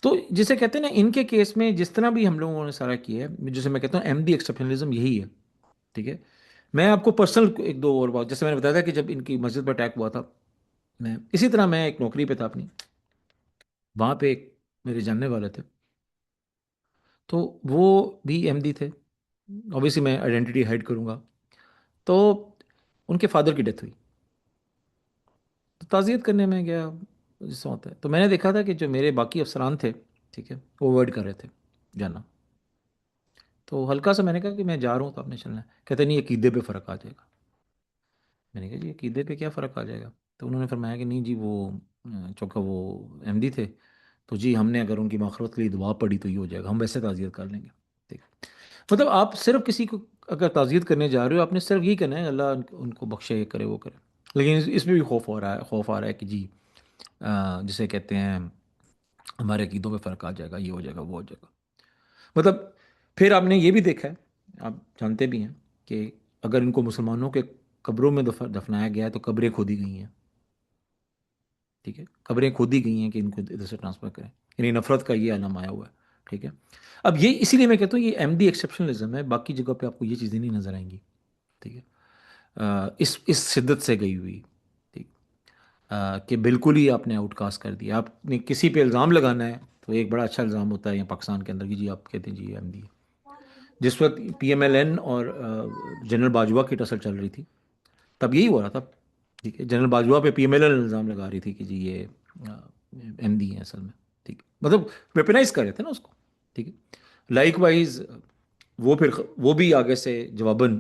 تو جسے کہتے ہیں نا ان کے کیس میں جس طرح بھی ہم لوگوں نے سارا کیا ہے، جسے میں کہتا ہوں احمدی ایکسپشنلزم یہی ہے. ٹھیک ہے. میں آپ کو پرسنل ایک دو اور بات، جیسے میں نے بتایا تھا کہ جب ان کی مسجد پر اٹیک ہوا تھا، میں اسی طرح میں ایک نوکری پہ تھا اپنی، وہاں پہ ایک میرے جاننے والے تھے، تو وہ بھی احمدی تھے. اوبیسلی میں آئیڈینٹی ہائڈ کروں گا. تو ان کے فادر کی ڈیتھ ہوئی، تو تعزیت کرنے میں گیا جس سے ہوتا ہے. تو میں نے دیکھا تھا کہ جو میرے باقی افسران تھے، ٹھیک ہے، وہ اوائڈ کر رہے تھے جانا. تو ہلکا سا میں نے کہا کہ میں جا رہا ہوں تو آپ نے چلنا ہے. کہتے نہیں عقیدے پہ فرق آ جائے گا. میں نے کہا جی عقیدے پہ کیا فرق آ جائے گا؟ تو انہوں نے فرمایا کہ نہیں جی وہ چونکہ وہ احمدی تھے تو جی ہم نے اگر ان کی مغفرت کے لیے دعا پڑھی تو یہ ہو جائے گا، ہم ویسے تعزیت کر لیں گے. ٹھیک. مطلب آپ صرف کسی کو اگر تعزیت کرنے جا رہے ہو آپ نے صرف یہی کرنا ہے اللہ ان کو بخشے، یہ کرے وہ کرے. لیکن اس میں بھی خوف ہو رہا ہے، خوف آ رہا ہے کہ جی جسے کہتے ہیں ہمارے عقیدوں پہ فرق آ جائے گا، یہ ہو جائے گا وہ ہو جائے گا. مطلب پھر آپ نے یہ بھی دیکھا ہے، آپ جانتے بھی ہیں کہ اگر ان کو مسلمانوں کے قبروں میں دفنایا گیا ہے تو قبریں کھودی گئی ہیں. ٹھیک ہے، قبریں کھودی گئی ہیں کہ ان کو ادھر سے ٹرانسفر کریں. یعنی نفرت کا یہ عالم آیا ہوا ہے. ٹھیک ہے. اب یہ اسی لیے میں کہتا ہوں یہ احمدی ایکسیپشنلزم ہے، باقی جگہ پہ آپ کو یہ چیزیں نہیں نظر آئیں گی. ٹھیک ہے. اس شدت سے گئی ہوئی. ٹھیک. کہ بالکل ہی آپ نے آؤٹ کاسٹ کر دیا. آپ نے کسی پہ الزام لگانا ہے تو ایک بڑا اچھا الزام ہوتا ہے یہاں پاکستان کے اندر کہ جی آپ کہتے ہیں جی احمدی ہے. جس وقت پی ایم ایل این اور جنرل باجوہ کی ٹسل چل رہی تھی تب یہی ہو رہا تھا. ٹھیک ہے. جنرل باجوہ پہ پی ایم ایل این الزام لگا رہی تھی کہ جی یہ احمدی ہیں اصل میں. ٹھیک. مطلب ویپنائز کر رہے تھے نا اس کو. ٹھیک ہے. لائک وائز وہ پھر وہ بھی آگے سے جواباً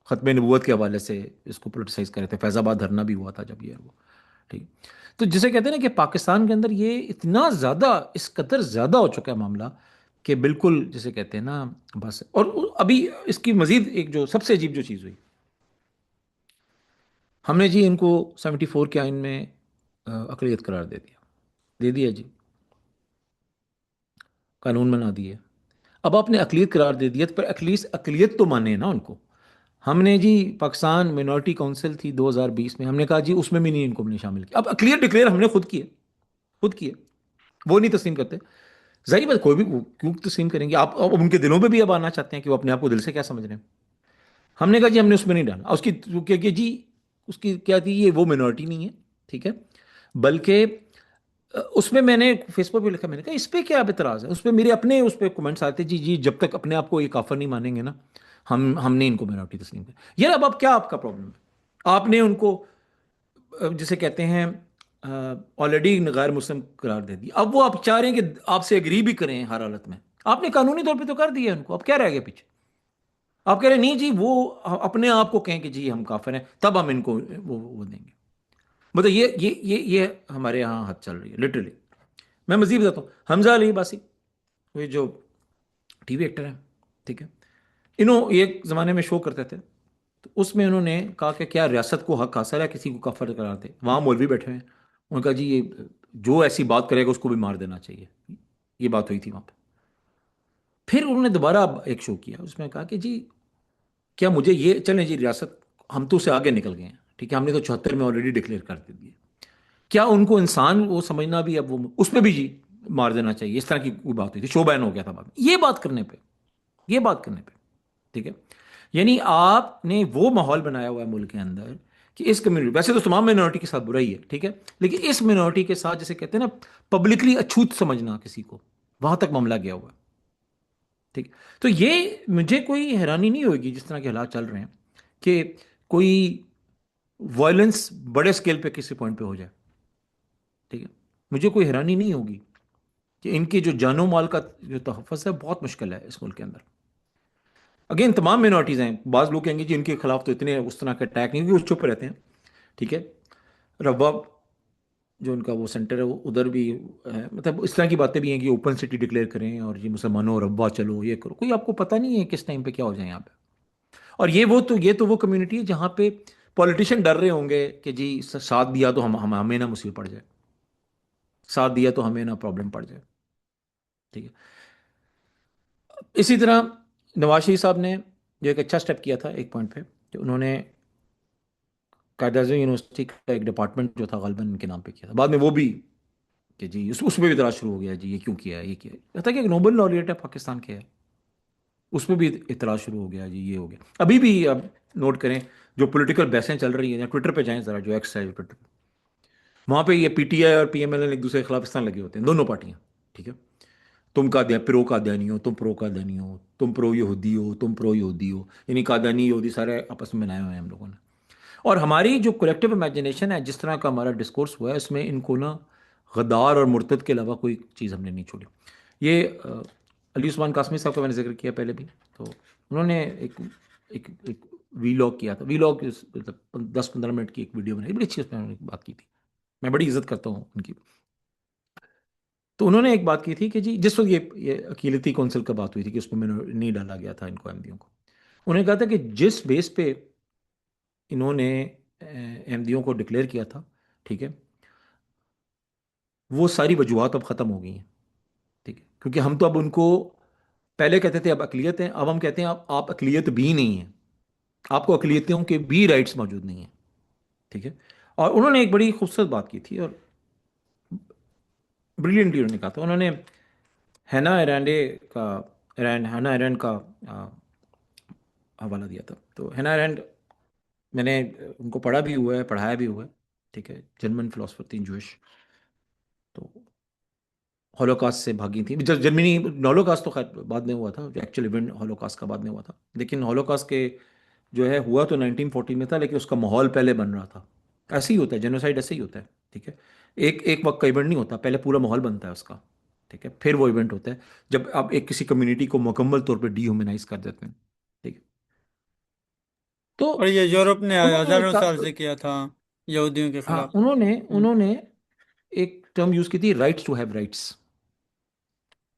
ختم نبوت کے حوالے سے اس کو پولیٹیسائز کر رہے تھے. فیض آباد دھرنا بھی ہوا تھا جب یہ وہ. ٹھیک. تو جسے کہتے ہیں نا کہ پاکستان کے اندر یہ اتنا زیادہ اس قدر زیادہ ہو چکا ہے معاملہ کہ بالکل جسے کہتے ہیں نا بس. اور ابھی اس کی مزید ایک جو سب سے عجیب جو چیز ہوئی، ہم نے جی ان کو 74 کے آئین میں اقلیت قرار دے دیا جی، قانون بنا دیے. اب آپ نے اقلیت قرار دے دیا پر اقلیت تو مانے نا ان کو. ہم نے جی پاکستان مائنورٹی کونسل تھی 2020 میں، ہم نے کہا جی اس میں بھی نہیں ان کو نہیں شامل کیا. اب اقلیت ڈکلیئر ہم نے خود کیے وہ نہیں تسلیم کرتے. ظاہر بات کوئی بھی کیوں تسلیم کریں گے آپ؟ اب ان کے دلوں پہ بھی اب آنا چاہتے ہیں کہ وہ اپنے آپ کو دل سے کیا سمجھ رہے ہیں. ہم نے کہا جی ہم نے اس میں نہیں ڈالا. اس کی کہ جی اس کی کیا تھی، یہ وہ مائنورٹی نہیں ہے. ٹھیک ہے. بلکہ اس میں نے فیس بک پہ لکھا، میں نے کہا اس پہ کیا اعتراض ہے. اس پہ میرے اپنے اس پہ کمنٹس آتے جی جب تک اپنے آپ کو یہ کافر نہیں مانیں گے نا ہم نے ان کو مائنورٹی تسلیم کیا. یار اب کیا آپ کا پرابلم ہے؟ آپ نے ان کو جسے کہتے ہیں آلریڈی غیر مسلم قرار دے دی. اب وہ آپ چاہ رہے ہیں کہ آپ سے اگری بھی کریں ہر حالت میں. آپ نے قانونی طور پہ تو کر دیا ان کو، اب کیا رہ گیا پیچھے؟ آپ کہہ رہے ہیں نہیں جی وہ اپنے آپ کو کہیں کہ جی ہم کافر ہیں تب ہم ان کو وہ دیں گے. مطلب یہ ہمارے یہاں حد چل رہی ہے لٹرلی. میں مزید بتاتا ہوں، حمزہ علی باسی وہ جو ٹی وی ایکٹر ہیں، ٹھیک ہے، انہوں ایک زمانے میں شو کرتے تھے تو اس میں انہوں نے کہا کہ کیا ریاست کو حق حاصل ہے کسی کو کافر قرار دے. وہاں مولوی بیٹھے ہیں، انہوں نے کہا جی یہ جو ایسی بات کرے گا اس کو بھی مار دینا چاہیے. یہ بات ہوئی تھی وہاں پہ. پھر انہوں نے دوبارہ ایک شو کیا، اس میں کہا کہ جی کیا مجھے یہ چلیں جی ریاست ہم تو سے آگے نکل گئے ہیں. ٹھیک ہے. ہم نے تو 74 میں آلریڈی ڈکلیئر کر دی. کیا ان کو انسان وہ سمجھنا بھی اب وہ اس میں بھی جی مار دینا چاہیے؟ اس طرح کی کوئی بات ہوئی تھی، شو بین ہو گیا تھا بعد میں یہ بات کرنے پہ. ٹھیک ہے. یعنی آپ نے وہ ماحول بنایا ہوا ہے ملک کے اندر کہ اس کمیونٹی، ویسے تو تمام مائنورٹی کے ساتھ برائی ہے، ٹھیک ہے، لیکن اس مائنورٹی کے ساتھ جسے کہتے ہیں نا پبلکلی اچھوت سمجھنا کسی کو، وہاں تک معاملہ گیا ہوا ہے. ٹھیک. تو یہ مجھے کوئی حیرانی نہیں ہوگی جس طرح کے حالات چل رہے ہیں کہ کوئی وائلنس بڑے اسکیل پہ کسی پوائنٹ پہ ہو جائے. ٹھیک ہے. مجھے کوئی حیرانی نہیں ہوگی کہ ان کے جو جان و مال کا جو تحفظ ہے بہت مشکل ہے اس ملک کے اندر. اگین تمام مائنورٹیز ہیں. بعض لوگ کہیں گے جی ان کے خلاف تو اتنے اس طرح کے اٹیک نہیں، کیونکہ وہ چپ رہتے ہیں. ٹھیک ہے. رباب جو ان کا وہ سینٹر ہے وہ ادھر بھی ہے. مطلب اس طرح کی باتیں بھی ہیں کہ اوپن سٹی ڈکلیئر کریں اور یہ مسلمانوں ربا چلو یہ کرو. کوئی آپ کو پتہ نہیں ہے کس ٹائم پہ کیا ہو جائے یہاں پہ. اور یہ تو وہ کمیونٹی ہے جہاں پہ پولیٹیشین ڈر رہے ہوں گے کہ جی ساتھ دیا تو ہمیں نہ مصیبت پڑ جائے، ساتھ دیا تو ہمیں نہ پرابلم پڑ جائے. ٹھیک ہے. اسی طرح نواز شریف صاحب نے جو ایک اچھا سٹیپ کیا تھا ایک پوائنٹ پہ کہ انہوں نے قائد اعظم یونیورسٹی کا ایک ڈپارٹمنٹ جو تھا غالباً ان کے نام پہ کیا تھا. بعد میں وہ بھی کہ جی اس میں بھی اعتراض شروع ہو گیا جی یہ کیوں کیا ہے یہ کیا ہے. کہتا کہ ایک نوبل laureate ہے پاکستان کے ہے، اس میں بھی اعتراض شروع ہو گیا جی یہ ہو گیا. ابھی بھی اب نوٹ کریں جو پولیٹیکل بحثیں چل رہی ہیں، ٹویٹر پہ جائیں ذرا، جو ایکس ہے ٹویٹر پہ، وہاں پہ یہ پی ٹی آئی اور پی ایم ایل این ایک دوسرے کے خلاف اس طرح لگے ہوتے ہیں دونوں پارٹیاں. ٹھیک ہے. تم پرو قادیانی ہو، تم پرو قادیانی ہو، تم پرو یہودی ہو، تم پرو یہودی ہو. یعنی قادیانی یہودی سارے آپس میں بنائے ہوئے ہیں ہم لوگوں نے. اور ہماری جو کولیکٹیو امیجنیشن ہے جس طرح کا ہمارا ڈسکورس ہوا ہے اس میں ان کو نا غدار اور مرتد کے علاوہ کوئی چیز ہم نے نہیں چھوڑی. یہ علی عثمان قاسمی صاحب کا میں نے ذکر کیا پہلے بھی. تو انہوں نے ایک وی لاگ کیا تھا. وی لاگ مطلب 10-15 منٹ کی ایک ویڈیو بنائی, بڑی اچھی اس میں انہوں نے بات کی تھی. میں بڑی عزت کرتا ہوں ان کی. تو انہوں نے ایک بات کی تھی کہ جی جس وقت یہ اقلیتی کونسل کا بات ہوئی تھی کہ اس میں نہیں ڈالا گیا تھا ان کو, احمدیوں کو, انہوں نے کہا تھا کہ جس بیس پہ انہوں نے احمدیوں کو ڈکلیئر کیا تھا, ٹھیک ہے, وہ ساری وجوہات اب ختم ہو گئی ہیں. ٹھیک ہے, کیونکہ ہم تو اب ان کو پہلے کہتے تھے اب اقلیت ہیں, اب ہم کہتے ہیں آپ اقلیت بھی نہیں ہیں, آپ کو اقلیتوں کے بھی رائٹس موجود نہیں ہیں. ٹھیک ہے. اور انہوں نے ایک بڑی خوبصورت بات کی تھی اور بریلینٹلی انہوں نے کہا تھا. انہوں نے ہینا ایرینڈے کا ہینا ایرینڈ کا حوالہ دیا تھا. تو ہینا ایرینڈ میں نے ان کو پڑھا بھی ہوا ہے, پڑھایا بھی ہوا ہے. ٹھیک ہے, جرمن فلاسفر تھیں, جوش. تو ہولوکاسٹ سے بھاگی تھیں. جرمنی ہولوکاسٹ تو خیر بعد میں ہوا تھا, جو ایکچوئل ایونٹ ہولوکاسٹ کا بعد میں ہوا تھا, لیکن ہولوکاسٹ کے جو ہے ہوا تو 1940 میں تھا, لیکن اس کا ماحول پہلے بن رہا تھا. ایسے ہی ہوتا ہے, جینوسائڈ ایسے ہی ہوتا ہے. ٹھیک ہے, ایک وقت کا ایونٹ نہیں ہوتا, پہلے پورا ماحول بنتا ہے اس کا. ٹھیک ہے, پھر وہ ایونٹ ہوتا ہے جب آپ ایک کسی کمیونٹی کو مکمل طور پہ ڈی ہیومنائز کر دیتے ہیں. ٹھیک ہے. تو اور یہ یورپ نے انہوں نے ہزاروں سال سے کیا تھا یہودیوں کے ہاں خلاف. انہوں نے ہ انہوں نے ایک ٹرم یوز کی تھی, رائٹس ٹو ہیو رائٹس.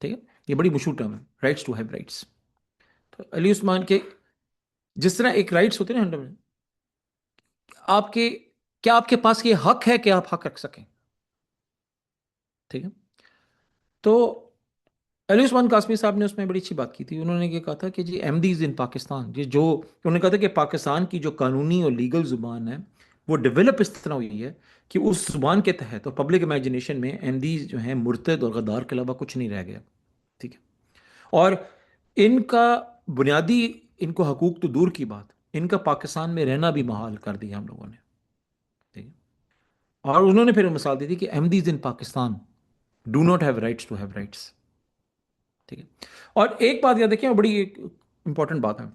ٹھیک ہے, یہ بڑی مشہور ٹرم ہے, رائٹس ٹو ہیو رائٹس. تو علی عثمان کے جس طرح ایک رائٹس ہوتے ہیں نا, آپ کے کیا آپ کے پاس یہ حق ہے کہ آپ حق رکھ سکیں. ٹھیک ہے. تو علی عثمان قاسمی صاحب نے اس میں بڑی اچھی بات کی تھی. انہوں نے یہ کہا تھا کہ جی احمدیز ان پاکستان, یہ جو انہوں نے کہا تھا کہ پاکستان کی جو قانونی اور لیگل زبان ہے وہ ڈیولپ اس طرح ہوئی ہے کہ اس زبان کے تحت اور پبلک امیجنیشن میں احمدیز جو ہیں مرتد اور غدار کے علاوہ کچھ نہیں رہ گیا. ٹھیک ہے. اور ان کا بنیادی ان کو حقوق تو دور کی بات, ان کا پاکستان میں رہنا بھی محال کر دیا ہم لوگوں نے. ٹھیک ہے. اور انہوں نے پھر مثال دی تھی کہ Ahmadis in Pakistan do not have rights to have rights. ٹھیک ہے. اور ایک بات یاد رکھیں, بڑی ایک امپورٹنٹ بات ہے,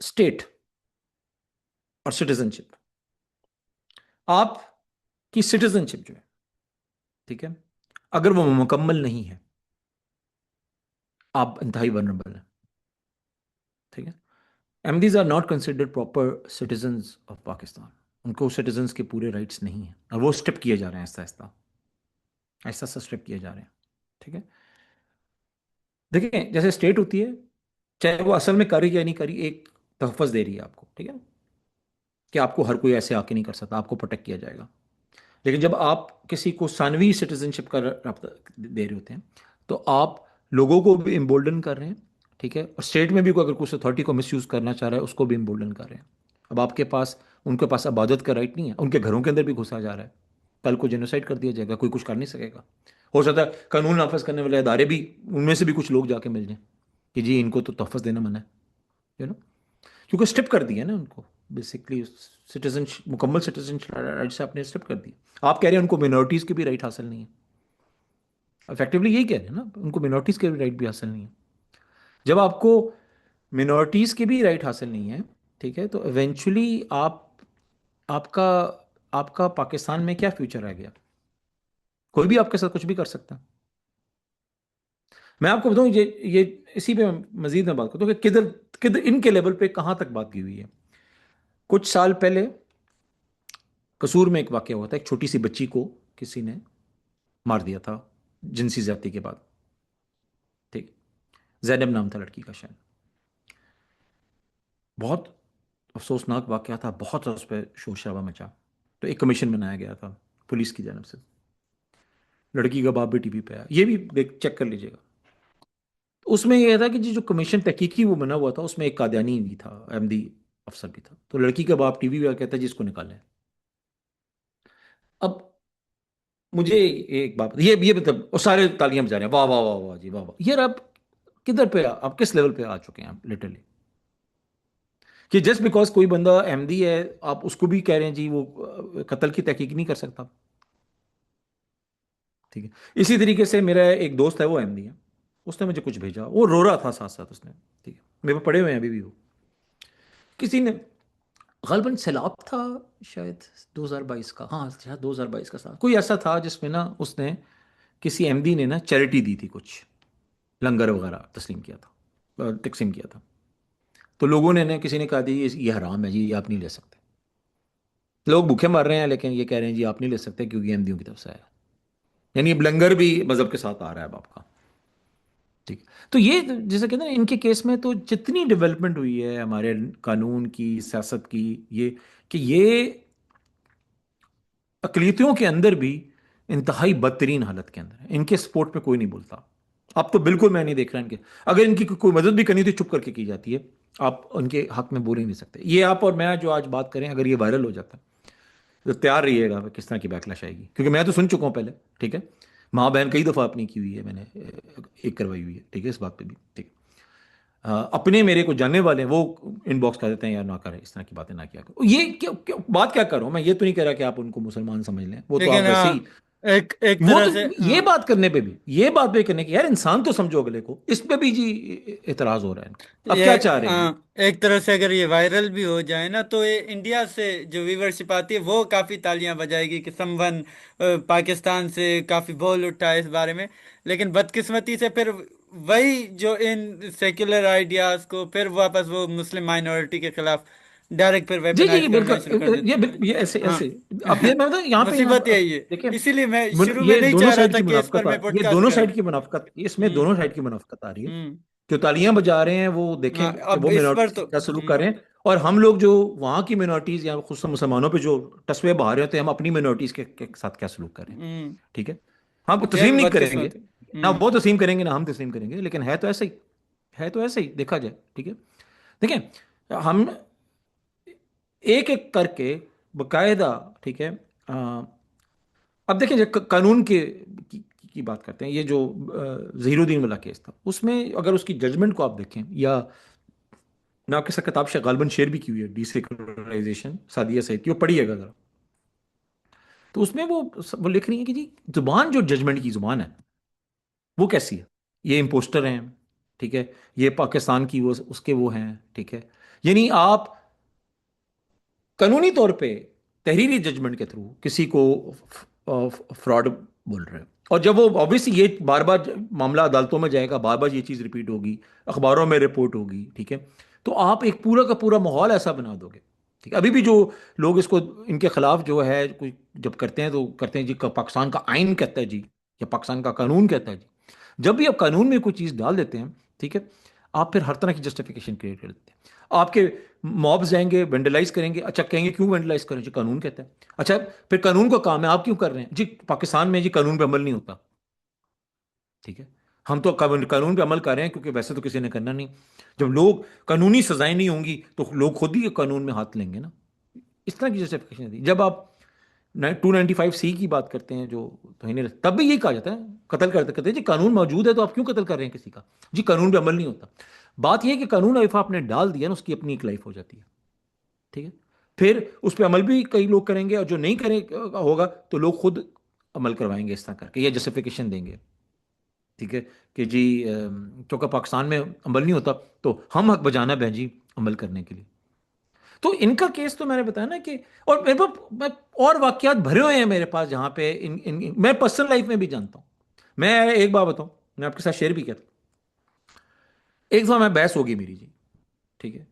اسٹیٹ اور سٹیزن شپ. آپ کی سٹیزن شپ جو ہے, ٹھیک ہے, اگر وہ مکمل نہیں ہے آپ انتہائی ورنبل ہیں. ٹھیک ہے. Ahmadis are not considered proper citizens of Pakistan. ان کو سٹیزنز کے پورے رائٹس نہیں ہیں, اور وہ اسٹیپ کیے جا رہے ہیں آہستہ آہستہ, ایسا ایسا اسٹیپ کیے جا رہے ہیں. ٹھیک ہے. دیکھیں جیسے اسٹیٹ ہوتی ہے, چاہے وہ اصل میں کری یا نہیں کری, ایک تحفظ دے رہی ہے آپ کو. ٹھیک ہے, کہ آپ کو ہر کوئی ایسے آ کے نہیں کر سکتا, آپ کو پروٹیکٹ کیا جائے گا. لیکن جب آپ کسی کو ثانوی سٹیزن شپ کا رابطہ دے رہے ہوتے ہیں تو آپ لوگوں کو بھی امبولڈن کر رہے ہیں. ٹھیک ہے. اور اسٹیٹ میں بھی کوئی اگر کچھ اتھارٹی کو مس یوز کرنا چاہ رہا ہے اس کو بھی امبولڈن کر رہے ہیں. اب آپ کے پاس ان کے پاس عبادت کا رائٹ نہیں ہے, ان کے گھروں کے اندر بھی گھسا جا رہا ہے. کل کو جینوسائڈ کر دیا جائے گا, کوئی کچھ کر نہیں سکے گا. ہو سکتا ہے قانون نافذ کرنے والے ادارے بھی ان میں سے بھی کچھ لوگ جا کے مل جائیں کہ جی ان کو تو تحفظ دینا منع ہے, کیونکہ اسٹیپ کر دیا نا ان کو بیسکلی. سٹیزن مکمل سٹیزن رائٹ سے آپ نے اسٹیپ کر دیا. آپ کہہ رہے ہیں ان کو مینورٹیز کے بھی رائٹ حاصل نہیں ہے. افیکٹولی یہی کہہ رہے ہیں نا, ان کو مینورٹیز کے بھی رائٹ بھی حاصل نہیں ہے. جب آپ کو مینورٹیز کے بھی رائٹ حاصل نہیں ہے, ٹھیک ہے, تو ایونچولی آپ کا آپ کا پاکستان میں کیا فیوچر رہ گیا. کوئی بھی آپ کے ساتھ کچھ بھی کر سکتا ہے. میں آپ کو بتاؤں یہ اسی پہ مزید میں بات کرتا ہوں کہ کدھر کدھر ان کے لیول پہ کہاں تک بات کی ہوئی ہے. کچھ سال پہلے قصور میں ایک واقعہ ہوا تھا, ایک چھوٹی سی بچی کو کسی نے مار دیا تھا جنسی زیادتی کے بعد. ٹھیک. زینب نام تھا لڑکی کا شاید. بہت افسوسناک واقعہ تھا, بہت اس پہ شور شرابہ مچا. تو ایک کمیشن بنایا گیا تھا پولیس کی جانب سے. لڑکی کا باپ بھی ٹی وی پہ آیا, یہ بھی چیک کر لیجیے گا. اس میں یہ تھا کہ جو کمیشن تحقیقی وہ بنا ہوا تھا اس میں ایک قادیانی بھی تھا, احمدی افسر بھی تھا. تو لڑکی کا باپ ٹی وی پہ کہتا ہے جس کو نکالیں. اب مجھے ایک بات, یہ مطلب اور سارے تالیاں بجا رہے ہیں, واہ واہ واہ واہ جی واہ واہ. یار آپ کدھر پہ آپ کس لیول پہ آ چکے ہیں آپ لٹرلی, کہ جسٹ بیکاز کوئی بندہ احمدی ہے آپ اس کو بھی کہہ رہے ہیں جی وہ قتل کی تحقیق نہیں کر سکتا. ٹھیک ہے. اسی طریقے سے میرا ایک دوست ہے وہ احمدی ہے, اس نے مجھے کچھ بھیجا, وہ رو رہا تھا ساتھ ساتھ اس نے. ٹھیک ہے, میرے پڑھے ہوئے ہیں ابھی بھی. وہ کسی نے غالباً سیلاب تھا شاید 2022 کا, ہاں شاید 2022 کا سال کوئی ایسا تھا جس میں نا اس نے کسی احمدی نے نا چیریٹی دی تھی، کچھ لنگر وغیرہ تسلیم کیا تھا، تقسیم کیا تھا، تو لوگوں نے کسی نے کہا تھی یہ حرام ہے جی، یہ آپ نہیں لے سکتے، لوگ بھوکے مر رہے ہیں لیکن یہ کہہ رہے ہیں جی آپ نہیں لے سکتے کیونکہ یہ احمدیوں کی طرف سے آیا، یعنی اب لنگر بھی مذہب کے ساتھ آ رہا ہے اب آپ کا، ٹھیک ہے؟ تو یہ جیسے کہتے ہیں نا، ان کے کیس میں تو جتنی ڈیولپمنٹ ہوئی ہے ہمارے قانون کی، سیاست کی، یہ کہ یہ اقلیتوں کے اندر بھی انتہائی بدترین حالت کے اندر ہے، ان کے سپورٹ میں کوئی نہیں بولتا، اب تو بالکل میں نہیں دیکھ رہا ان کے، اگر ان کی کوئی مدد بھی کرنی تو چپ کر کے کی جاتی ہے، آپ ان کے حق میں بول ہی نہیں سکتے، یہ آپ اور میں جو آج بات کریں اگر یہ وائرل ہو جاتا ہے تو تیار رہیے گا کس طرح کی بیکلاش آئے گی، کیونکہ میں تو سن چکا ہوں پہلے، ٹھیک ہے، ماں بہن کئی دفعہ اپنی کی ہوئی ہے میں نے، ایک کروائی ہوئی ہے، ٹھیک ہے، اس بات پہ بھی ٹھیک ہے، اپنے میرے کو جاننے والے ہیں وہ ان باکس کر دیتے ہیں یار نہ کریں اس طرح کی باتیں، نہ کیا کرو، یہ بات کیا کروں میں، یہ تو نہیں کہہ رہا کہ آپ ان کو مسلمان سمجھ لیں، وہ تو لیکن آپ ویسے ہی، ایک وہ طرح تو سے یہ بات کرنے پہ بھی، یہ بات بھی کرنے کی یار انسان تو سمجھو اگلے کو، اس پہ بھی جی اعتراض ہو رہا ہے ان کو، اب کیا یہ چاہ رہے ہیں یہ؟ ایک طرح سے اگر یہ وائرل بھی ہو جائے نا تو یہ انڈیا سے جو ویورشپ آتی ہے وہ کافی تالیاں بجائے گی کہ سم ون پاکستان سے کافی بول اٹھا ہے اس بارے میں، لیکن بدقسمتی سے پھر وہی جو ان سیکولر آئیڈیاز کو پھر واپس وہ مسلم مائنورٹی کے خلاف ڈائریکٹ پھر جی جی ویپنائز یہ کرنا شروع کر بالکل، دیتے ہیں۔ یہ ایسے ہاں ایسے، اب یہ میں بتا یہاں پہ مصیبت یہی ہے، دیکھیں، اسی لیے میں شروع میں یہ نہیں دونوں چاہ رہا سائڈ تھا کی کہ اس پر منافقت میں پوڈ یہ کاسٹ دونوں کروں۔ سائڈ کی منافقت، اس میں ہوں دونوں سائڈ کی منافقت آ رہی ہے، ہوں جو تالیاں بجا رہے ہیں وہ دیکھیں ہاں کہ اب وہ اس پر منورٹیز تو کا سلوک کر رہے ہیں، اور ہم لوگ جو وہاں کی منورٹیز یا خصوصاً مسلمانوں پہ جو ٹسوے بہا رہے ہوتے ہیں، ہم اپنی منورٹیز کے ساتھ کیا سلوک کر رہے ہیں، ہوں ٹھیک ہے، ہم یہ تسلیم بھی نہیں کریں گے، بدقسمت ہے۔ نہ ہوں وہ تسلیم کریں گے نہ ہم تسلیم کریں گے، لیکن ہے تو ایسے ہی، ہے تو ایسے ہی دیکھا جائے، ٹھیک ہے، دیکھیں ہم ایک ایک کر کے باقاعدہ، ٹھیک ہے، اب دیکھیں جو قانون کی بات کرتے ہیں، یہ جو ظہیر الدین والا کیس تھا اس میں اگر اس کی ججمنٹ کو آپ دیکھیں، یا میں آپ کے ساتھ کتاب سے غالباً شیئر بھی کی ہوئی ہے، ڈی سیکولرائزیشن سعدیہ سعید کی، وہ پڑھیے گا ذرا، تو اس میں وہ لکھ رہی ہیں کہ جی زبان جو ججمنٹ کی زبان ہے وہ کیسی ہے، یہ امپوسٹر ہیں، ٹھیک ہے، یہ پاکستان کی وہ اس کے وہ ہیں، ٹھیک ہے، یعنی آپ قانونی طور پہ تحریری ججمنٹ کے تھرو کسی کو فراڈ بول رہے ہیں، اور جب وہ obviously یہ بار بار معاملہ عدالتوں میں جائے گا، بار بار یہ چیز ریپیٹ ہوگی، اخباروں میں رپورٹ ہوگی، ٹھیک ہے، تو آپ ایک پورا کا پورا ماحول ایسا بنا دو گے، ٹھیک ہے، ابھی بھی جو لوگ اس کو ان کے خلاف جو ہے کوئی جب کرتے ہیں تو کرتے ہیں جی پاکستان کا آئین کہتا ہے جی، یا پاکستان کا قانون کہتا ہے جی، جب بھی آپ قانون میں کوئی چیز ڈال دیتے ہیں، ٹھیک ہے، آپ پھر ہر طرح کی جسٹیفیکیشن کریٹ کر دیتے ہیں، آپ کے مابز جائیں گے وینڈلائز کریں گے، اچھا کہیں گے کیوں وینڈلائز کریں جی قانون کہتا ہے، اچھا پھر قانون کا کام ہے آپ کیوں کر رہے ہیں جی پاکستان میں جی قانون پہ عمل نہیں ہوتا، ٹھیک ہے، ہم تو قانون پہ عمل کر رہے ہیں کیونکہ ویسے تو کسی نے کرنا نہیں، جب لوگ قانونی سزائیں نہیں ہوں گی تو لوگ خود ہی قانون میں ہاتھ لیں گے نا، اس طرح کی جسٹیفیکیشن تھی، جب آپ 295 سی کی بات کرتے ہیں جو توہین رسالت، تب بھی یہی کہا جاتا ہے قتل کرتے ہیں جی قانون موجود ہے تو آپ کیوں قتل کر رہے ہیں کسی کا، جی قانون پہ عمل نہیں ہوتا، بات یہ ہے کہ قانون ایف آپ نے ڈال دیا نا اس کی اپنی ایک لائف ہو جاتی ہے، ٹھیک ہے، پھر اس پہ عمل بھی کئی لوگ کریں گے اور جو نہیں کرے ہوگا تو لوگ خود عمل کروائیں گے اس طرح کر کے، یا جسٹیفیکیشن دیں گے، ٹھیک ہے، کہ جی کیونکہ پاکستان میں عمل نہیں ہوتا تو ہم حق بجانا ہے جی عمل کرنے کے لیے، تو ان کا کیس تو میں نے بتایا نا کہ، اور میرے پاس اور واقعات بھرے ہوئے ہیں میرے پاس جہاں پہ میں پرسنل لائف میں بھی جانتا ہوں، میں ایک بات بتاؤں، میں آپ کے ساتھ شیئر بھی کرتا ہوں، ایک دفعہ میں بحث ہوگی میری جی، ٹھیک ہے،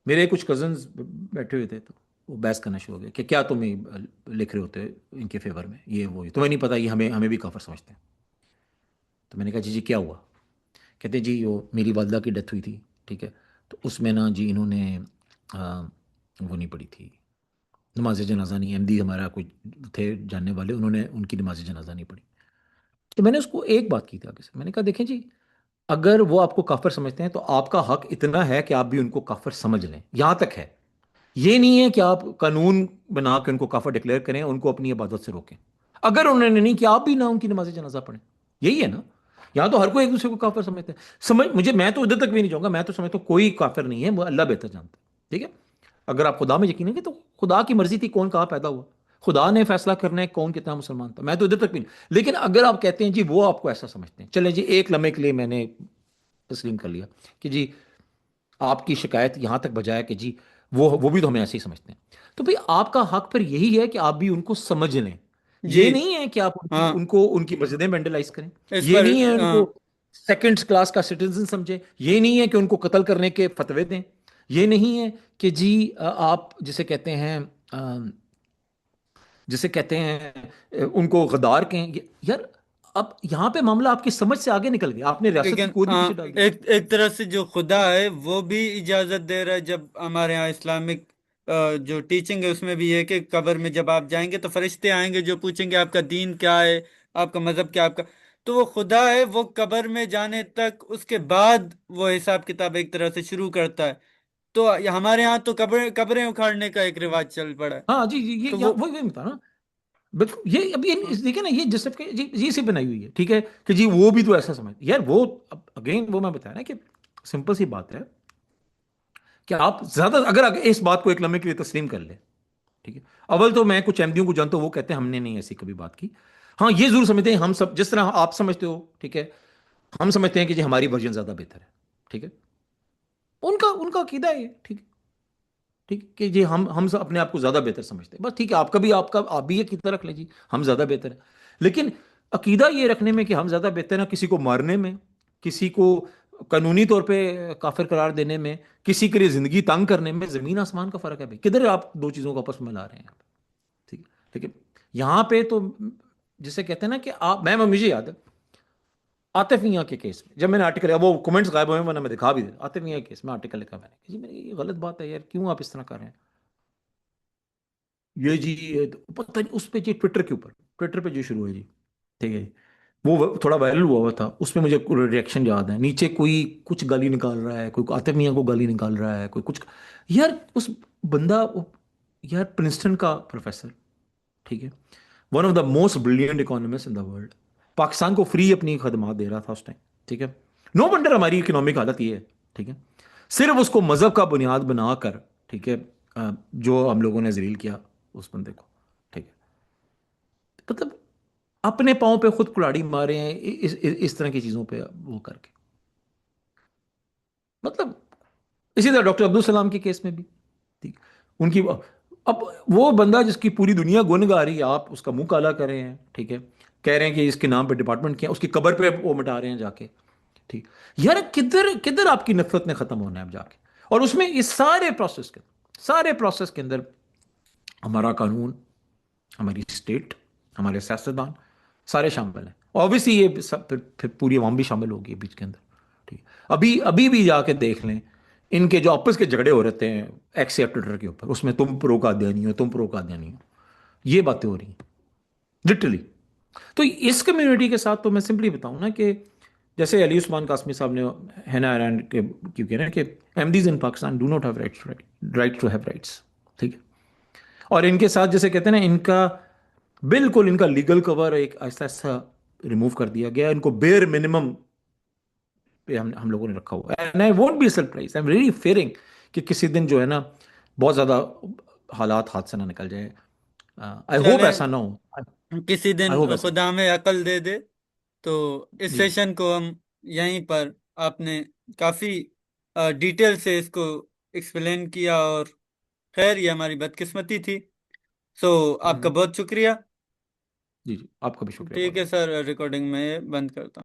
میرے کچھ کزنز بیٹھے ہوئے تھے تو وہ بحث کرنا شروع ہو گیا کہ کیا تم لکھ رہے ہوتے ان کے فیور میں، یہ وہ تمہیں نہیں پتا یہ ہمیں بھی کافر سمجھتے ہیں، تو میں نے کہا جی کیا ہوا، کہتے ہیں جی وہ میری والدہ کی ڈیتھ ہوئی تھی، ٹھیک ہے، تو اس میں نا جی انہوں نے وہ نہیں پڑھی تھی نماز جنازہ، نہیں احمدی ہمارا کوئی تھے جاننے والے، انہوں نے ان کی نماز جنازہ نہیں پڑھی، تو میں نے اس کو ایک بات کی تھی آگے سے، میں نے کہا دیکھیں جی اگر وہ آپ کو کافر سمجھتے ہیں تو آپ کا حق اتنا ہے کہ آپ بھی ان کو کافر سمجھ لیں، یہاں تک ہے، یہ نہیں ہے کہ آپ قانون بنا کے ان کو کافر ڈکلیئر کریں، ان کو اپنی عبادت سے روکیں، اگر انہوں نے نہیں کیا آپ بھی نہ ان کی نماز جنازہ پڑھیں، یہی ہے نا، یہاں تو ہر کوئی ایک دوسرے کو کافر سمجھتے ہیں، میں تو ادھر تک بھی نہیں جاؤں گا، میں تو سمجھتا ہوں کوئی کافر نہیں ہے، وہ اللہ بہتر جانتا ہے، ٹھیک ہے، اگر آپ خدا میں یقین ہے کہ تو خدا کی مرضی تھی کون کہاں پیدا ہوا، خدا نے فیصلہ کرنا ہے کون کتنا مسلمان تھا، میں تو ادھر تک بھی نہیں، لیکن اگر آپ کہتے ہیں جی وہ آپ کو ایسا سمجھتے ہیں، چلیں جی ایک لمحے کے لیے میں نے تسلیم کر لیا کہ جی آپ کی شکایت یہاں تک بجائے کہ جی وہ بھی تو ہمیں ایسے ہی سمجھتے ہیں، تو بھئی آپ کا حق پھر یہی ہے کہ آپ بھی ان کو سمجھ لیں، جی یہ نہیں ہے کہ آپ ہاں ان کی مسجدیں وینڈلائز کریں. اس یہ پر نہیں ہے ان کو سیکنڈ کلاس کا سٹیزن سمجھیں. یہ نہیں ہے کہ ان کو قتل کرنے کے فتوے دیں. یہ نہیں ہے کہ جی آپ جسے کہتے ہیں ان کو غدار کہیں. یار اب یہاں پہ معاملہ آپ کی سمجھ سے آگے نکل گیا. آپ نے ریاست لیکن کی کوئی بھی پیچھے ڈال دی. ایک طرح سے جو خدا ہے وہ بھی اجازت دے رہا ہے. جب ہمارے یہاں اسلامک جو ٹیچنگ ہے اس میں بھی یہ ہے کہ قبر میں جب آپ جائیں گے تو فرشتے آئیں گے جو پوچھیں گے آپ کا دین کیا ہے، آپ کا مذہب کیا، آپ کا. تو وہ خدا ہے، وہ قبر میں جانے تک اس کے بعد وہ حساب کتاب ایک طرح سے شروع کرتا ہے. تو ہمارے ہاں تو قبریں اکھاڑنے کا ایک رواج چل پڑا ہے. ہاں جی جی تو یہ وہی بتا نا. بالکل یہ اب یہ دیکھیں نا یہ جسٹ کے جی جی سے بنائی ہوئی ہے. ٹھیک ہے کہ جی وہ بھی تو ایسا سمجھ یار وہ اگین وہ میں بتایا نا کہ سمپل سی بات ہے کہ آپ زیادہ اگر اس بات کو ایک لمحے کے لیے تسلیم کر لیں. ٹھیک ہے. اول تو میں کچھ احمدیوں کو جانتا ہوں وہ کہتے ہیں ہم نے نہیں ایسی کبھی بات کی. ہاں یہ ضرور سمجھتے ہیں ہم سب جس طرح آپ سمجھتے ہو. ٹھیک ہے. ہم سمجھتے ہیں کہ جی ہماری ورژن زیادہ بہتر ہے. ٹھیک ہے. ان کا عقیدہ ہے. ٹھیک ہے. ٹھیک کہ جی ہم سب اپنے آپ کو زیادہ بہتر سمجھتے ہیں. بس ٹھیک ہے آپ بھی یہ عقیدہ رکھ لیں جی ہم زیادہ بہتر ہیں. لیکن عقیدہ یہ رکھنے میں کہ ہم زیادہ بہتر ہیں کسی کو مارنے میں، کسی کو قانونی طور پہ کافر قرار دینے میں، کسی کے لیے زندگی تنگ کرنے میں زمین آسمان کا فرق ہے بھائی. کدھر آپ دو چیزوں کو آپس میں ملا رہے ہیں آپ. ٹھیک ہے. لیکن یہاں پہ تو جسے کہتے ہیں نا کہ مجھے یاد ہے عاطف میاں کے کیس میں جب میں نے آرٹیکل وہ کمنٹس غائب ہوئے ورنہ میں دکھا بھی دے. عاطف میاں کے کیس میں آرٹیکل لکھا میں نے کہ جی یہ غلط بات ہے یار کیوں آپ اس طرح کر رہے ہیں. یہ جی پتہ نہیں اس پہ جی ٹویٹر پہ جو شروع ہے جی. ٹھیک ہے. وہ تھوڑا وائرل ہوا تھا اس پہ مجھے ریئیکشن یاد ہے. نیچے کوئی کچھ گالی نکال رہا ہے، کوئی عاطف میاں کو گالی نکال رہا ہے، کوئی کچھ. یار اس بندہ یار پرنسٹن کا پروفیسر. ٹھیک ہے. One of the most brilliant economist in the world. Pakistan کو فری اپنی خدمات دے رہا تھا اس ٹائم. ٹھیک ہے. نو ونڈر ہماری اکنامک حالت یہ ہے. ٹھیک ہے. صرف اس کو مذہب کا بنیاد بنا کر. ٹھیک ہے. جو ہم لوگوں نے ذلیل کیا اس بندے کو. ٹھیک ہے. مطلب اپنے پاؤں پہ خود کلاڑی مارے ہیں اس طرح کی چیزوں پہ وہ کر کے. مطلب اسی طرح ڈاکٹر عبدالسلام کے کیس میں بھی ٹھیک ان کی اب وہ بندہ جس کی پوری دنیا گن گا رہی ہے آپ اس کا منہ کالا کر رہے ہیں. ٹھیک ہے. کہہ رہے ہیں کہ اس کے نام پہ ڈپارٹمنٹ کیا اس کی قبر پہ وہ مٹا رہے ہیں جا کے. ٹھیک. یار کدھر کدھر آپ کی نفرت نے ختم ہونا ہے اب جا کے. اور اس میں اس سارے پروسیس کے اندر ہمارا قانون، ہماری اسٹیٹ، ہمارے سیاستدان سارے شامل ہیں. اوبیسلی یہ پھر پوری عوام بھی شامل ہوگی بیچ کے اندر. ٹھیک. ابھی بھی جا کے دیکھ لیں ان کے جو آپس کے جھگڑے ہو رہتے ہیں ایکس یا ٹویٹر کے اوپر، اس میں تم پرو کا دینی ہو، تم پرو کا دینی ہو، یہ باتیں ہو رہی ہیں لٹرلی. تو اس کمیونٹی کے ساتھ تو میں سمپلی بتاؤں نا کہ جیسے علی عثمان قاسمی صاحب نے ہے نا ایران کے کیونکہ نا کہ Ahmadis in Pakistan do not have right to have rights. ٹھیک ہے. اور ان کے ساتھ جیسے کہتے ہیں نا ان کا بالکل ان کا لیگل کور ایک ایسا ایسا ریموو کر دیا گیا. ان کو بیئر منیمم پہ ہم لوگوں نے رکھا ہوا ہے. And I won't be surprise, I am really fearing کہ کسی دن جو ہے نا بہت زیادہ حالات ہاتھ سے نہ نکل جائے. آئی ہوپ چلیں ایسا نہ ہو. کسی دن آئی ہوپ ایسا نہ خدا ہمیں عقل دے دے. تو اس ہو. جی جی سیشن کو ہم یہیں پر، آپ نے کافی ڈیٹیل سے اس کو ایکسپلین کیا، اور خیر یہ ہماری بدقسمتی تھی. سو آپ کا ہوں، بہت شکریہ. جی جی آپ کا بھی شکریہ ٹھیک بہت ہے بہت. سر، ریکارڈنگ میں بند کرتا ہوں.